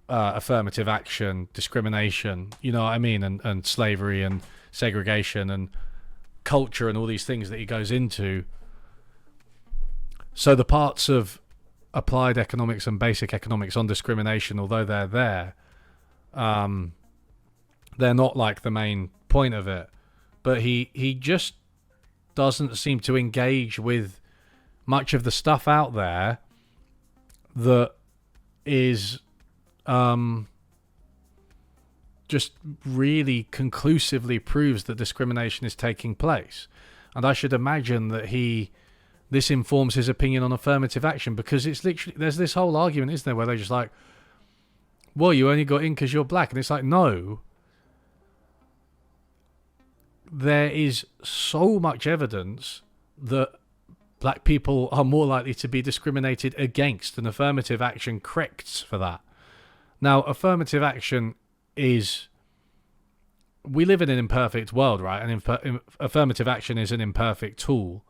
affirmative action, discrimination, you know what I mean, and slavery and segregation and culture and all these things that he goes into. So the parts of applied economics and basic economics on discrimination, although they're there, they're not like the main point of it. But he just doesn't seem to engage with much of the stuff out there that is just really conclusively proves that discrimination is taking place. And I should imagine that this informs his opinion on affirmative action, because it's literally, there's this whole argument, isn't there, where they're just like, well, you only got in because you're black. And it's like, no, there is so much evidence that black people are more likely to be discriminated against, and affirmative action corrects for that. Now, affirmative action is, we live in an imperfect world, right? And affirmative action is an imperfect tool.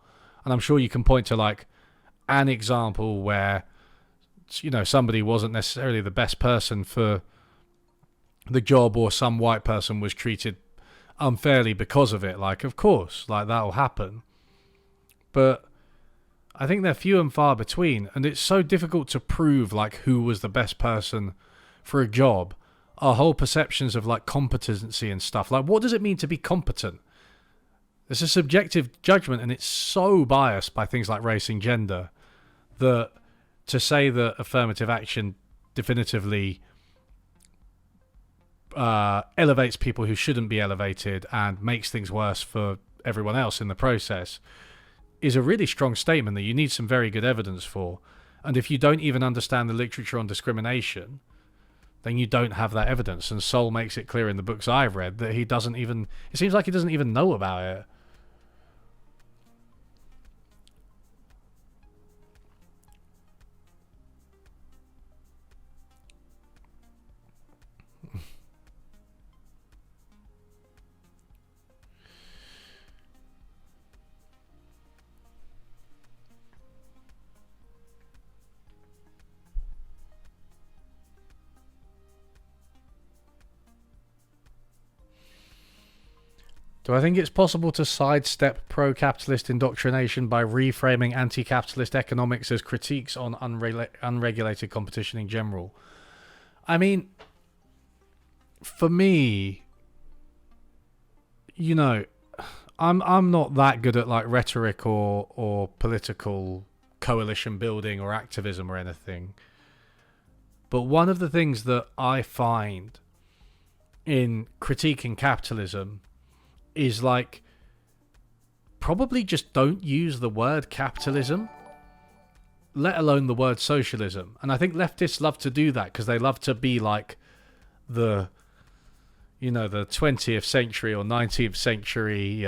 And I'm sure you can point to like an example where, you know, somebody wasn't necessarily the best person for the job, or some white person was treated unfairly because of it. Like, of course, like that'll happen. But I think they're few and far between, and it's so difficult to prove like who was the best person for a job. Our whole perceptions of like competency and stuff. Like, what does it mean to be competent? It's a subjective judgment, and it's so biased by things like race and gender that to say that affirmative action definitively elevates people who shouldn't be elevated and makes things worse for everyone else in the process is a really strong statement that you need some very good evidence for. And if you don't even understand the literature on discrimination, then you don't have that evidence. And Sowell makes it clear in the books I've read that he doesn't even, it seems like he doesn't even know about it. Do I think it's possible to sidestep pro-capitalist indoctrination by reframing anti-capitalist economics as critiques on unregulated competition in general? I mean, for me, you know, I'm not that good at like rhetoric or political coalition building or activism or anything. But one of the things that I find in critiquing capitalism is like, probably just don't use the word capitalism, let alone the word socialism. And I think leftists love to do that because they love to be like the 20th century or 19th century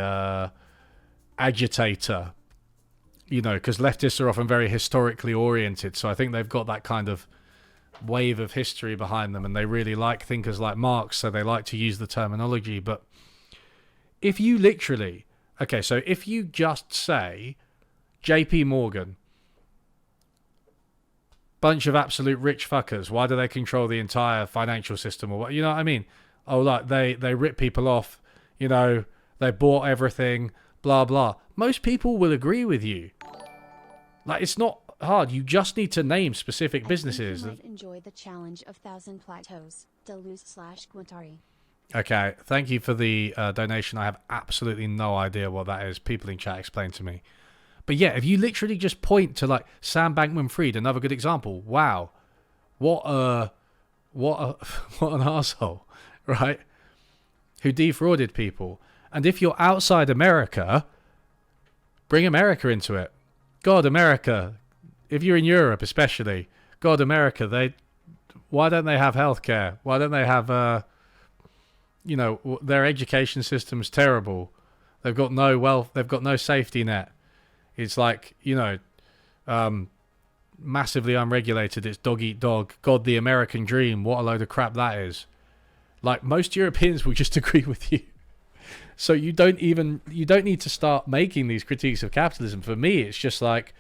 agitator, because leftists are often very historically oriented. So I think they've got that kind of wave of history behind them, and they really like thinkers like Marx, so they like to use the terminology. But if you literally, so if you just say JP Morgan, bunch of absolute rich fuckers, why do they control the entire financial system, or what, you know what I mean? Oh, like they rip people off, they bought everything, blah blah. Most people will agree with you. Like, it's not hard. You just need to name specific businesses. You might enjoy the challenge of 1,000 plateaus. Deleuze/Guattari. Okay, thank you for the donation. I have absolutely no idea what that is. People in chat explain to me. But yeah, if you literally just point to like Sam Bankman-Fried, another good example. Wow, what an asshole, right? Who defrauded people. And if you're outside America, bring America into it. God, America. If you're in Europe, especially, God, America. Why don't they have healthcare? Why don't they have their education system's terrible. They've got no wealth. They've got no safety net. It's like, massively unregulated. It's dog eat dog. God, the American dream. What a load of crap that is. Like, most Europeans will just agree with you. So you don't need to start making these critiques of capitalism. For me, it's just like,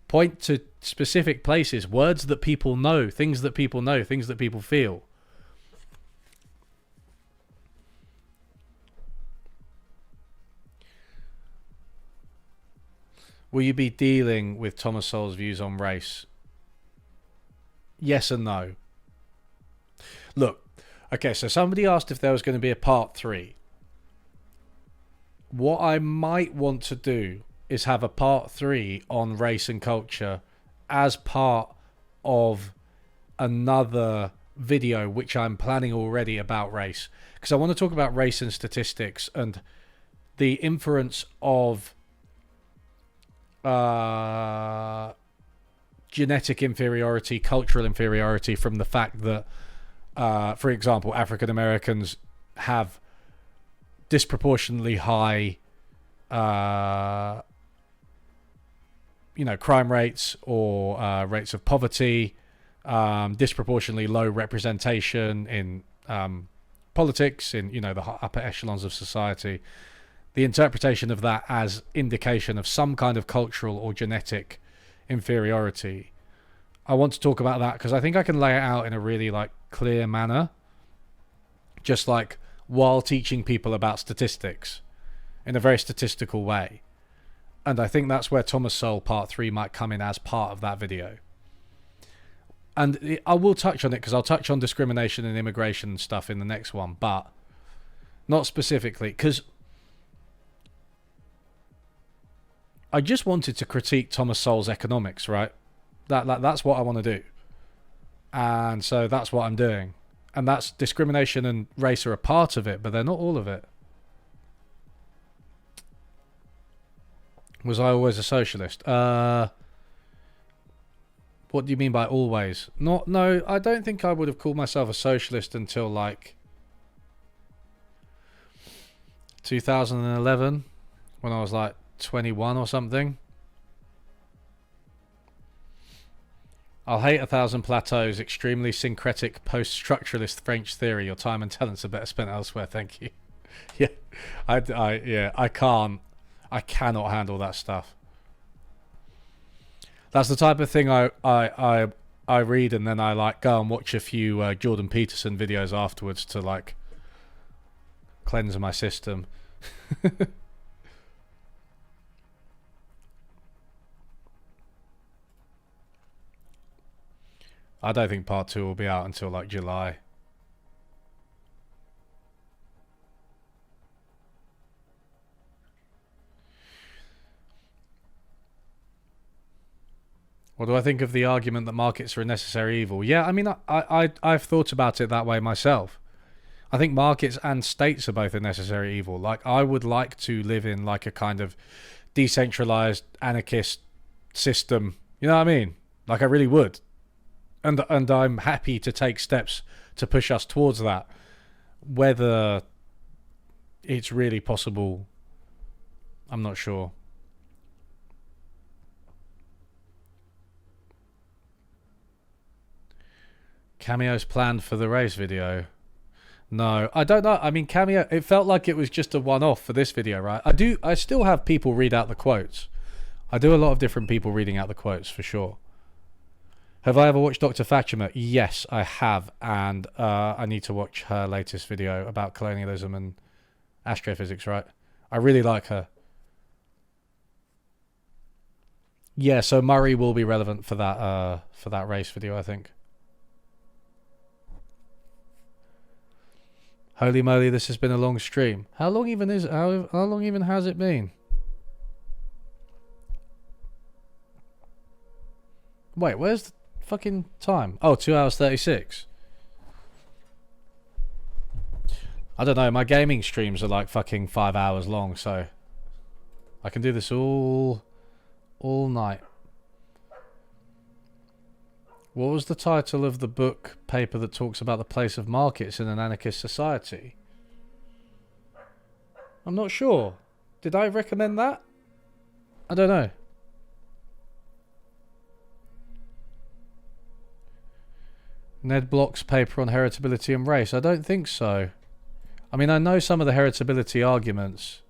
point to specific places, words that people know, things that people know, things that people feel. Will you be dealing with Thomas Sowell's views on race? Yes and no. Look, okay, so somebody asked if there was going to be a part 3. What I might want to do is have a part 3 on race and culture as part of another video, which I'm planning already about race. Because I want to talk about race and statistics and the inference of genetic inferiority, cultural inferiority from the fact that, for example, African Americans have disproportionately high, crime rates or rates of poverty, disproportionately low representation in politics, in the upper echelons of society. The interpretation of that as indication of some kind of cultural or genetic inferiority. I want to talk about that because I think I can lay it out in a really clear manner. just like while teaching people about statistics in a very statistical way. And I think that's where Thomas Sowell Part 3 might come in as part of that video. And I will touch on it because I'll touch on discrimination and immigration and stuff in the next one, but not specifically, because I just wanted to critique Thomas Sowell's economics, right? That's what I want to do. And so that's what I'm doing. And that's discrimination and race are a part of it, but they're not all of it. Was I always a socialist? What do you mean by always? No, I don't think I would have called myself a socialist until like 2011, when I was like 21 or something. I'll hate 1,000 plateaus, extremely syncretic post-structuralist French theory. Your time and talents are better spent elsewhere, thank you. Yeah, I cannot handle that stuff. That's the type of thing I read, and then I like go and watch a few Jordan Peterson videos afterwards to like cleanse my system. I don't think part 2 will be out until like July. What do I think of the argument that markets are a necessary evil? Yeah, I mean, I've thought about it that way myself. I think markets and states are both a necessary evil. Like, I would like to live in like a kind of decentralized anarchist system. You know what I mean? Like, I really would. And I'm happy to take steps to push us towards that. Whether it's really possible, I'm not sure. Cameos planned for the race video? No, I don't know. I mean, cameo, it felt like it was just a one-off for this video, right? I still have people read out the quotes. I do a lot of different people reading out the quotes, for sure. Have I ever watched Dr. Fatima? Yes, I have, and I need to watch her latest video about colonialism and astrophysics, right? I really like her. Yeah, so Murray will be relevant for that race video, I think. Holy moly, this has been a long stream. How long even has it been? Wait, where's the fucking time? Oh, 2 hours 36. I don't know, my gaming streams are like fucking 5 hours long, so I can do this all night. What was the title of the book paper that talks about the place of markets in an anarchist society? I'm not sure. Did I recommend that? I don't know. Ned Block's paper on heritability and race? I don't think so. I mean, I know some of the heritability arguments,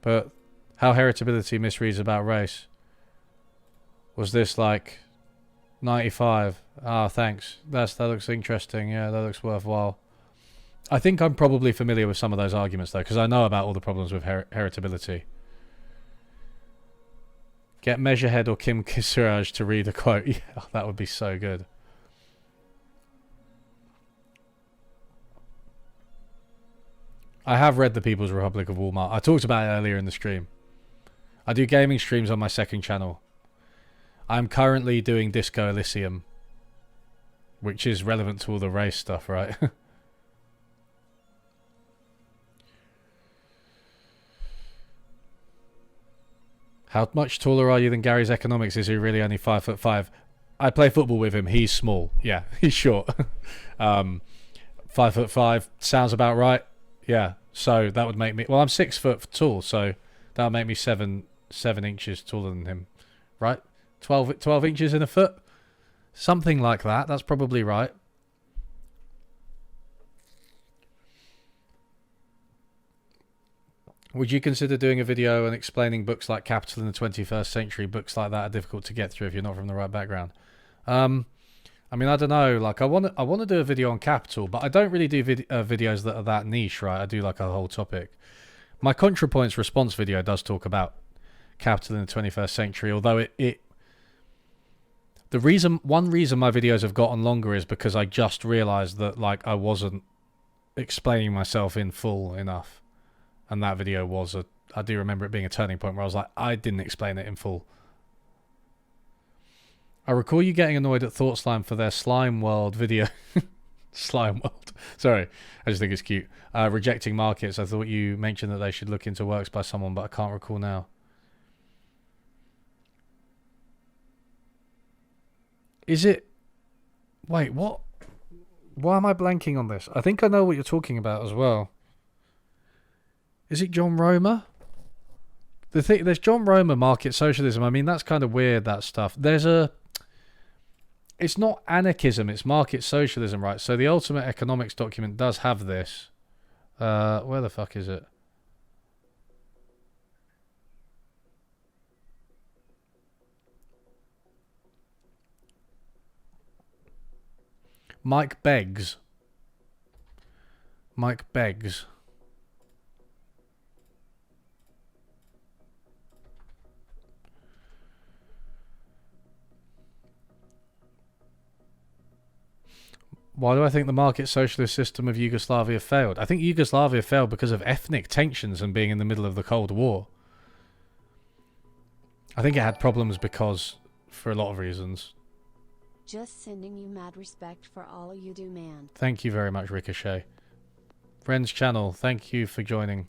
but how heritability misreads about race. Was this like 95? Ah, thanks. That looks interesting. Yeah, that looks worthwhile. I think I'm probably familiar with some of those arguments, though, because I know about all the problems with heritability. Get Measurehead or Kim Kisiraj to read a quote. Yeah, that would be so good. I have read The People's Republic of Walmart. I talked about it earlier in the stream. I do gaming streams on my second channel. I'm currently doing Disco Elysium, which is relevant to all the race stuff, right? How much taller are you than Gary's economics? Is he really only 5'5"? I play football with him. He's small. Yeah, he's short. 5'5" sounds about right. Yeah, so that would make me... Well, I'm 6 foot tall, so that would make me 7 inches taller than him, right? 12 inches in a foot? Something like that. That's probably right. Would you consider doing a video and explaining books like Capital in the 21st Century? Books like that are difficult to get through if you're not from the right background. I mean, I don't know. Like, I want to do a video on capital, but I don't really do videos that are that niche, right? I do like a whole topic. My ContraPoints response video does talk about capital in the 21st century, although one reason my videos have gotten longer is because I just realized that like I wasn't explaining myself in full enough, and that video was I do remember it being a turning point where I was like, I didn't explain it in full. I recall you getting annoyed at Thought Slime for their Slime World video. Slime World. Sorry, I just think it's cute. Rejecting markets. I thought you mentioned that they should look into works by someone, but I can't recall now. Is it... Wait, what? Why am I blanking on this? I think I know what you're talking about as well. Is it John Romer? There's John Romer, Market Socialism. I mean, that's kind of weird, that stuff. It's not anarchism, it's market socialism, right? So the Ultimate Economics document does have this. Where the fuck is it? Mike Beggs. Why do I think the market socialist system of Yugoslavia failed? I think Yugoslavia failed because of ethnic tensions and being in the middle of the Cold War. I think it had problems for a lot of reasons. Just sending you mad respect for all you do, man. Thank you very much, Ricochet. Friends channel, thank you for joining.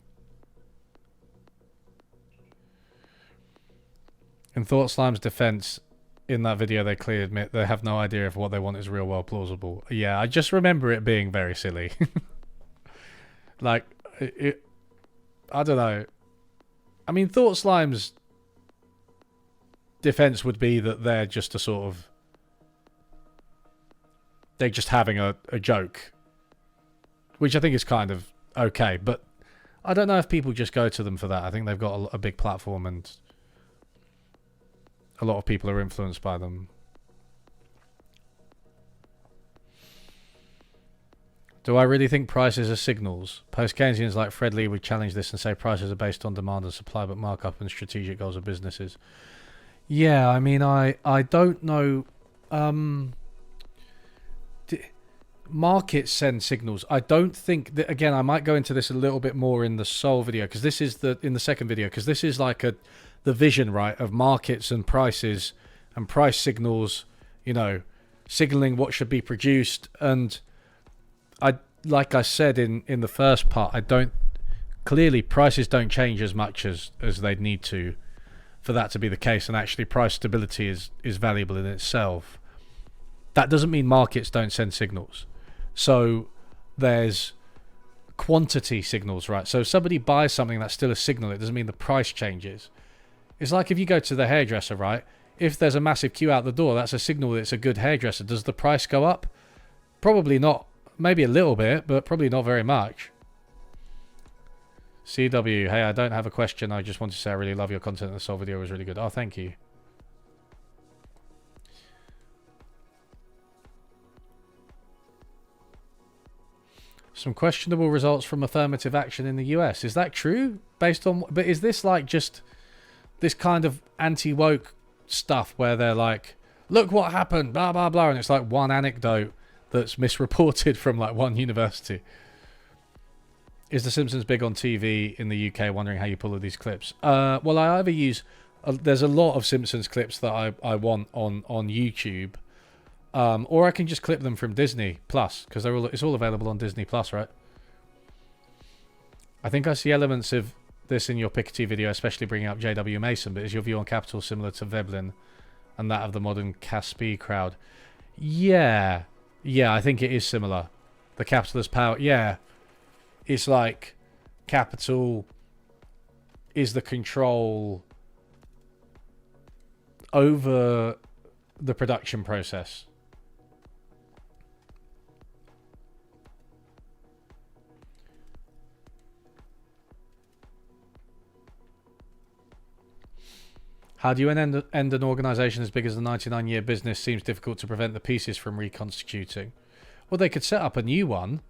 In Thought Slime's defense, in that video they clearly admit they have no idea if what they want is real world plausible. Yeah, I just remember it being very silly. Like, I don't know. I mean, Thought Slime's defense would be that they're just they're just having a joke, which I think is kind of okay, but I don't know if people just go to them for that. I think they've got a big platform and a lot of people are influenced by them. Do I really think prices are signals? Post-Keynesians like Fred Lee would challenge this and say prices are based on demand and supply, but markup and strategic goals of businesses. Yeah, I mean, I don't know. Markets send signals. I don't think that, again, I might go into this a little bit more in the Sowell video, because this is in the second video, because this is like the vision, right, of markets and prices and price signals, you know, signaling what should be produced. And like I said in the first part, clearly prices don't change as much as they'd need to for that to be the case, and actually price stability is valuable in itself. That doesn't mean markets don't send signals. So there's quantity signals, right? So if somebody buys something, that's still a signal. It doesn't mean the price changes. It's like if you go to the hairdresser, right? If there's a massive queue out the door, that's a signal that it's a good hairdresser. Does the price go up? Probably not. Maybe a little bit, but probably not very much. CW, hey, I don't have a question. I just want to say I really love your content. The Soul video was really good. Oh, thank you. Some questionable results from affirmative action in the US. Is that true? But is this like just this kind of anti-woke stuff where they're like, look what happened, blah, blah, blah. And it's like one anecdote that's misreported from like one university. Is The Simpsons big on TV in the UK? Wondering how you pull all these clips. Well, I either use... there's a lot of Simpsons clips that I want on YouTube. Or I can just clip them from Disney Plus, because it's all available on Disney Plus, right? I think I see elements of this in your Piketty video, especially bringing up J.W. Mason, but is your view on capital similar to Veblen and that of the modern Caspi crowd? Yeah, I think it is similar. The capitalist power, yeah. It's like capital is the control over the production process. How do you end an organisation as big as the 99-year business? Seems difficult to prevent the pieces from reconstituting. Well, they could set up a new one,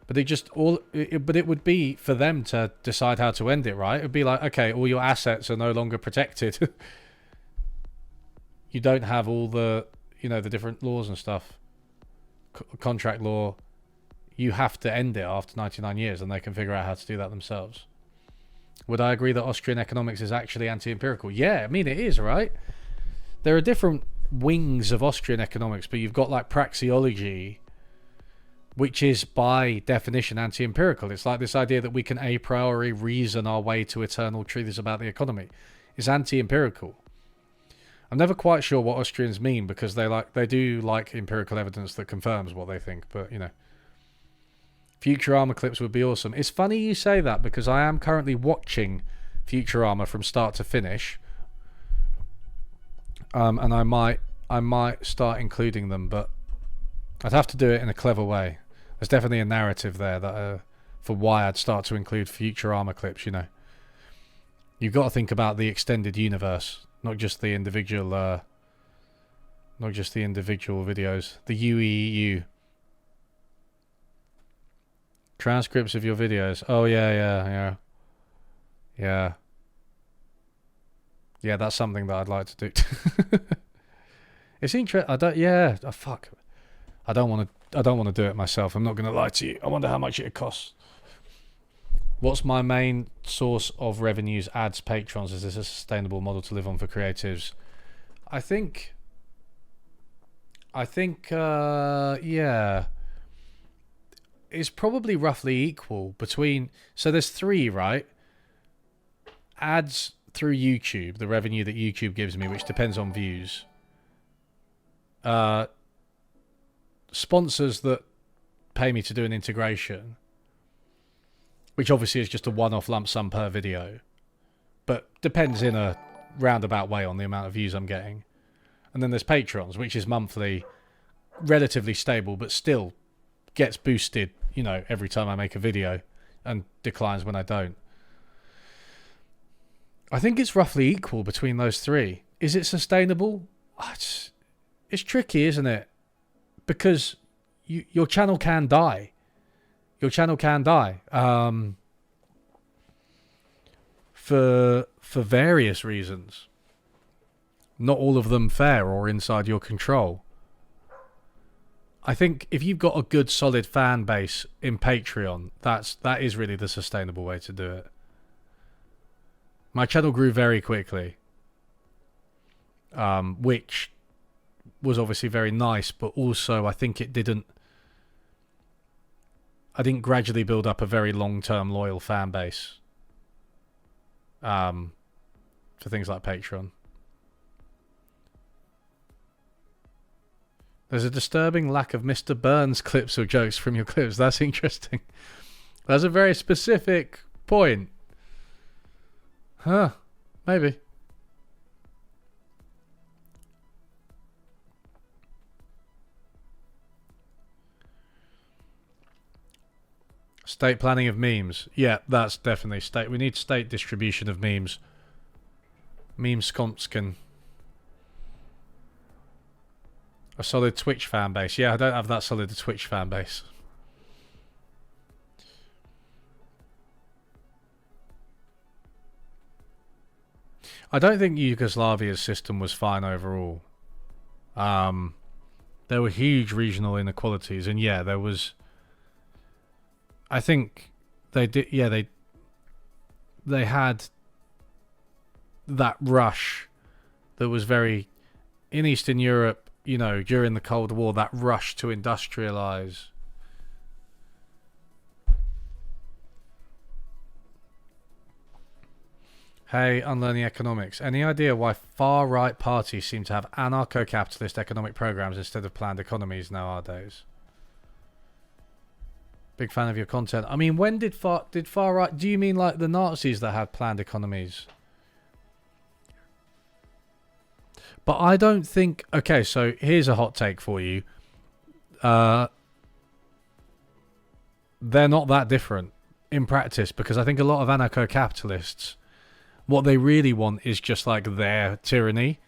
but it would be for them to decide how to end it, right? It'd be like, okay, all your assets are no longer protected. You don't have all the, the different laws and stuff. Contract law. You have to end it after 99 years, and they can figure out how to do that themselves. Would I agree that Austrian economics is actually anti-empirical? Yeah, I mean, it is, right? There are different wings of Austrian economics, but you've got like praxeology, which is by definition anti-empirical. It's like this idea that we can a priori reason our way to eternal truths about the economy. It's anti-empirical. I'm never quite sure what Austrians mean, because they do like empirical evidence that confirms what they think, but Futurama clips would be awesome. It's funny you say that, because I am currently watching Futurama from start to finish, and I might start including them, but I'd have to do it in a clever way. There's definitely a narrative there that for why I'd start to include Futurama clips. You've got to think about the extended universe, not just the individual videos. The UEU. Transcripts of your videos. Oh yeah. Yeah, that's something that I'd like to do. It's interesting. Fuck. I don't want to do it myself. I'm not going to lie to you. I wonder how much it costs. What's my main source of revenues? Ads, patrons. Is this a sustainable model to live on for creatives? I think. Yeah. It's probably roughly equal between. So there's three, right? Ads through YouTube, the revenue that YouTube gives me, which depends on views. Sponsors that pay me to do an integration, which obviously is just a one-off lump sum per video, but depends in a roundabout way on the amount of views I'm getting. And then there's patrons, which is monthly, relatively stable, but still gets boosted, every time I make a video, and declines when I don't. I think it's roughly equal between those three. Is it sustainable? It's tricky, isn't it? Because your channel can die. Your channel can die. For various reasons. Not all of them fair or inside your control. I think if you've got a good solid fan base in Patreon, that is really the sustainable way to do it. My channel grew very quickly, which was obviously very nice, but also I think I didn't gradually build up a very long-term loyal fan base for things like Patreon. There's a disturbing lack of Mr. Burns clips or jokes from your clips. That's interesting. That's a very specific point. Huh. Maybe. State planning of memes. Yeah, that's definitely state. We need state distribution of memes. Memeskonsken. A solid Twitch fan base. Yeah, I don't have that solid a Twitch fan base. I don't think Yugoslavia's system was fine overall. There were huge regional inequalities, and yeah, there was. I think they did. Yeah, they had that rush that was very in Eastern Europe. During the Cold War, that rush to industrialize. Hey, unlearning economics. Any idea why far-right parties seem to have anarcho-capitalist economic programs instead of planned economies nowadays? Big fan of your content. I mean, when did far-right... Do you mean like the Nazis that had planned economies? But I don't think... Okay, so here's a hot take for you. They're not that different in practice, because I think a lot of anarcho-capitalists What they really want is just like their tyranny.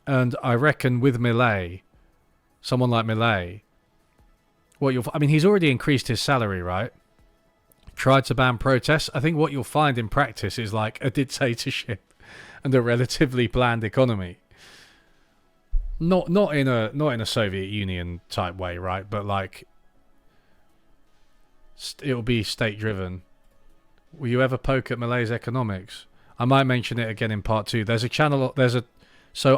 And I reckon with Millet, someone like Millet, I mean, he's already increased his salary, right? Tried to ban protests. I think what you'll find in practice is like a dictatorship and a relatively bland economy. Not in a Soviet Union type way, right? But like it'll be state driven. Will you ever poke at Millet's economics? I might mention it again in part 2. There's a channel. So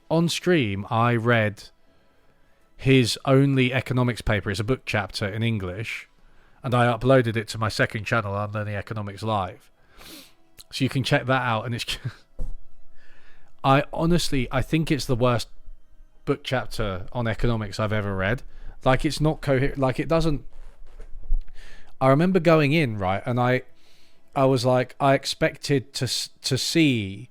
on stream I read his only economics paper. It's a book chapter in English, and I uploaded it to my second channel, I'm Learning Economics Live. So you can check that out. And it's I think it's the worst book chapter on economics I've ever read. Like, it's not coherent. Like, it doesn't. I remember going in, right, and I was like, I expected to see,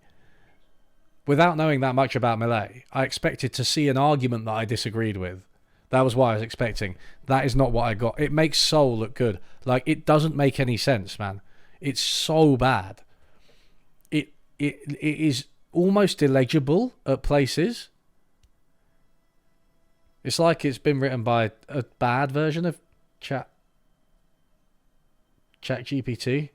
without knowing that much about Millet, I expected to see an argument that I disagreed with. That was what I was expecting. That is not what I got. It makes Sowell look good. Like, it doesn't make any sense, man. It's so bad. It is almost illegible at places. It's like it's been written by a bad version of ChatGPT.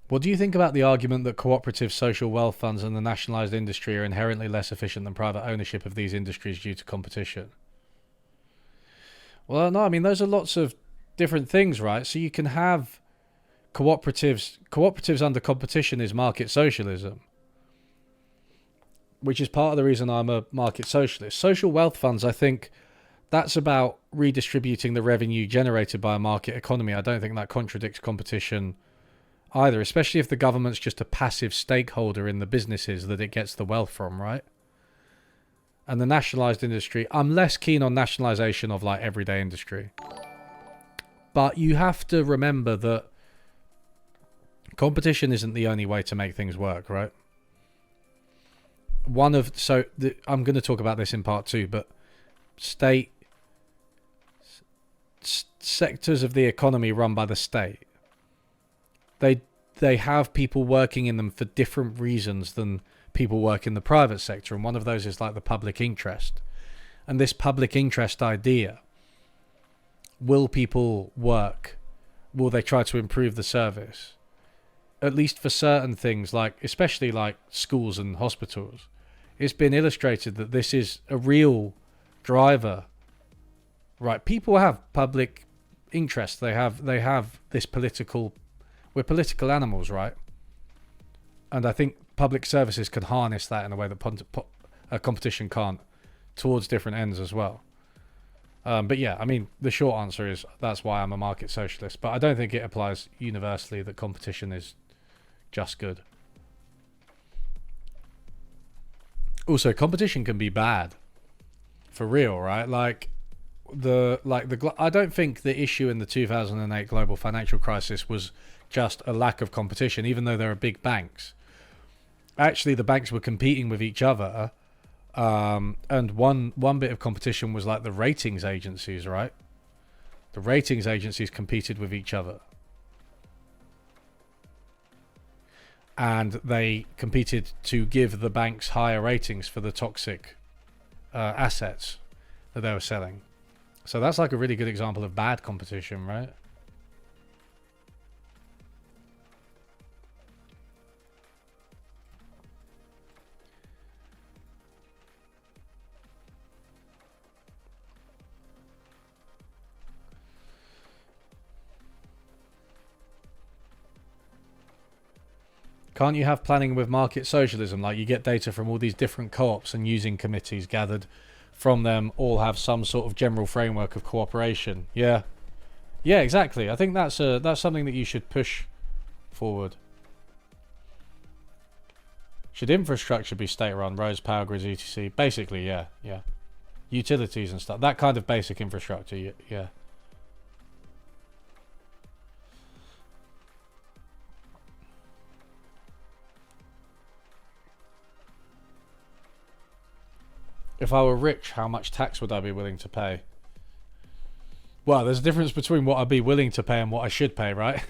What do you think about the argument that cooperative social wealth funds and the nationalised industry are inherently less efficient than private ownership of these industries due to competition? Well, no, I mean, those are lots of different things, right? So you can have cooperatives under competition is market socialism, which is part of the reason I'm a market socialist. Social wealth funds, I think that's about redistributing the revenue generated by a market economy. I don't think that contradicts competition either, especially if the government's just a passive stakeholder in the businesses that it gets the wealth from, right? And the nationalised industry, I'm less keen on nationalisation of like everyday industry. But you have to remember that competition isn't the only way to make things work, right? I'm going to talk about this in part 2, but sectors of the economy run by the state, they have people working in them for different reasons than people work in the private sector, and one of those is like the public interest. And this public interest idea, will people work? Will they try to improve the service? At least for certain things, like especially like schools and hospitals, it's been illustrated that this is a real driver, right? People have public interest. They have this political. We're political animals, right? And I think public services can harness that in a way that competition can't, towards different ends as well. But yeah, I mean, the short answer is that's why I'm a market socialist. But I don't think it applies universally that competition is just good. Also, competition can be bad, for real, right? I don't think the issue in the 2008 global financial crisis was just a lack of competition, even though there are big banks. Actually, the banks were competing with each other, and one bit of competition was like the ratings agencies, right? The ratings agencies competed with each other, and they competed to give the banks higher ratings for the toxic assets that they were selling. So that's like a really good example of bad competition, right? Can't you have planning with market socialism? Like, you get data from all these different co-ops, and using committees gathered from them all have some sort of general framework of cooperation. Yeah, exactly. I think that's something that you should push forward. Should infrastructure be state-run? Roads, power grids, etc. Basically, yeah. Utilities and stuff. That kind of basic infrastructure. Yeah. If I were rich, how much tax would I be willing to pay? Well, there's a difference between what I'd be willing to pay and what I should pay, right?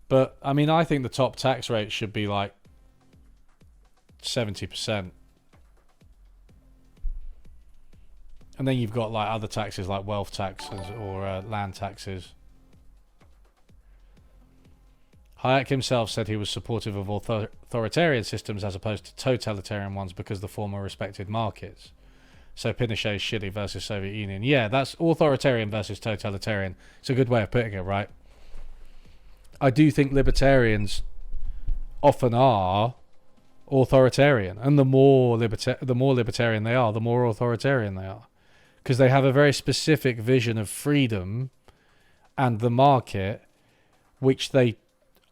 But, I mean, I think the top tax rate should be like 70%. And then you've got like other taxes like wealth taxes or land taxes. Hayek himself said he was supportive of authoritarian systems as opposed to totalitarian ones because the former respected markets. So Pinochet's Chile versus Soviet Union. Yeah, that's authoritarian versus totalitarian. It's a good way of putting it, right? I do think libertarians often are authoritarian, and the more libertarian they are, the more authoritarian they are, because they have a very specific vision of freedom and the market, which they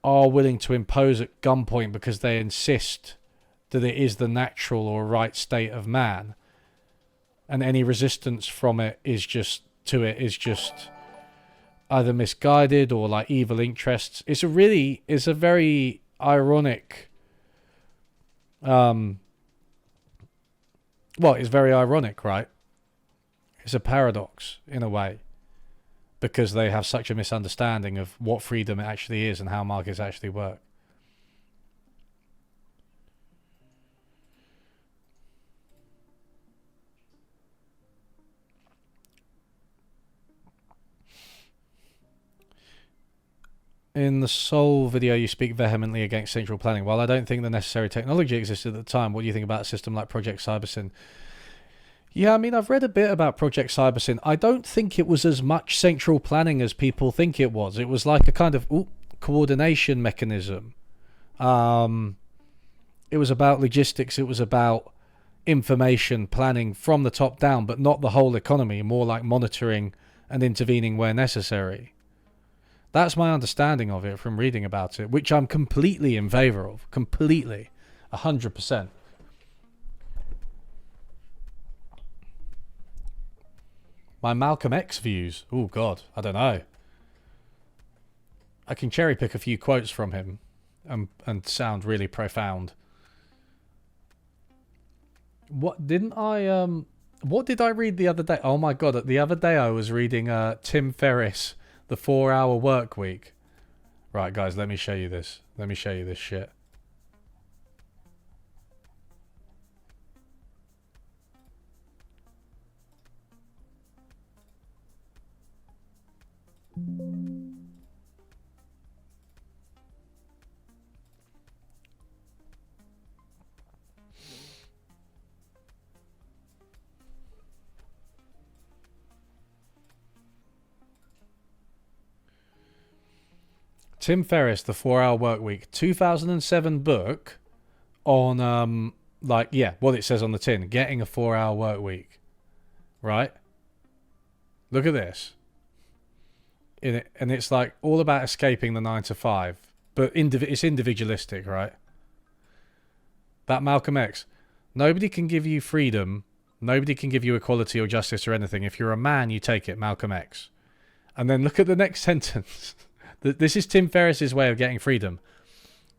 are willing to impose at gunpoint because they insist that it is the natural or right state of man, and any resistance from it is just either misguided or like evil interests. It's a very ironic it's very ironic, right? It's a paradox in a way, because they have such a misunderstanding of what freedom actually is and how markets actually work. In the Sowell video, you speak vehemently against central planning. While I don't think the necessary technology existed at the time, what do you think about a system like Project Cybersyn? Yeah, I mean, I've read a bit about Project Cybersyn. I don't think it was as much central planning as people think it was. It was like a kind of coordination mechanism. It was about logistics. It was about information planning from the top down, but not the whole economy, more like monitoring and intervening where necessary. That's my understanding of it from reading about it, which I'm completely in favour of. Completely. 100%. My Malcolm X views. Oh, God. I don't know. I can cherry pick a few quotes from him and sound really profound. What did I read the other day? Oh, my God. The other day I was reading Tim Ferriss, The 4-Hour Work Week. Right, guys, let me show you this. Let me show you this shit. Tim Ferriss, The 4-Hour Work Week, 2007 book on what it says on the tin, getting a 4-hour work week. Right? Look at this. In it, and it's like all about escaping the 9 to 5, but it's individualistic, right? That Malcolm X. Nobody can give you freedom. Nobody can give you equality or justice or anything. If you're a man, you take it, Malcolm X. And then look at the next sentence. This is Tim Ferriss's way of getting freedom.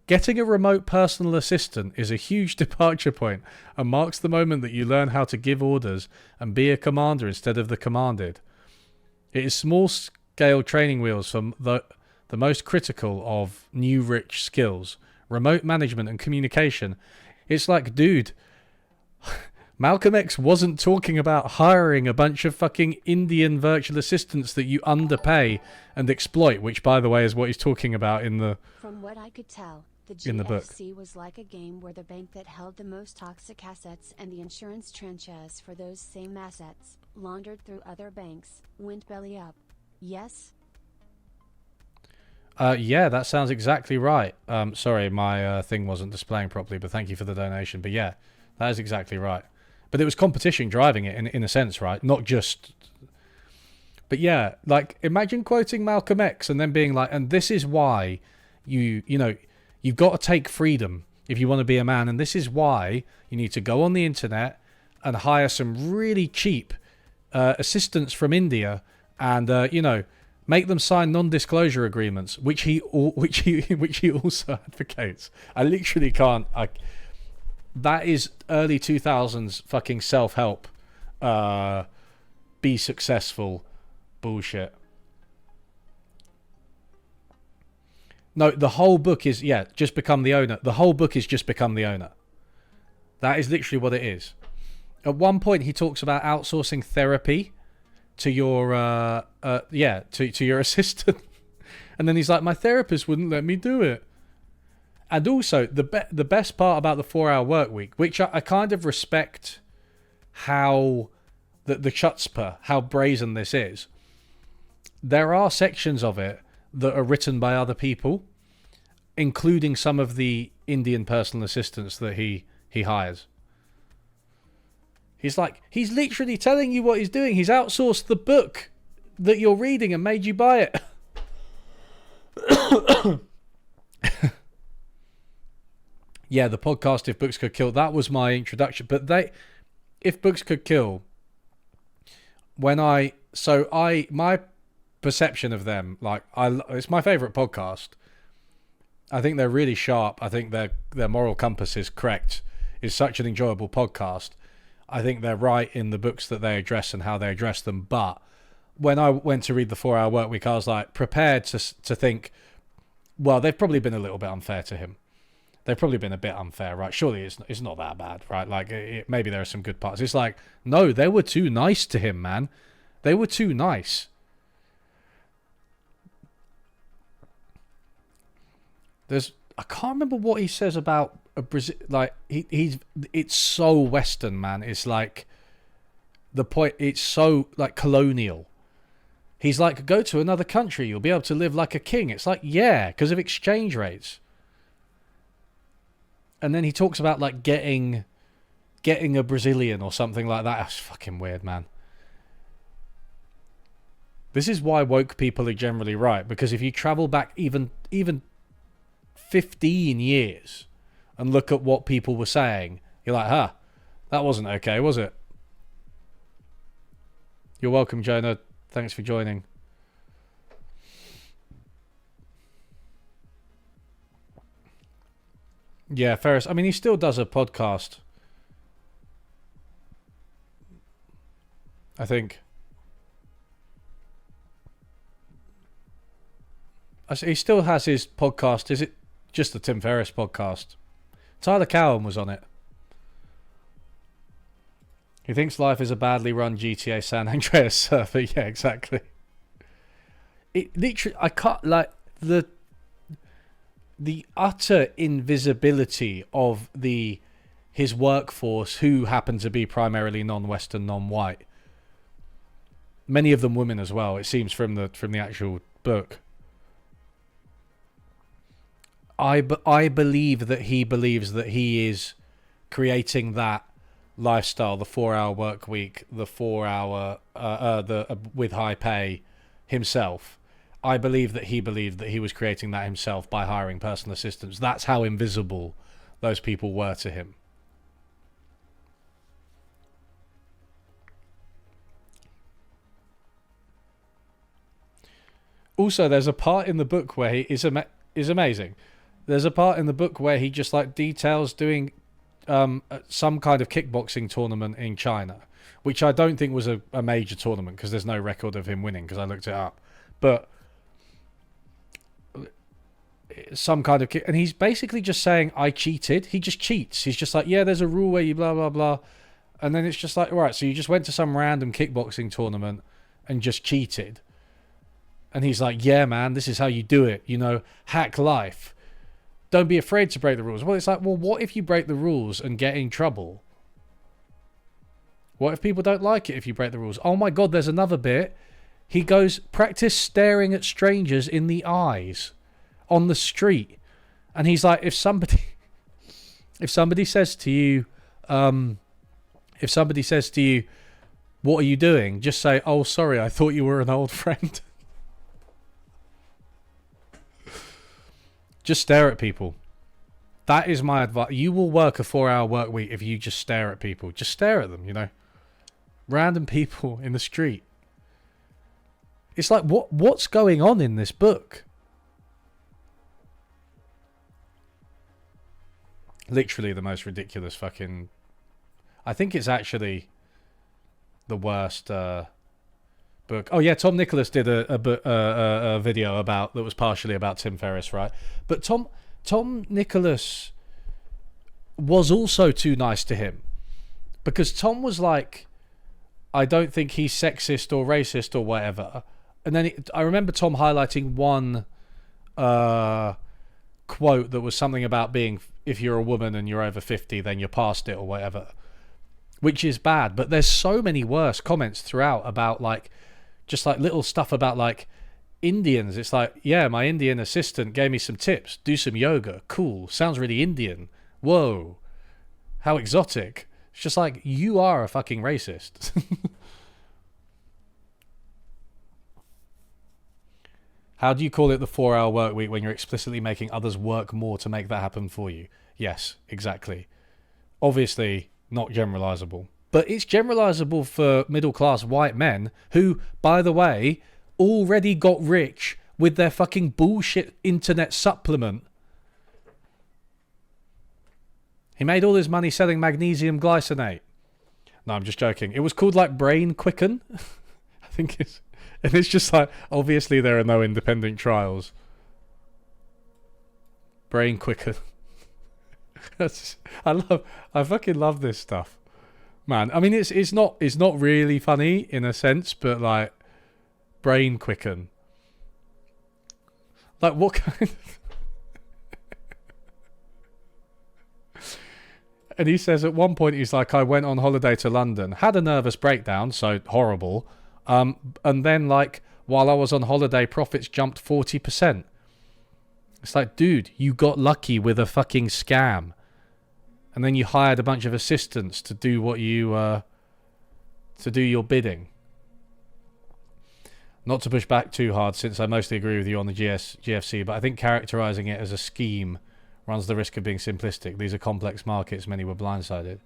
Getting a remote personal assistant is a huge departure point and marks the moment that you learn how to give orders and be a commander instead of the commanded. It is small-scale training wheels from the most critical of new rich skills, remote management and communication. It's like, dude, Malcolm X wasn't talking about hiring a bunch of fucking Indian virtual assistants that you underpay and exploit, which, by the way, is what he's talking about in the... From what I could tell, the book. GFC was like a game where the bank that held the most toxic assets and the insurance tranches for those same assets, laundered through other banks, went belly up. Yes? Yeah, that sounds exactly right. Sorry, my thing wasn't displaying properly, but thank you for the donation. But yeah, that is exactly right. But it was competition driving it in a sense, right? Not just... But yeah, like, imagine quoting Malcolm X and then being like, and this is why you've got to take freedom if you want to be a man, and this is why you need to go on the internet and hire some really cheap assistants from India and, make them sign non-disclosure agreements, which he also advocates. I literally can't... that is early 2000s fucking self-help, be successful bullshit. No, the whole book is, just become the owner. The whole book is just become the owner. That is literally what it is. At one point, he talks about outsourcing therapy to your, to your assistant. And then he's like, my therapist wouldn't let me do it. And also, the best part about the 4-hour work week, which I kind of respect how the chutzpah, how brazen this is. There are sections of it that are written by other people, including some of the Indian personal assistants that he hires. He's literally telling you what he's doing. He's outsourced the book that you're reading and made you buy it. Yeah, the podcast If Books Could Kill, that was my introduction. But If Books Could Kill, my perception of them, it's my favorite podcast. I think they're really sharp. I think their moral compass is correct. It's such an enjoyable podcast. I think they're right in the books that they address and how they address them. But when I went to read the 4-hour work week, I was prepared to think, well, they've probably been a little bit unfair to him. They've probably been a bit unfair, right? Surely it's not that bad, right? Maybe there are some good parts. It's no, they were too nice to him, man. They were too nice. I can't remember what he says about a Brazil. It's so Western, man. It's the point. It's so colonial. He's go to another country, you'll be able to live like a king. It's yeah, because of exchange rates. And then he talks about getting a Brazilian or something like that. That's fucking weird, man. This is why woke people are generally right, because if you travel back even 15 years and look at what people were saying, you're that wasn't okay, was it? You're welcome, Jonah. Thanks for joining. Yeah, Ferris. I mean, he still does a podcast. I think. He still has his podcast. Is it just the Tim Ferriss podcast? Tyler Cowen was on it. He thinks life is a badly run GTA San Andreas server. Yeah, exactly. It literally, I can't, the utter invisibility of his workforce, who happen to be primarily non-Western, non-white. Many of them women as well, it seems from the actual book. I believe that he believes that he is creating that lifestyle, the 4-hour work week, the 4-hour with high pay himself. I believe that he believed that he was creating that himself by hiring personal assistants. That's how invisible those people were to him. Also, there's a part in the book where he is amazing. There's a part in the book where he just details doing some kind of kickboxing tournament in China, which I don't think was a major tournament because there's no record of him winning because I looked it up. But some kind of kick, and he's basically just saying, I cheated. He just cheats. He's just yeah, there's a rule where you blah, blah, blah. And then it's just right, so you just went to some random kickboxing tournament and just cheated. And he's yeah, man, this is how you do it. Hack life. Don't be afraid to break the rules. Well, it's well, what if you break the rules and get in trouble? What if people don't like it if you break the rules? Oh my God, there's another bit. He goes, practice staring at strangers in the eyes on the street. And he's if somebody says to you, what are you doing? Just say, oh, sorry, I thought you were an old friend. Just stare at people. That is my advice. You will work a 4-hour work week if you just stare at people. Just stare at them, Random people in the street. It's what's going on in this book? Literally the most ridiculous fucking... I think it's actually the worst book. Oh yeah, Tom Nicholas did a video about that was partially about Tim Ferriss, right? But Tom Nicholas was also too nice to him, because Tom was like, I don't think he's sexist or racist or whatever. And then I remember Tom highlighting one quote that was something about being, if you're a woman and you're over 50, then you're past it or whatever, which is bad. But there's so many worse comments throughout about like, just like little stuff about like Indians. It's like, yeah, my Indian assistant gave me some tips. Do some yoga. Cool. Sounds really Indian. Whoa. How exotic. It's just like, you are a fucking racist. How do you call it the 4-hour work week when you're explicitly making others work more to make that happen for you? Yes, exactly. Obviously not generalizable. But it's generalizable for middle-class white men who, by the way, already got rich with their fucking bullshit internet supplement. He made all his money selling magnesium glycinate. No, I'm just joking. It was called like Brain Quicken. I think it's... And it's just like, obviously there are no independent trials. Brain Quicken. I fucking love this stuff. Man, I mean, it's not really funny in a sense, but like, Brain Quicken. Like, what kind of... And he says at one point, he's like, I went on holiday to London, had a nervous breakdown, so horrible. And then, like, while I was on holiday, profits jumped 40%. It's like, dude, you got lucky with a fucking scam. And then you hired a bunch of assistants to do what you... to do your bidding. Not to push back too hard, since I mostly agree with you on the GFC, but I think characterizing it as a scheme runs the risk of being simplistic. These are complex markets, many were blindsided.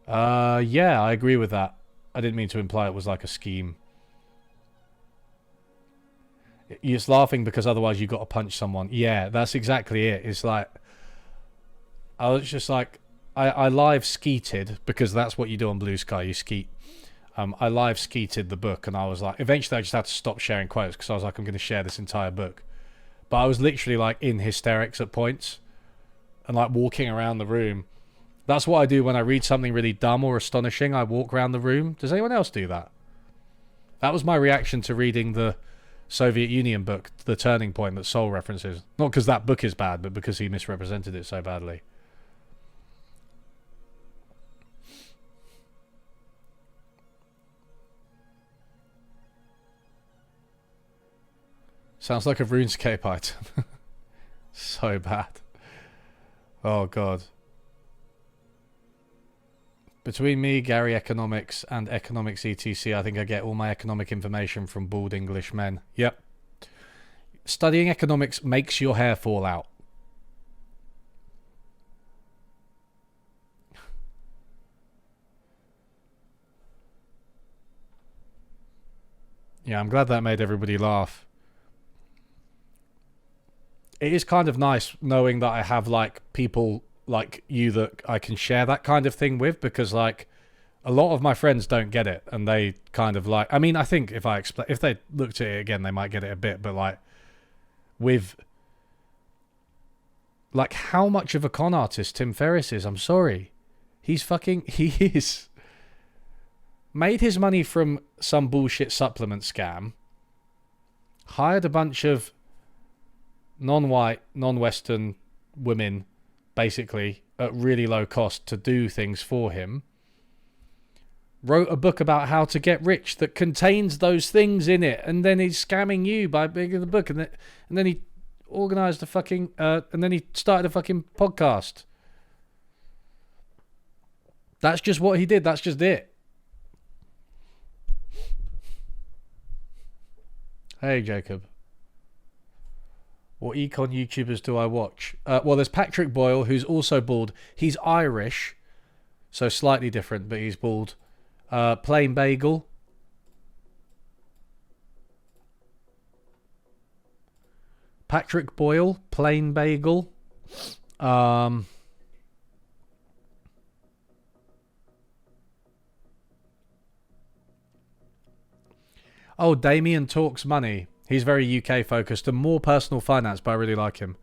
Yeah, I agree with that. I didn't mean to imply it was like a scheme. You're just laughing because otherwise you've got to punch someone. Yeah, that's exactly it. It's like... I was just like... I live skeeted, because that's what you do on Blue Sky, you skeet. I live skeeted the book, and I was like... Eventually I just had to stop sharing quotes, because I was like, I'm going to share this entire book. But I was literally like in hysterics at points. And like walking around the room... That's what I do when I read something really dumb or astonishing. I walk around the room. Does anyone else do that? That was my reaction to reading the Soviet Union book, The Turning Point, that Sowell references. Not because that book is bad, but because he misrepresented it so badly. Sounds like a RuneScape item. So bad. Oh, God. Between me, Gary Economics, and Economics ETC, I think I get all my economic information from bald English men. Yep. Studying economics makes your hair fall out. Yeah, I'm glad that made everybody laugh. It is kind of nice knowing that I have like people like you that I can share that kind of thing with, because like a lot of my friends don't get it, and they kind of like, I mean, I think if they looked at it again, they might get it a bit, but like with like how much of a con artist Tim Ferriss is, I'm sorry. He is made his money from some bullshit supplement scam, hired a bunch of non-white, non-Western women basically at really low cost to do things for him, wrote a book about how to get rich that contains those things in it, and then he's scamming you by making the book, and then he organized a fucking and then he started a fucking podcast. That's just what he did. That's just it. Hey, Jacob. What econ YouTubers do I watch? Well, there's Patrick Boyle, who's also bald. He's Irish, so slightly different, but he's bald. Plain Bagel. Patrick Boyle, Plain Bagel. Oh, Damien Talks Money. He's very UK focused and more personal finance, but I really like him.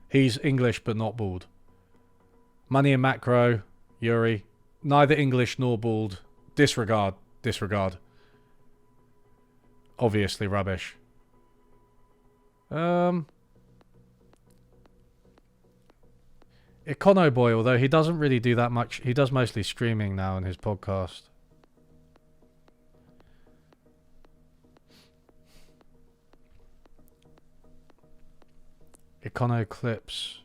He's English but not bald. Money and Macro, Yuri. Neither English nor bald. Disregard. Disregard. Obviously rubbish. Econo Boy, although he doesn't really do that much. He does mostly streaming now in his podcast. Econo Clips.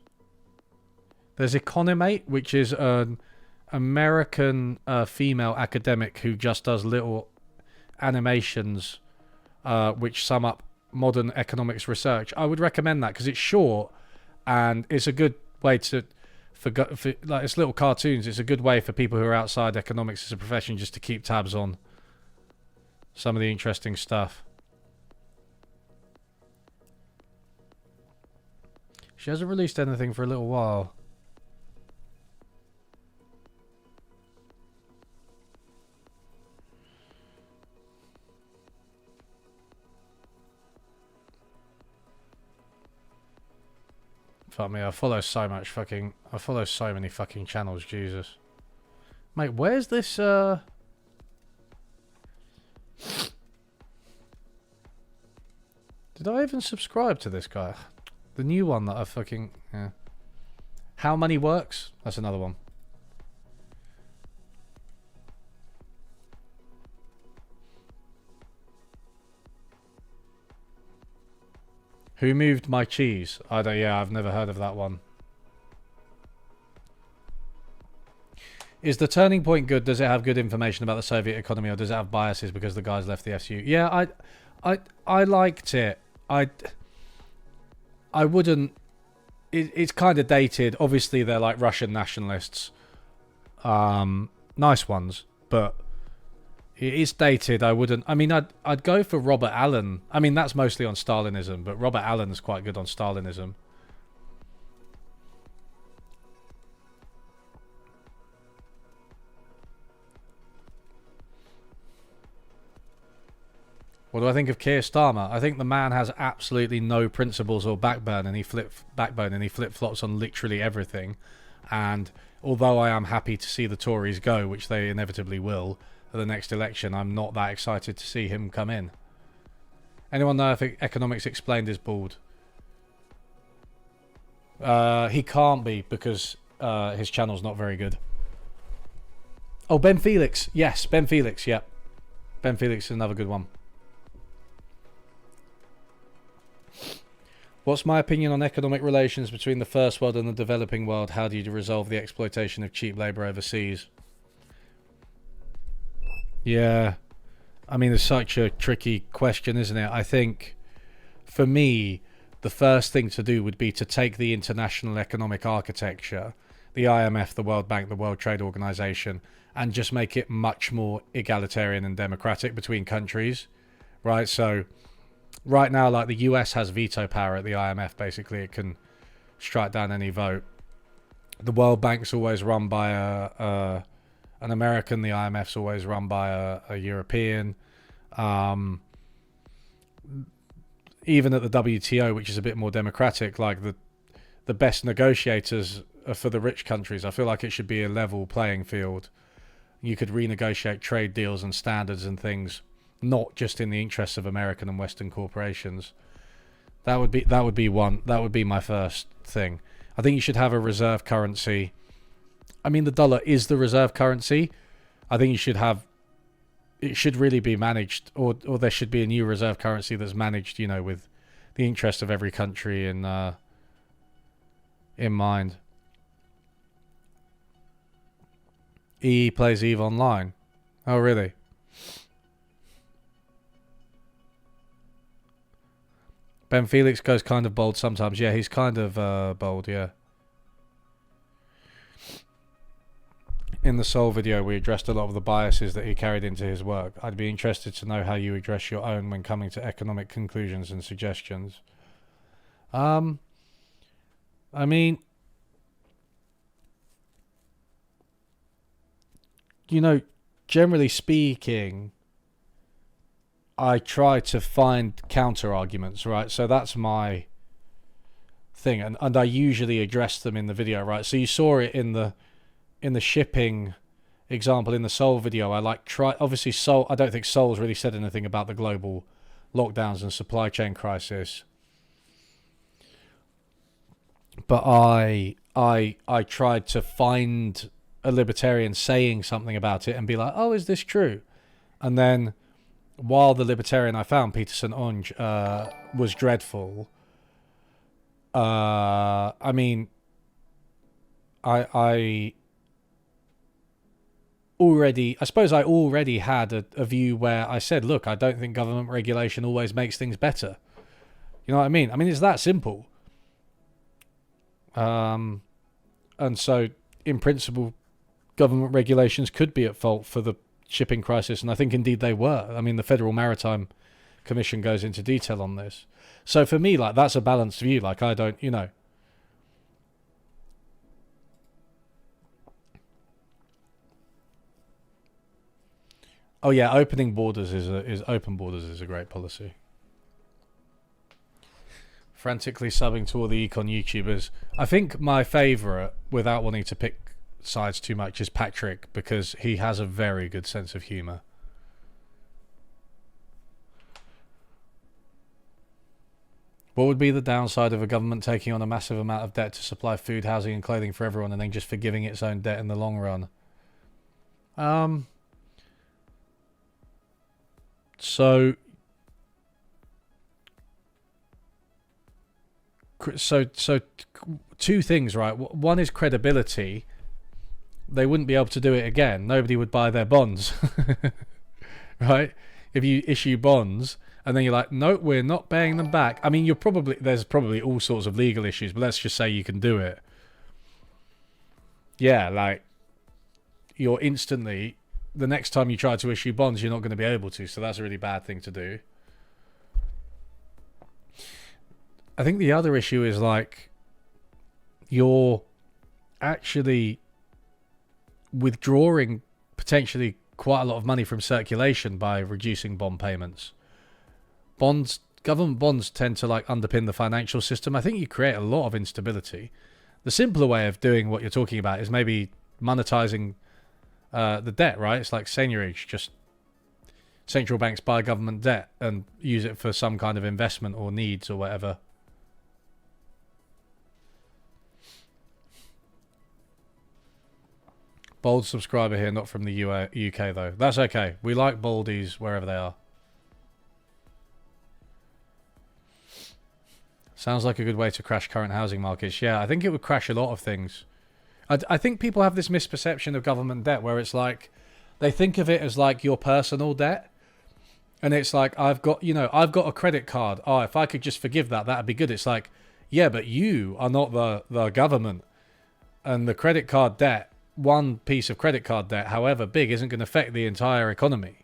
There's Economate, which is an American female academic who just does little animations which sum up modern economics research. I would recommend that because it's short and it's a good way to for like it's little cartoons. It's a good way for people who are outside economics as a profession just to keep tabs on some of the interesting stuff. She hasn't released anything for a little while. Fuck me, I follow so many fucking channels, Jesus. Mate, where's this, Did I even subscribe to this guy? The new one that I fucking, yeah. How Money Works? That's another one. Who Moved My Cheese? I've never heard of that one. Is the Turning Point good? Does it have good information about the Soviet economy, or does it have biases because the guys left the SU? Yeah, I liked it. I wouldn't. It's kind of dated. Obviously, they're like Russian nationalists. Nice ones, but it is dated. I wouldn't. I mean, I'd go for Robert Allen. I mean, that's mostly on Stalinism, but Robert Allen's quite good on Stalinism. What do I think of Keir Starmer? I think the man has absolutely no principles or backbone, and he flip-flops on literally everything. And although I am happy to see the Tories go, which they inevitably will, at the next election, I'm not that excited to see him come in. Anyone know if Economics Explained is bald? He can't be because his channel's not very good. Oh, Ben Felix. Yes, Ben Felix, yeah. Ben Felix is another good one. What's my opinion on economic relations between the first world and the developing world? How do you resolve the exploitation of cheap labour overseas? Yeah. I mean, it's such a tricky question, isn't it? I think, for me, the first thing to do would be to take the international economic architecture, the IMF, the World Bank, the World Trade Organization, and just make it much more egalitarian and democratic between countries, right? So right now, like, the US has veto power at the IMF. Basically, it can strike down any vote. The World Bank's always run by an American. The IMF's always run by a European. Even at the WTO, which is a bit more democratic, like the best negotiators are for the rich countries. I feel like it should be a level playing field. You could renegotiate trade deals and standards and things, not just in the interests of American and Western corporations. That would be my first thing. I think you should have a reserve currency. I mean, the dollar is the reserve currency. I think it should really be managed, or there should be a new reserve currency that's managed, with the interest of every country in mind. EE plays EVE Online. Oh, really? Ben Felix goes kind of bold sometimes. Yeah, he's kind of bold, yeah. In the Sowell video, we addressed a lot of the biases that he carried into his work. I'd be interested to know how you address your own when coming to economic conclusions and suggestions. I mean, generally speaking, I try to find counter arguments, right? So that's my thing, and I usually address them in the video, right? So you saw it in the shipping example in the Sowell video. I obviously Sowell. I don't think Sowell's really said anything about the global lockdowns and supply chain crisis, but I tried to find a libertarian saying something about it and be like, oh, is this true? And then, while the libertarian I found, Peterson Onge, was dreadful, I mean, I suppose I already had a view where I said, look, I don't think government regulation always makes things better. You know what I mean? I mean, it's that simple. And so, in principle, government regulations could be at fault for the shipping crisis, and I think indeed they were. I mean, the Federal Maritime Commission goes into detail on this. So for me, like, that's a balanced view. Like, I don't, Oh yeah, open borders is a great policy. Frantically subbing to all the econ YouTubers. I think my favourite, without wanting to pick sides too much, is Patrick, because he has a very good sense of humour. What would be the downside of a government taking on a massive amount of debt to supply food, housing and clothing for everyone and then just forgiving its own debt in the long run? So two things, right? One is credibility. They wouldn't be able to do it again. Nobody would buy their bonds, right? If you issue bonds and then you're like, no, we're not paying them back. I mean, there's probably all sorts of legal issues, but let's just say you can do it. Yeah, like, you're instantly, the next time you try to issue bonds, you're not going to be able to. So that's a really bad thing to do. I think the other issue is, like, you're actually withdrawing potentially quite a lot of money from circulation by reducing bond payments. Government bonds tend to, like, underpin the financial system. I think you create a lot of instability. The simpler way of doing what you're talking about is maybe monetizing the debt, right? It's like seigniorage. Just central banks buy government debt and use it for some kind of investment or needs or whatever. Bold subscriber here, not from the UK though. That's okay. We like boldies wherever they are. Sounds like a good way to crash current housing markets. Yeah, I think it would crash a lot of things. I think people have this misperception of government debt where it's like, they think of it as like your personal debt. And it's like, I've got a credit card. Oh, if I could just forgive that, that'd be good. It's like, yeah, but you are not the government. And the credit card debt, one piece of credit card debt, however big, isn't going to affect the entire economy.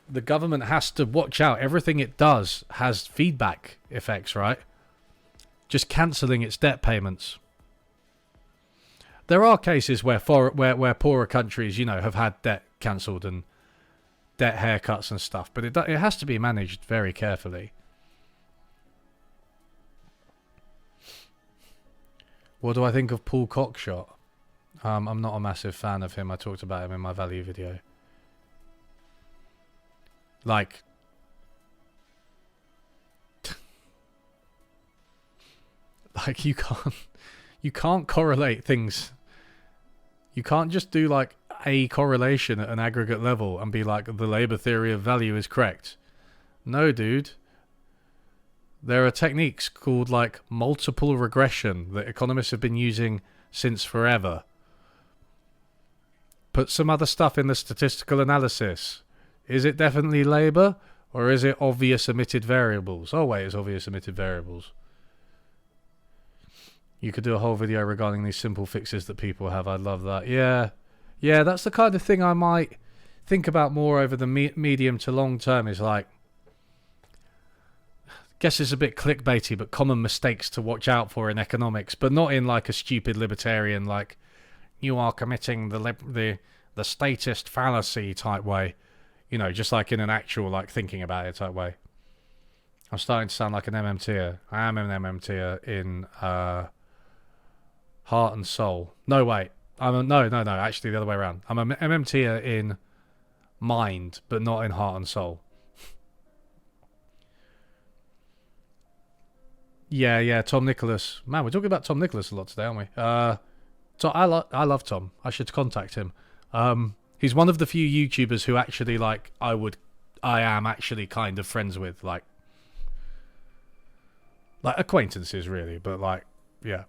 The government has to watch out. Everything it does has feedback effects, right? Just cancelling its debt payments. There are cases where poorer countries, have had debt cancelled and debt haircuts and stuff, but it has to be managed very carefully. What do I think of Paul Cockshot? I'm not a massive fan of him. I talked about him in my value video. Like, you can't correlate things. You can't just do like a correlation at an aggregate level and be like, the Labour theory of value is correct. No, dude. There are techniques called like multiple regression that economists have been using since forever. Put some other stuff in the statistical analysis. Is it definitely Labour, or is it obvious omitted variables? Oh wait, it's obvious omitted variables. You could do a whole video regarding these simple fixes that people have. I'd love that. Yeah, that's the kind of thing I might think about more over the medium to long term, is like, guess it's a bit clickbaity, but common mistakes to watch out for in economics, but not in like a stupid libertarian, like, you are committing the statist fallacy type way. You know, just like in an actual, like, thinking about it type way. I'm starting to sound like an MMTer. I am an MMTer in heart and soul. No, wait. No. Actually, the other way around. I'm an MMTer in mind, but not in heart and soul. Yeah. Tom Nicholas. Man, we're talking about Tom Nicholas a lot today, aren't we? So I love Tom. I should contact him. He's one of the few YouTubers who actually, like, I am actually kind of friends with, like acquaintances, really. But, like, yeah.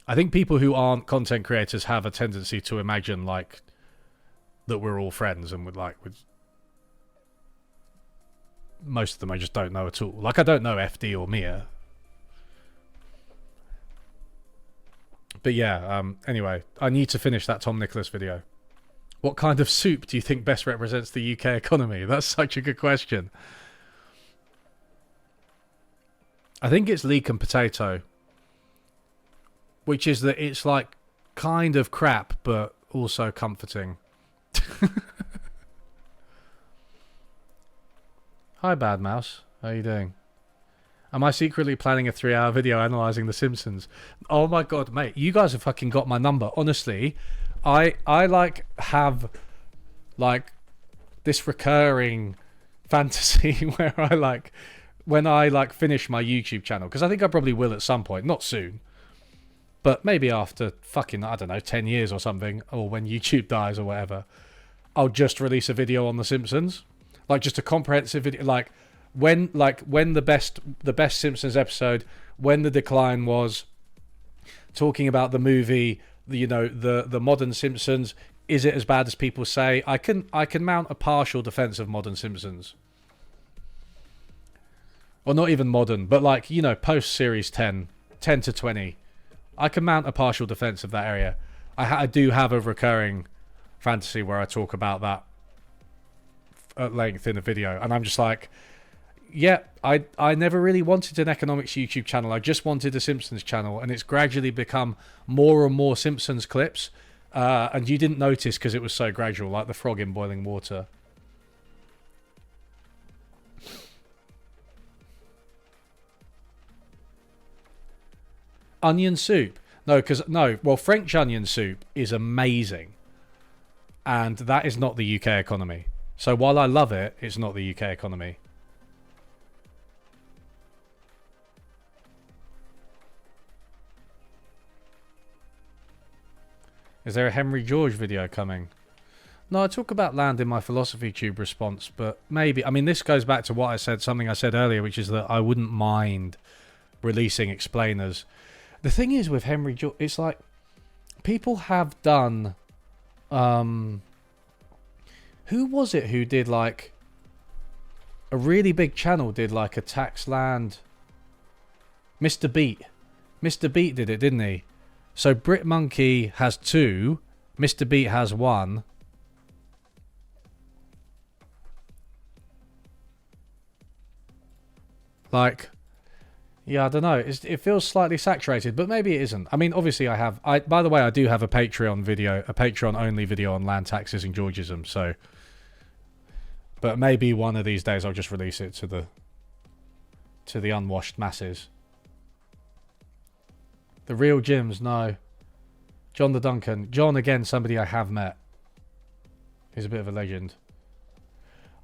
I think people who aren't content creators have a tendency to imagine, like, that we're all friends, and with most of them I just don't know at all. Like, I don't know FD or Mia. But yeah, anyway, I need to finish that Tom Nicholas video. What kind of soup do you think best represents the UK economy? That's such a good question. I think it's leek and potato. Which is that it's, like, kind of crap, but also comforting. Hi, Bad Mouse. How are you doing? Am I secretly planning a 3-hour video analysing The Simpsons? Oh my god, mate. You guys have fucking got my number. Honestly, I like, have, like, this recurring fantasy where I, like, when I, like, finish my YouTube channel, because I think I probably will at some point. Not soon. But maybe after fucking, I don't know, 10 years or something, or when YouTube dies or whatever, I'll just release a video on The Simpsons. Like, just a comprehensive video, like when the best Simpsons episode, when the decline was, talking about the movie, the modern Simpsons. Is it as bad as people say? I can mount a partial defense of modern Simpsons. Or not even modern, but, like, post series 10 to 20. I can mount a partial defense of that area. I do have a recurring fantasy where I talk about that at length in a video, and I'm just like, yeah, I never really wanted an economics YouTube channel. I just wanted a Simpsons channel, and it's gradually become more and more Simpsons clips, and you didn't notice because it was so gradual, like the frog in boiling water. Onion soup. Well, French onion soup is amazing. And that is not the UK economy. So while I love it, it's not the UK economy. Is there a Henry George video coming? No, I talk about land in my philosophy tube response, but maybe. I mean, this goes back to what I said, something I said earlier, which is that I wouldn't mind releasing explainers. The thing is with Henry George, it's like, people have done, who was it who did, like, a really big channel did, like, a tax land? Mr. Beat. Mr. Beat did it, didn't he? So Brit Monkey has 2, Mr. Beat has 1. Like, yeah, I don't know. It feels slightly saturated, but maybe it isn't. I mean, obviously by the way, I do have a Patreon only video on land taxes and Georgism, so, but maybe one of these days I'll just release it to the unwashed masses. The real Jims, no. John the Duncan. John, again, somebody I have met. He's a bit of a legend.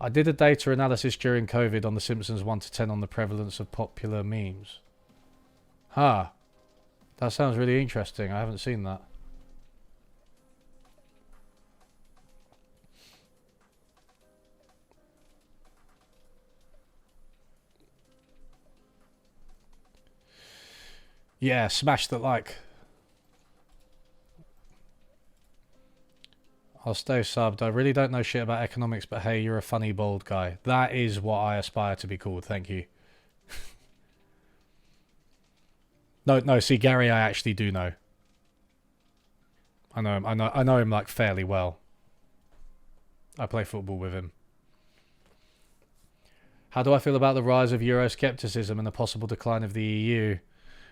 I did a data analysis during COVID on The Simpsons 1 to 10 on the prevalence of popular memes. Huh. That sounds really interesting. I haven't seen that. Yeah, smash the like. I'll stay subbed. I really don't know shit about economics, but hey, you're a funny bald guy. That is what I aspire to be called. Thank you. No. See, Gary, I actually do know. I know him. I know him, like, fairly well. I play football with him. How do I feel about the rise of Euroscepticism and the possible decline of the EU?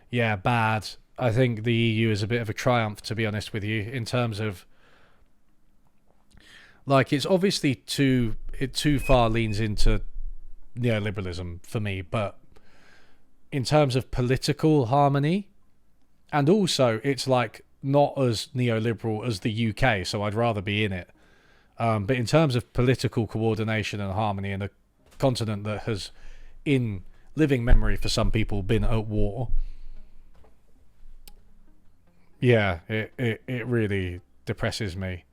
Yeah, bad. I think the EU is a bit of a triumph, to be honest with you, in terms of, like, it's obviously too it too far leans into neoliberalism for me. But in terms of political harmony, and also it's like not as neoliberal as the UK, so I'd rather be in it. But in terms of political coordination and harmony in a continent that has, in living memory for some people, been at war, yeah, it really depresses me.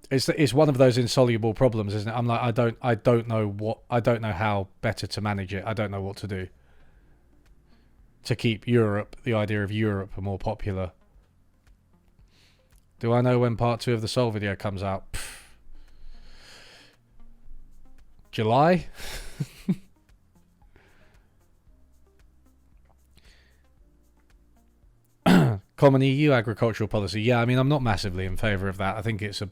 It's one of those insoluble problems, isn't it? I'm like, I don't know how better to manage it. I don't know what to do to keep the idea of Europe, more popular. Do I know when part 2 of the Sowell video comes out? July? Common EU agricultural policy. Yeah, I mean, I'm not massively in favour of that. I think it's a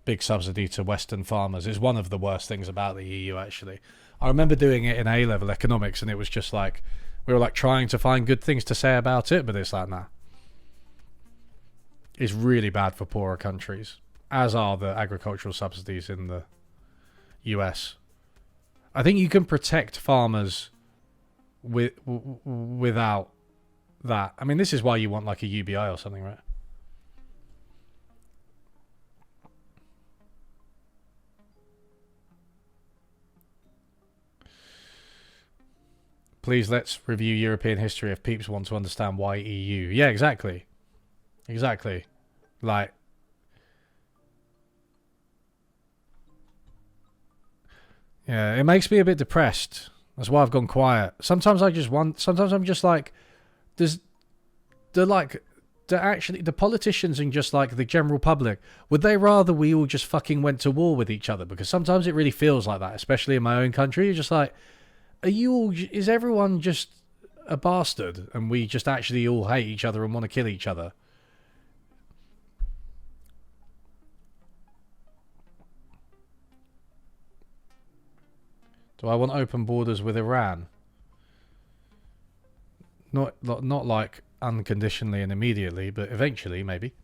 big subsidy to Western farmers. It's one of the worst things about the EU, actually. I remember doing it in A-level economics, and it was just like, we were like trying to find good things to say about it, but it's like, nah. It's really bad for poorer countries, as are the agricultural subsidies in the US. I think you can protect farmers without that. I mean, this is why you want like a UBI or something, right? Please let's review European history if peeps want to understand why EU. Yeah, exactly. Exactly. Like, yeah, it makes me a bit depressed. That's why I've gone quiet. Sometimes sometimes I'm just like, do the politicians and just like the general public, would they rather we all just fucking went to war with each other? Because sometimes it really feels like that, especially in my own country. You're just like, is everyone just a bastard and we just actually all hate each other and want to kill each other? Do I want open borders with Iran? Not like unconditionally and immediately, but eventually maybe.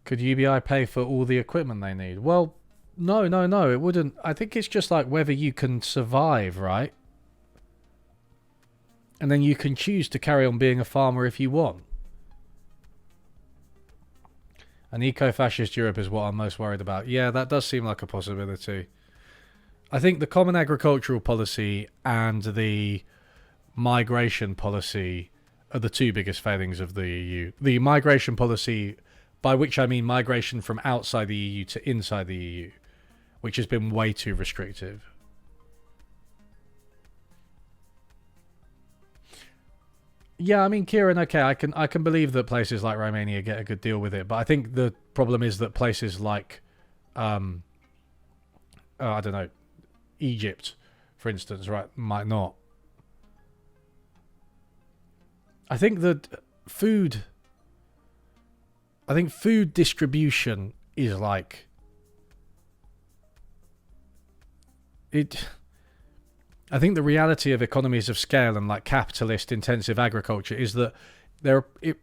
Could UBI pay for all the equipment they need? Well, no, it wouldn't. I think it's just like whether you can survive, right? And then you can choose to carry on being a farmer if you want. An eco-fascist Europe is what I'm most worried about. Yeah, that does seem like a possibility. I think the common agricultural policy and the migration policy are the two biggest failings of the EU. The migration policy, by which I mean migration from outside the EU to inside the EU, which has been way too restrictive. Yeah, I mean, Kieran, okay, I can believe that places like Romania get a good deal with it, but I think the problem is that places like, I don't know, Egypt, for instance, right, might not. I think food distribution is like it. I think the reality of economies of scale and like capitalist intensive agriculture is that there are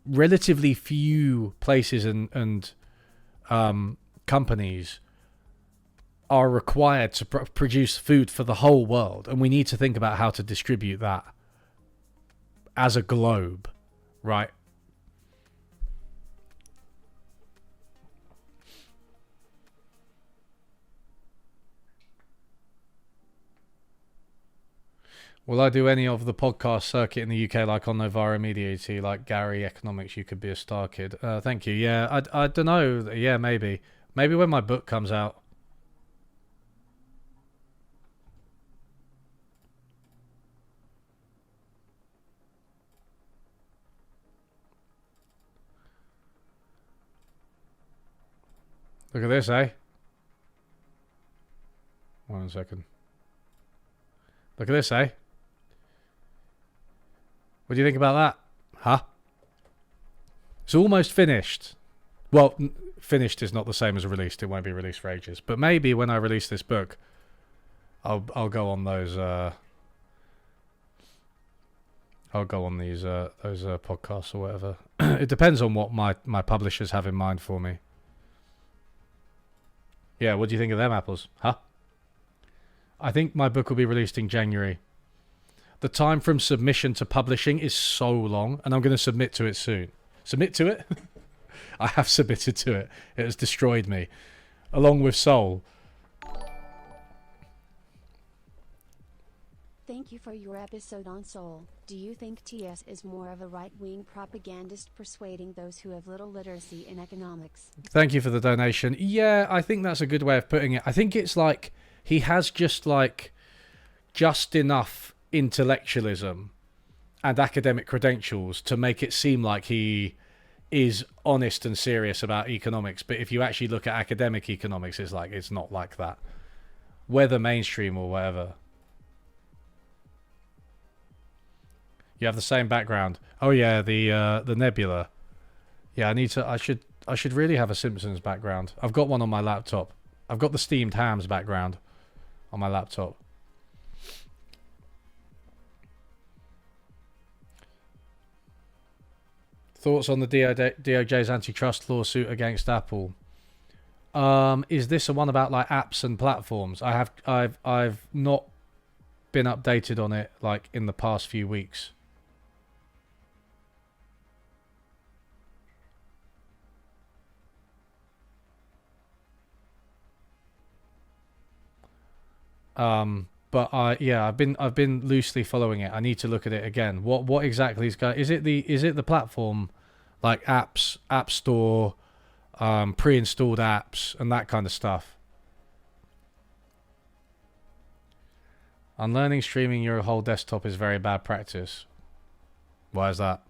relatively few places and companies are required to produce food for the whole world, and we need to think about how to distribute that as a globe, right? Will I do any of the podcast circuit in the UK, like on Novara Media, like Gary Economics? You could be a star kid. Thank you. Yeah, I don't know. Yeah, maybe when my book comes out. Look at this, eh? 1 second. Look at this, eh? What do you think about that? Huh? It's almost finished. Well, finished is not the same as released. It won't be released for ages. But maybe when I release this book, I'll go on those. I'll go on these those podcasts or whatever. It depends on what my publishers have in mind for me. Yeah, what do you think of them apples? Huh? I think my book will be released in January. The time from submission to publishing is so long, and I'm going to submit to it soon. Submit to it? I have submitted to it. It has destroyed me. Along with Sowell. Thank you for your episode on Sowell. Do you think TS is more of a right-wing propagandist persuading those who have little literacy in economics? Thank you for the donation. Yeah, I think that's a good way of putting it. I think it's like he has just enough intellectualism and academic credentials to make it seem like he is honest and serious about economics. But if you actually look at academic economics, it's not like that. Whether mainstream or whatever. You have the same background. Oh yeah, the nebula. Yeah, I should really have a Simpsons background. I've got one on my laptop. I've got the steamed hams background on my laptop. Thoughts on the DOJ's antitrust lawsuit against Apple? Is this a one about apps and platforms? I've not been updated on it in the past few weeks. But I've been loosely following it. I need to look at it again. What exactly is going? Is it the platform, apps, app store, pre-installed apps, and that kind of stuff? Unlearning streaming your whole desktop is very bad practice. Why is that?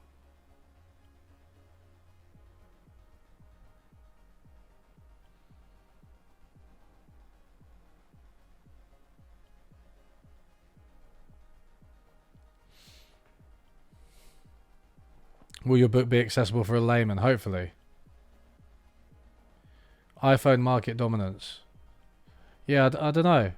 Will your book be accessible for a layman? Hopefully. iPhone market dominance. Yeah, I don't know.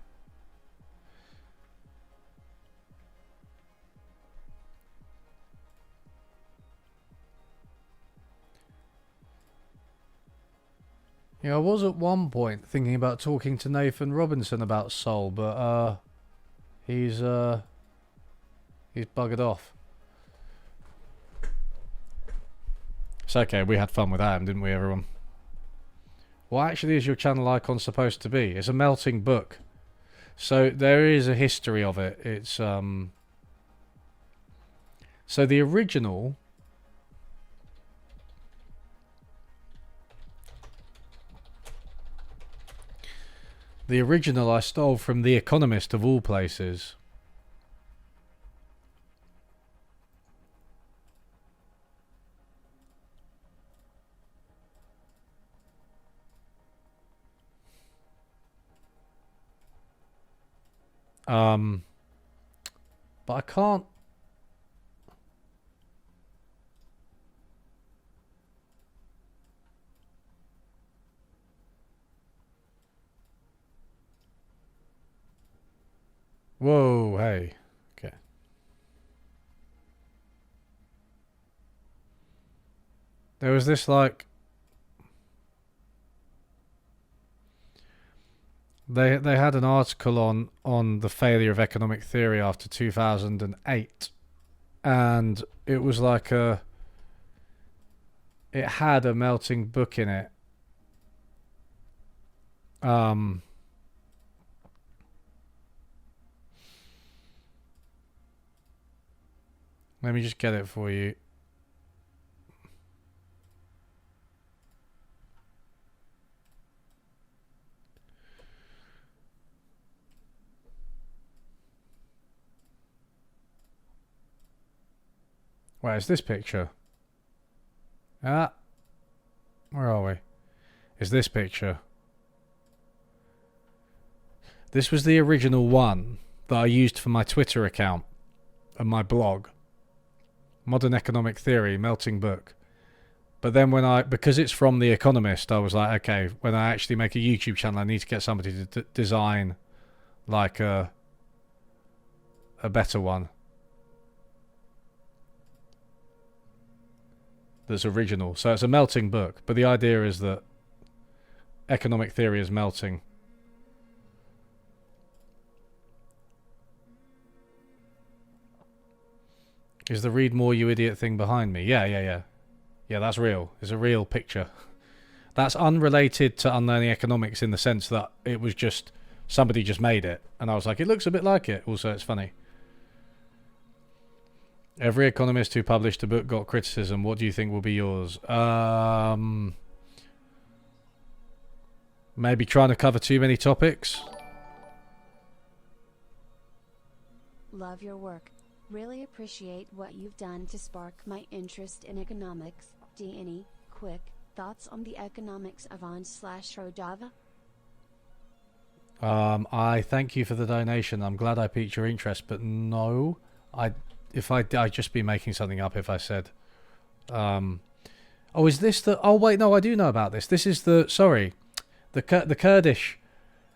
Yeah, I was at one point thinking about talking to Nathan Robinson about Sowell, but he's buggered off. It's okay, we had fun with Adam, didn't we, everyone? What actually is your channel icon supposed to be? It's a melting book. So there is a history of it. It's so the original I stole from The Economist of all places. But I can't. Whoa, hey. Okay. There was this They had an article on the failure of economic theory after 2008, and it was it had a melting book in it. Let me just get it for you. Where's this picture? Where are we? Is this picture? This was the original one that I used for my Twitter account and my blog. Modern Economic Theory, melting book. But then because it's from The Economist, I was like, okay, when I actually make a YouTube channel, I need to get somebody to design like a better one that's original. So it's a melting book, but the idea is that economic theory is melting. Is the read more you idiot thing behind me? Yeah, that's real. It's a real picture. That's unrelated to unlearning economics in the sense that it was just somebody just made it, and I was like, it looks a bit like it. Also, it's funny. Every economist who published a book got criticism. What do you think will be yours? Maybe trying to cover too many topics. Love your work. Really appreciate what you've done to spark my interest in economics. Any quick thoughts on the economics of on/Rodava? I thank you for the donation. I'm glad I piqued your interest, but no, I'd just be making something up if I said. Oh, is this the? Oh wait, no, I do know about this. This is the the Kurdish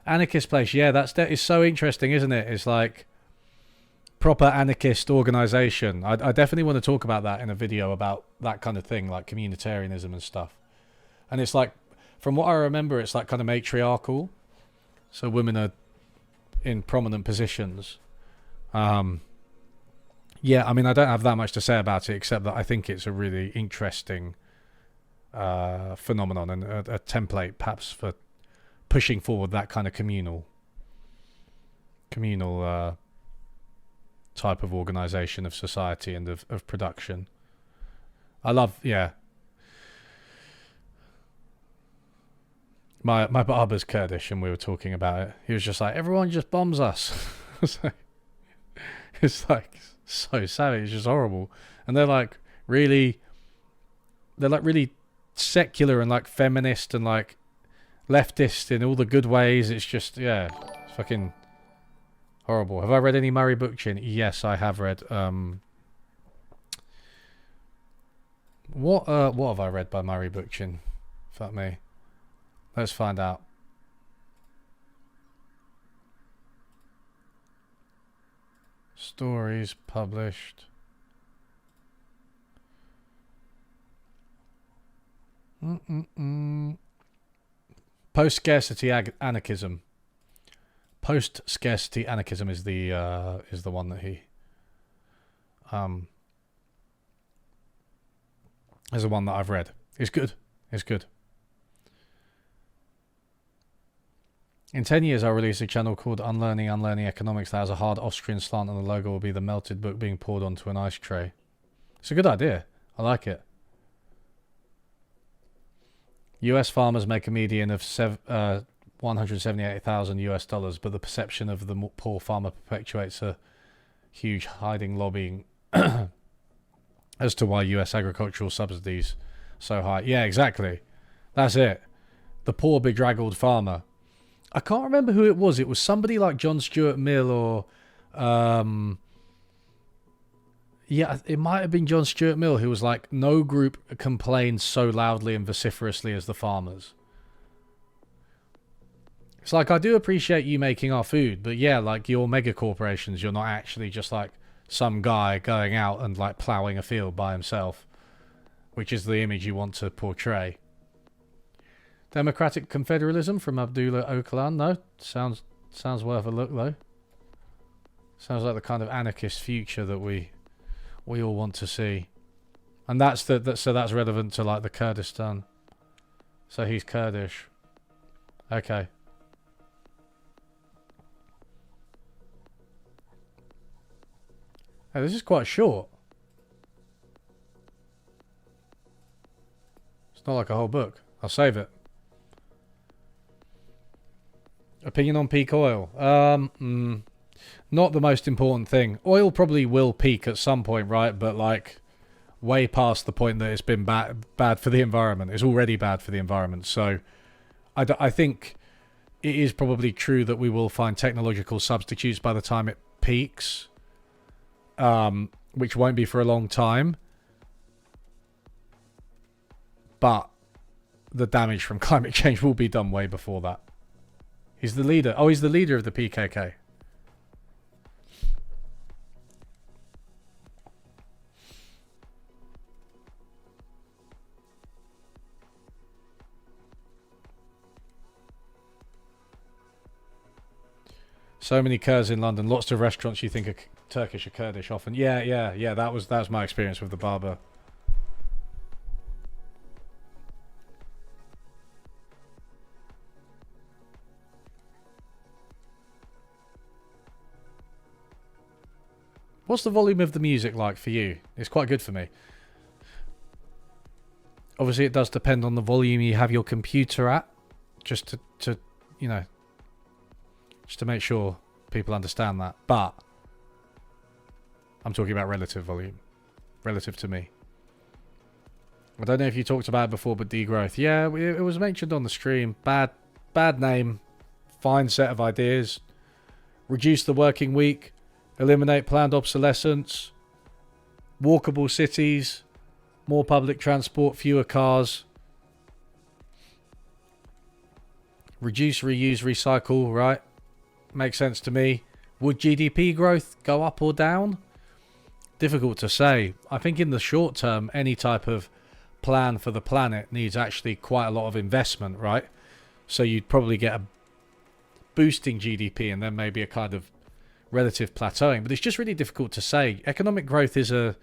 anarchist place. Yeah, that is so interesting, isn't it? It's like proper anarchist organization. I definitely want to talk about that in a video about that kind of thing, like communitarianism and stuff. And it's like, from what I remember, it's like kind of matriarchal. So women are in prominent positions. Yeah, I mean, I don't have that much to say about it, except that I think it's a really interesting phenomenon and a template, perhaps, for pushing forward that kind of communal type of organization of society and of production. I love, yeah. My barber's Kurdish, and we were talking about it. He was just like, everyone just bombs us. It's like so savage, it's just horrible. And they're like really secular and like feminist and like leftist in all the good ways. It's just, yeah, it's fucking horrible. Have I read any Murray Bookchin? Yes, I have read. What have I read by Murray Bookchin? Fuck me. Let's find out. Stories published. Post-scarcity anarchism. Post-scarcity anarchism is the one that he is the one that I've read. It's good. It's good. In 10 years, I'll release a channel called Unlearning Economics that has a hard Austrian slant, and the logo will be the melted book being poured onto an ice tray. It's a good idea. I like it. US farmers make a median of $178,000 but the perception of the poor farmer perpetuates a huge hiding lobbying as to why US agricultural subsidies so high. Yeah, exactly. That's it. The poor bedraggled farmer. I can't remember who it was. It was somebody like John Stuart Mill or yeah, it might have been John Stuart Mill who was like, no group complains so loudly and vociferously as the farmers. It's like, I do appreciate you making our food, but yeah, like your mega corporations, you're not actually just like some guy going out and like ploughing a field by himself, which is the image you want to portray. Democratic Confederalism from Abdullah Öcalan. No, sounds worth a look though. Sounds like the kind of anarchist future that we all want to see, and that's relevant to like the Kurdistan. So he's Kurdish. Okay. Hey, this is quite short. It's not like a whole book. I'll save it. Opinion on peak oil. Not the most important thing. Oil probably will peak at some point, right? But like way past the point that it's been bad for the environment. It's already bad for the environment. So I think it is probably true that we will find technological substitutes by the time it peaks, which won't be for a long time. but the damage from climate change will be done way before that. He's the leader. Oh, he's the leader of the PKK. So many Kurds in London. Lots of restaurants you think are Turkish or Kurdish often. Yeah. That was my experience with the barber. What's the volume of the music like for you? It's quite good for me. Obviously, it does depend on the volume you have your computer at, just to you know, just to make sure people understand that. But I'm talking about relative volume, relative to me. I don't know if you talked about it before, but degrowth. Yeah, it was mentioned on the stream. Bad name, fine set of ideas. Reduce the working week. Eliminate planned obsolescence, walkable cities, more public transport, fewer cars, reduce, reuse, recycle, right? Makes sense to me. Would GDP growth go up or down? Difficult to say. I think in the short term, any type of plan for the planet needs actually quite a lot of investment, right? So you'd probably get a boosting GDP and then maybe a kind of relative plateauing, but it's just really difficult to say. Economic growth is a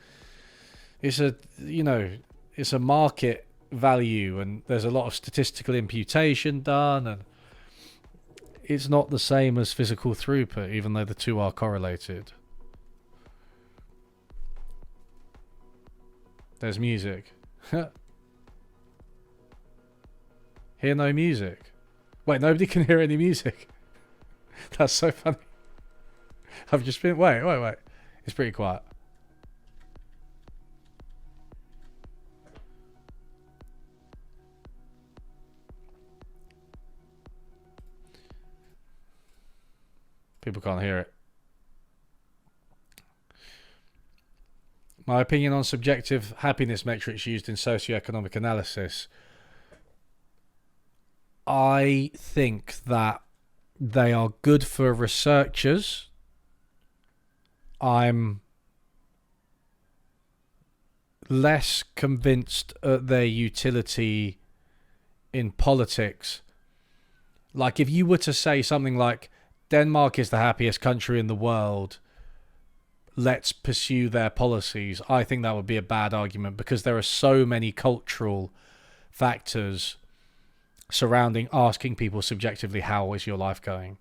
market value, and there's a lot of statistical imputation done, and it's not the same as physical throughput, even though the two are correlated. There's music. Hear no music. Wait, nobody can hear any music. That's so funny. I've just been... Wait. It's pretty quiet. People can't hear it. My opinion on subjective happiness metrics used in socioeconomic analysis. I think that they are good for researchers. I'm less convinced at their utility in politics. Like, if you were to say something like, Denmark is the happiest country in the world, let's pursue their policies, I think that would be a bad argument, because there are so many cultural factors surrounding asking people subjectively, how is your life going?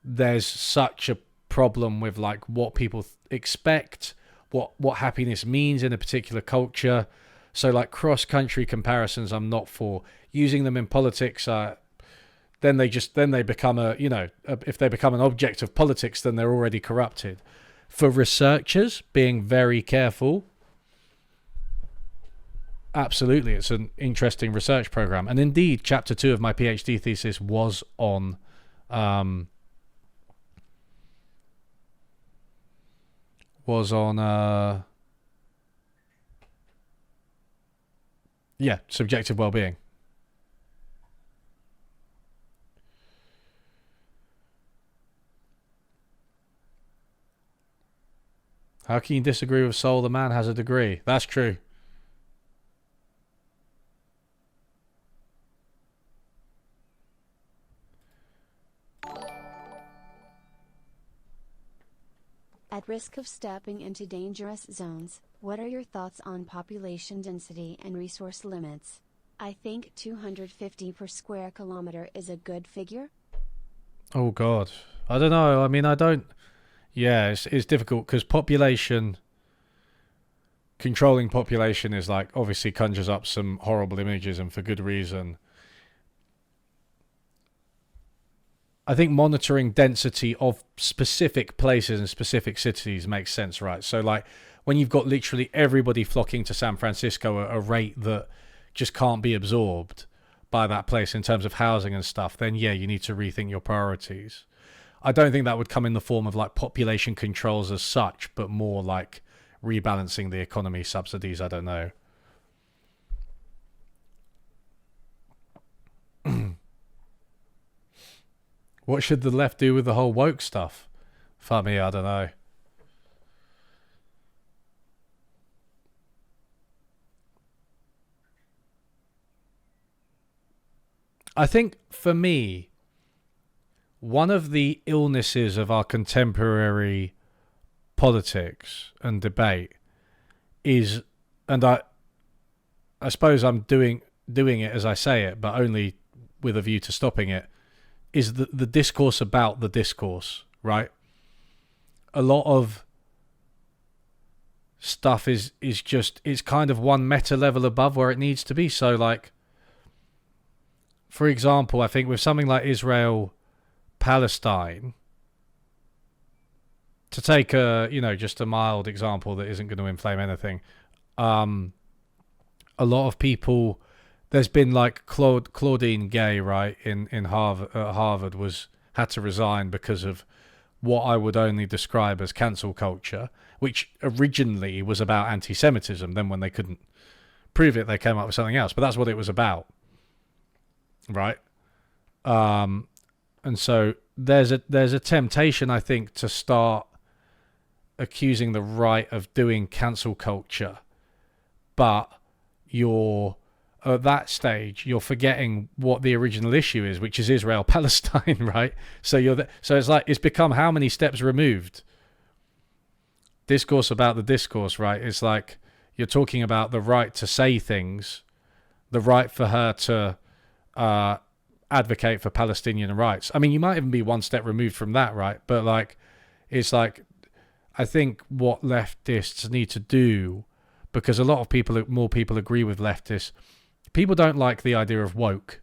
There's such a problem with like what people expect, what happiness means in a particular culture. So like cross-country comparisons I'm not for. Using them in politics, then they become if they become an object of politics, then they're already corrupted. For researchers, being very careful, absolutely, it's an interesting research program. And indeed, chapter 2 of my PhD thesis was on subjective well-being. How can you disagree with Sowell? The man has a degree. That's true. At risk of stepping into dangerous zones, what are your thoughts on population density and resource limits? I think 250 per square kilometer is a good figure. Oh God, I don't know. I mean, I don't. Yeah, it's difficult because controlling population is like obviously conjures up some horrible images, and for good reason. I think monitoring density of specific places and specific cities makes sense, right? So like when you've got literally everybody flocking to San Francisco at a rate that just can't be absorbed by that place in terms of housing and stuff, then yeah, you need to rethink your priorities. I don't think that would come in the form of like population controls as such, but more like rebalancing the economy, subsidies, I don't know. What should the left do with the whole woke stuff? Fuck me, I don't know. I think for me, one of the illnesses of our contemporary politics and debate is, and I suppose I'm doing it as I say it, but only with a view to stopping it, is the discourse about the discourse, right? A lot of stuff is just, it's kind of one meta level above where it needs to be. So like, for example, I think with something like Israel Palestine, to take a, you know, just a mild example that isn't going to inflame anything, a lot of people, there's been like Claudine Gay, right, in Harvard had to resign because of what I would only describe as cancel culture, which originally was about anti-Semitism. Then when they couldn't prove it, they came up with something else. But that's what it was about, right? And so there's a temptation, I think, to start accusing the right of doing cancel culture, but you're at that stage you're forgetting what the original issue is, which is Israel Palestine, right? So so it's like, it's become how many steps removed? Discourse about the discourse, right? It's like you're talking about the right to say things, the right for her to advocate for Palestinian rights. I mean, you might even be one step removed from that, right? But like, it's like, I think what leftists need to do, because a lot of more people agree with leftists, people don't like the idea of woke.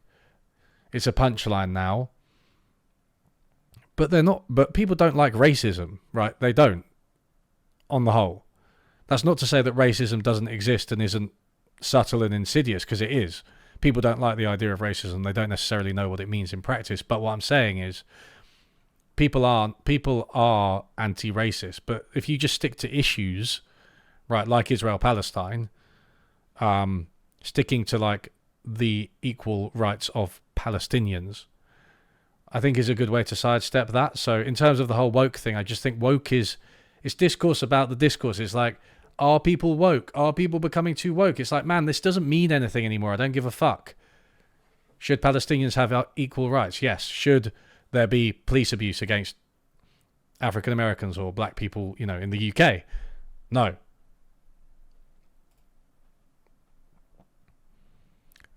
It's a punchline now. But people don't like racism, right? They don't, on the whole. That's not to say that racism doesn't exist and isn't subtle and insidious, because it is. People don't like the idea of racism. They don't necessarily know what it means in practice. But what I'm saying is, people are anti-racist. But if you just stick to issues, right, like Israel Palestine, sticking to like the equal rights of Palestinians, I think is a good way to sidestep that. So in terms of the whole woke thing, I just think woke it's discourse about the discourse. It's like, are people woke? Are people becoming too woke? It's like, man, this doesn't mean anything anymore. I don't give a fuck. Should Palestinians have equal rights? Yes. Should there be police abuse against African Americans or black people, you know, in the UK? No.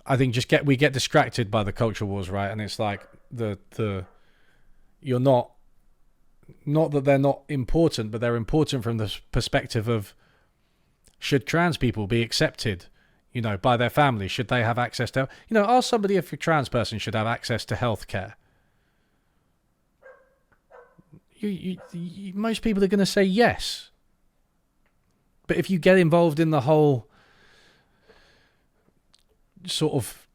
I think we get distracted by the culture wars, right? And it's like you're not that they're not important, but they're important from the perspective of, should trans people be accepted, you know, by their family? Should they have access to, you know, ask somebody if a trans person should have access to healthcare. Most people are going to say yes. But if you get involved in the whole sort of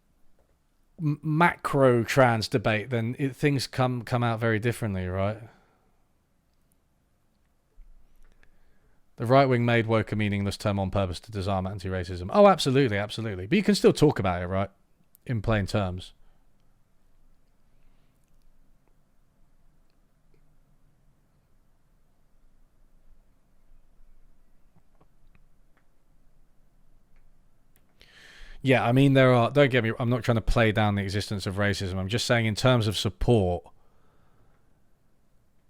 macro trans debate, then things come out very differently, right? The right wing made woke a meaningless term on purpose to disarm anti-racism. Oh, absolutely, absolutely. But you can still talk about it, right? In plain terms. Yeah, I mean, there are, don't get me, I'm not trying to play down the existence of racism. I'm just saying in terms of support,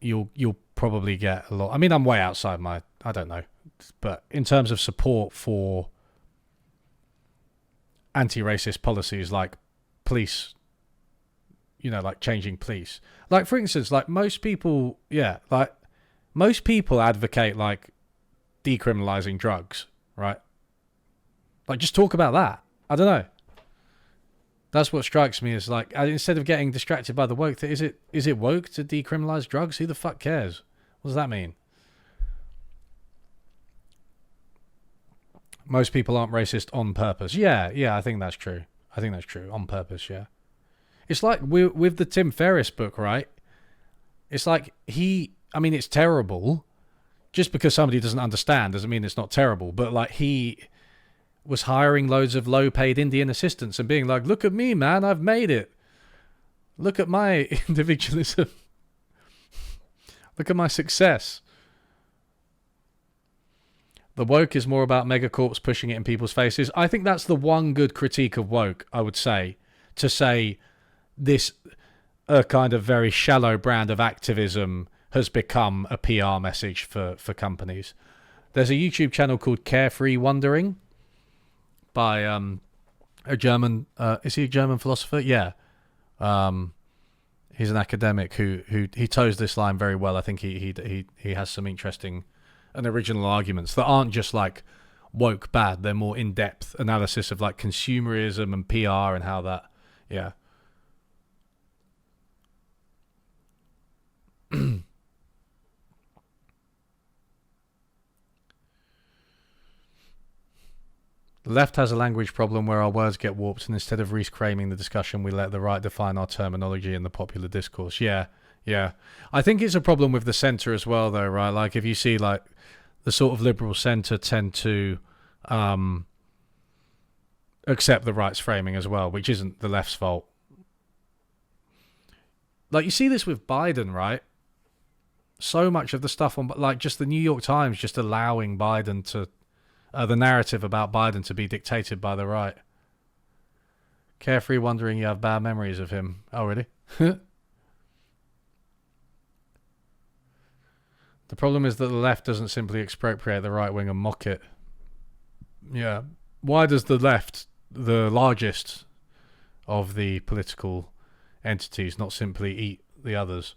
you'll probably get a lot. I mean, I'm way outside I don't know. But in terms of support for anti-racist policies like police, you know, like changing police. Like, for instance, like most people advocate like decriminalizing drugs, right? Like, just talk about that. I don't know. That's what strikes me as like, instead of getting distracted by the woke thing, is it woke to decriminalize drugs? Who the fuck cares? What does that mean? Most people aren't racist on purpose. Yeah, I think that's true. On purpose, yeah. It's like with the Tim Ferriss book, right? It's like it's terrible. Just because somebody doesn't understand doesn't mean it's not terrible. But like, he was hiring loads of low-paid Indian assistants and being like, look at me, man, I've made it. Look at my individualism. Look at my success. The woke is more about megacorps pushing it in people's faces. I think that's the one good critique of woke, I would say. To say this kind of very shallow brand of activism has become a PR message for companies. There's a YouTube channel called Carefree Wondering by a German... is he a German philosopher? Yeah. He's an academic who he toes this line very well. I think he has some interesting and original arguments that aren't just like woke bad. They're more in-depth analysis of like consumerism and PR and how that, yeah. The left has a language problem where our words get warped, and instead of reframing the discussion, we let the right define our terminology in the popular discourse. Yeah. I think it's a problem with the centre as well, though, right? Like, if you see, like, the sort of liberal centre tend to accept the right's framing as well, which isn't the left's fault. Like, you see this with Biden, right? So much of the stuff on, like, just the New York Times just allowing Biden to... the narrative about Biden to be dictated by the right. Carefree Wondering you have bad memories of him. Oh, really? The problem is that the left doesn't simply expropriate the right wing and mock it. Yeah. Why does the left, the largest of the political entities, not simply eat the others?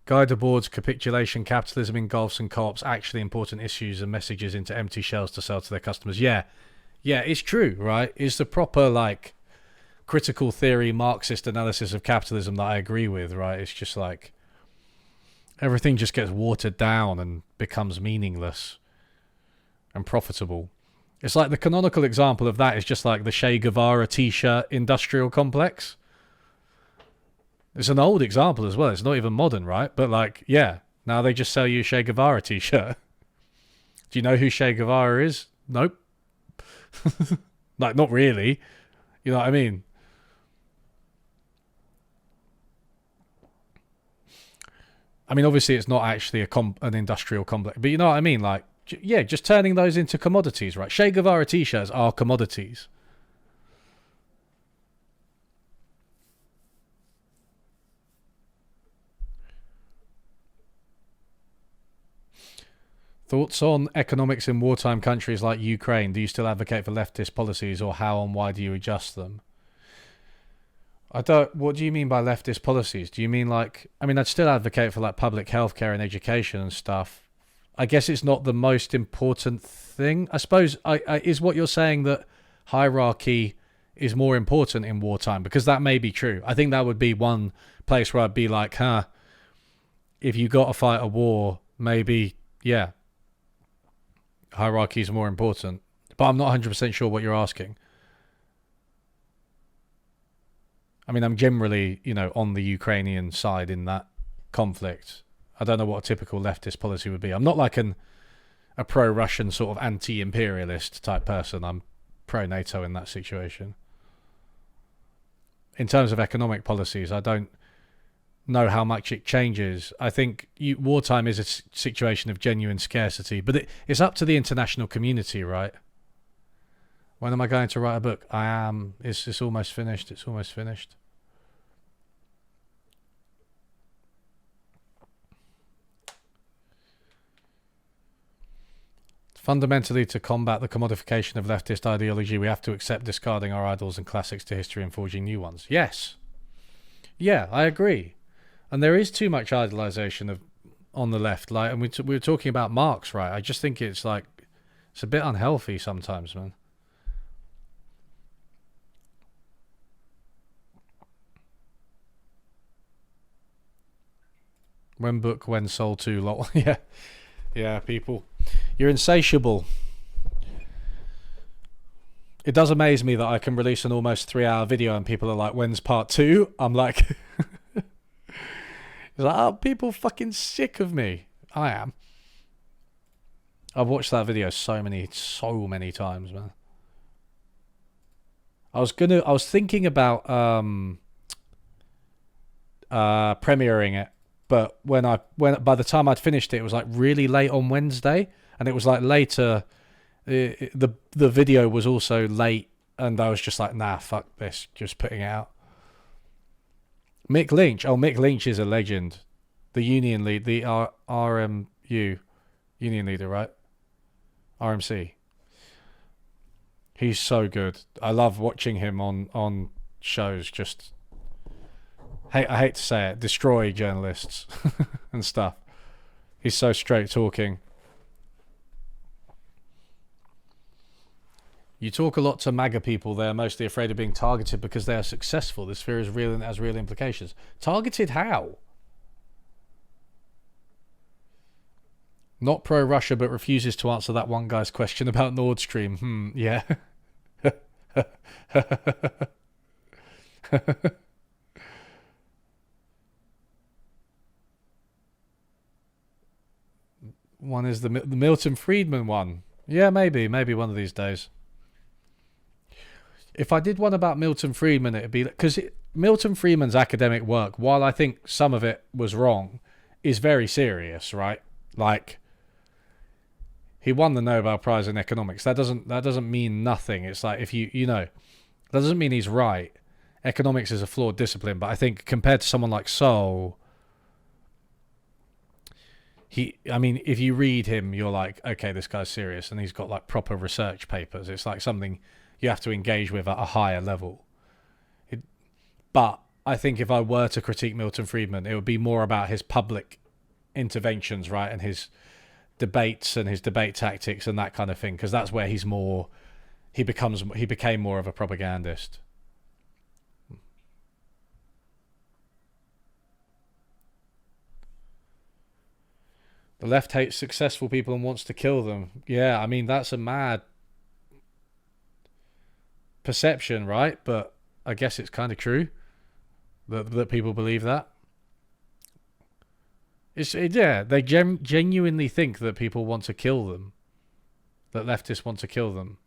Guy Debord's capitulation, capitalism engulfs and co-ops actually important issues and messages into empty shells to sell to their customers. Yeah, it's true, right? It's the proper, like, critical theory, Marxist analysis of capitalism that I agree with, right? It's just like everything just gets watered down and becomes meaningless and profitable. It's like the canonical example of that is just like the Che Guevara t-shirt industrial complex. It's an old example as well. It's not even modern, right? But like, yeah, now they just sell you a Che Guevara t-shirt. Do you know who Che Guevara is? Nope. Like, not really. You know what I mean? I mean, obviously it's not actually an industrial complex, but you know what I mean? Like, yeah, just turning those into commodities, right? Che Guevara t-shirts are commodities. Thoughts on economics in wartime countries like Ukraine? Do you still advocate for leftist policies, or how and why do you adjust them? What do you mean by leftist policies? Do you mean like... I mean, I'd still advocate for like public healthcare and education and stuff. I guess it's not the most important thing. I suppose, is what you're saying that hierarchy is more important in wartime? Because that may be true. I think that would be one place where I'd be like, if you got to fight a war, maybe, yeah, hierarchy is more important. But I'm not 100% sure what you're asking. I mean, I'm generally, on the Ukrainian side in that conflict. I don't know what a typical leftist policy would be. I'm not like a pro-Russian sort of anti-imperialist type person. I'm pro-NATO in that situation. In terms of economic policies, I don't know how much it changes. I think wartime is a situation of genuine scarcity, but it's up to the international community, right? When am I going to write a book? I am. It's almost finished. It's almost finished. Fundamentally, to combat the commodification of leftist ideology, we have to accept discarding our idols and classics to history and forging new ones. Yes. Yeah, I agree. And there is too much idolization on the left. Like, and we were talking about Marx, right? I just think it's like, it's a bit unhealthy sometimes, man. When book, when sold to, lol. Yeah, people. You're insatiable. It does amaze me that I can release an almost 3-hour video and people are like, when's part 2? I'm like... It's like, oh, people fucking sick of me. I am. I've watched that video so many times, man. I was thinking about premiering it, but when by the time I'd finished it, it was like really late on Wednesday, and it was like later. The video was also late, and I was just like, nah, fuck this, just putting it out. Mick Lynch. Oh, Mick Lynch is a legend. The union lead, the RMU union leader, right? RMC. He's so good. I love watching him on shows. Just I hate to say it, destroy journalists and stuff. He's so straight talking. You talk a lot to MAGA people. They're mostly afraid of being targeted because they are successful. This fear is real and has real implications. Targeted how? Not pro-Russia, but refuses to answer that one guy's question about Nord Stream. Yeah. One is the Milton Friedman one. Yeah, maybe one of these days. If I did one about Milton Friedman, it'd be because Milton Friedman's academic work, while I think some of it was wrong, is very serious, right? Like, he won the Nobel Prize in economics. That doesn't mean nothing. It's like, if that doesn't mean he's right. Economics is a flawed discipline, but I think compared to someone like Sowell, if you read him, you're like, okay, this guy's serious, and he's got like proper research papers. It's like something you have to engage with at a higher level. But I think if I were to critique Milton Friedman, it would be more about his public interventions, right, and his debates and his debate tactics and that kind of thing, because that's where he became more of a propagandist. The left hates successful people and wants to kill them. Yeah, I mean, that's a mad perception, right? But I guess it's kind of true that people believe that. They genuinely think that people want to kill them, that leftists want to kill them.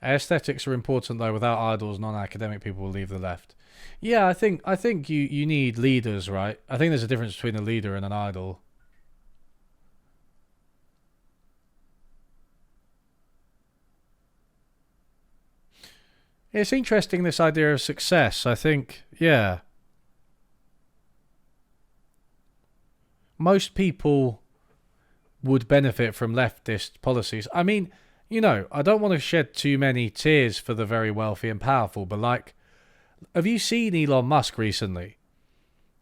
Aesthetics are important though. Without idols, non-academic people will leave the left. Yeah, I think you need leaders, right? I think there's a difference between a leader and an idol. It's interesting, this idea of success. I think, yeah, most people would benefit from leftist policies. I mean, I don't want to shed too many tears for the very wealthy and powerful, but like, have you seen Elon Musk recently?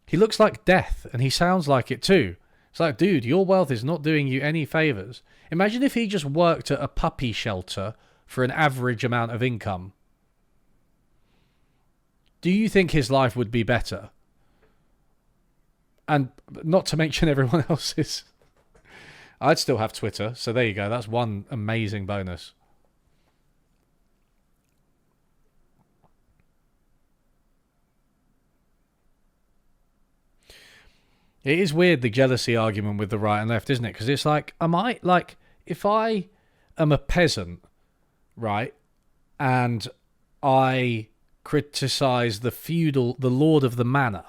He looks like death, and he sounds like it too. It's like, dude, your wealth is not doing you any favors. Imagine if he just worked at a puppy shelter for an average amount of income. Do you think his life would be better? And not to mention everyone else's. I'd still have Twitter, so there you go. That's one amazing bonus. It is weird, the jealousy argument with the right and left, isn't it? Because it's like, if I am a peasant, right, and I criticize the lord of the manor,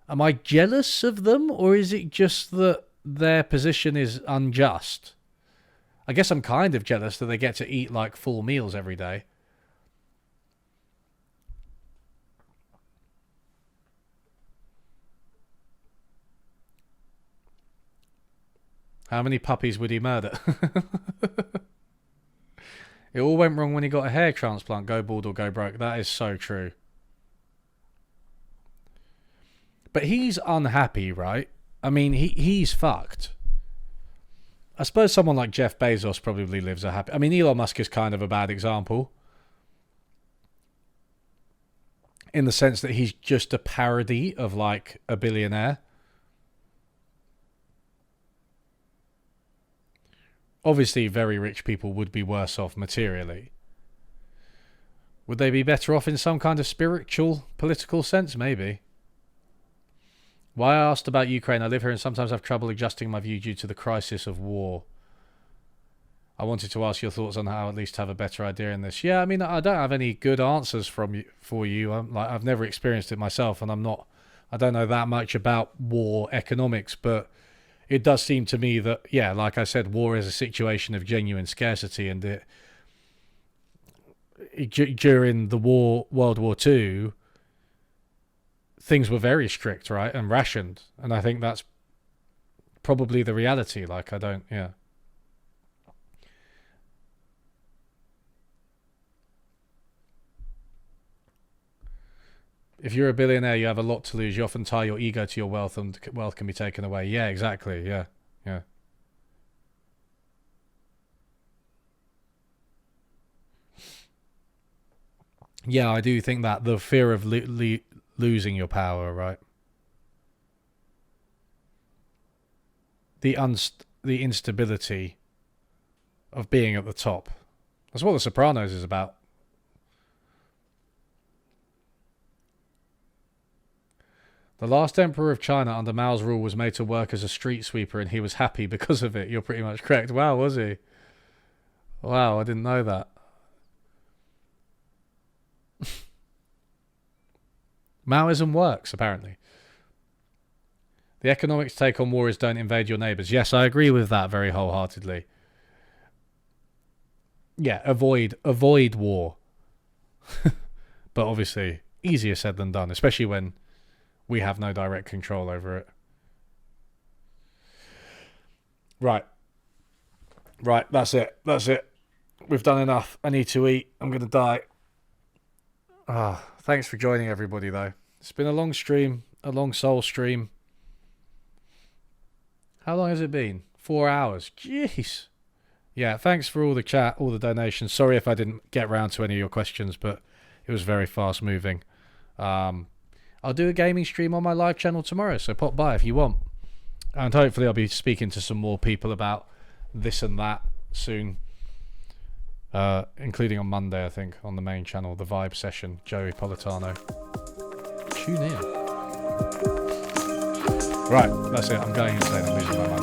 am I jealous of them, or is it just that their position is unjust? I guess I'm kind of jealous that they get to eat like full meals every day. How many puppies would he murder? It all went wrong when he got a hair transplant. Go bald or go broke. That is so true. But he's unhappy, right? I mean, he's fucked. I suppose someone like Jeff Bezos probably lives a happy... I mean, Elon Musk is kind of a bad example, in the sense that he's just a parody of like a billionaire. Obviously, very rich people would be worse off materially. Would they be better off in some kind of spiritual, political sense? Maybe. Why I asked about Ukraine, I live here and sometimes have trouble adjusting my view due to the crisis of war. I wanted to ask your thoughts on how at least have a better idea in this. Yeah, I mean, I don't have any good answers for you. I've never experienced it myself, and I don't know that much about war economics, but it does seem to me that, yeah, like I said, war is a situation of genuine scarcity, and during the World War II, things were very strict, right, and rationed, and I think that's probably the reality. Yeah. If you're a billionaire, you have a lot to lose. You often tie your ego to your wealth, and wealth can be taken away. Yeah, exactly. Yeah, yeah. Yeah, I do think that the fear of losing your power, right? The instability of being at the top. That's what The Sopranos is about. The last emperor of China under Mao's rule was made to work as a street sweeper, and he was happy because of it. You're pretty much correct. Wow, was he? Wow, I didn't know that. Maoism works, apparently. The economics take on war is don't invade your neighbours. Yes, I agree with that very wholeheartedly. Yeah, avoid war. But obviously, easier said than done, especially when we have no direct control over it. Right, that's it. We've done enough. I need to eat. I'm going to die. Thanks for joining, everybody, though. It's been a long stream, a long soul stream. How long has it been? 4 hours. Jeez. Yeah, thanks for all the chat, all the donations. Sorry if I didn't get round to any of your questions, but it was very fast moving. I'll do a gaming stream on my live channel tomorrow, so pop by if you want. And hopefully I'll be speaking to some more people about this and that soon. Including on Monday, I think, on the main channel, the Vibe Session, Joey Politano. Tune in. Right, that's it. I'm going insane. I'm losing my mind.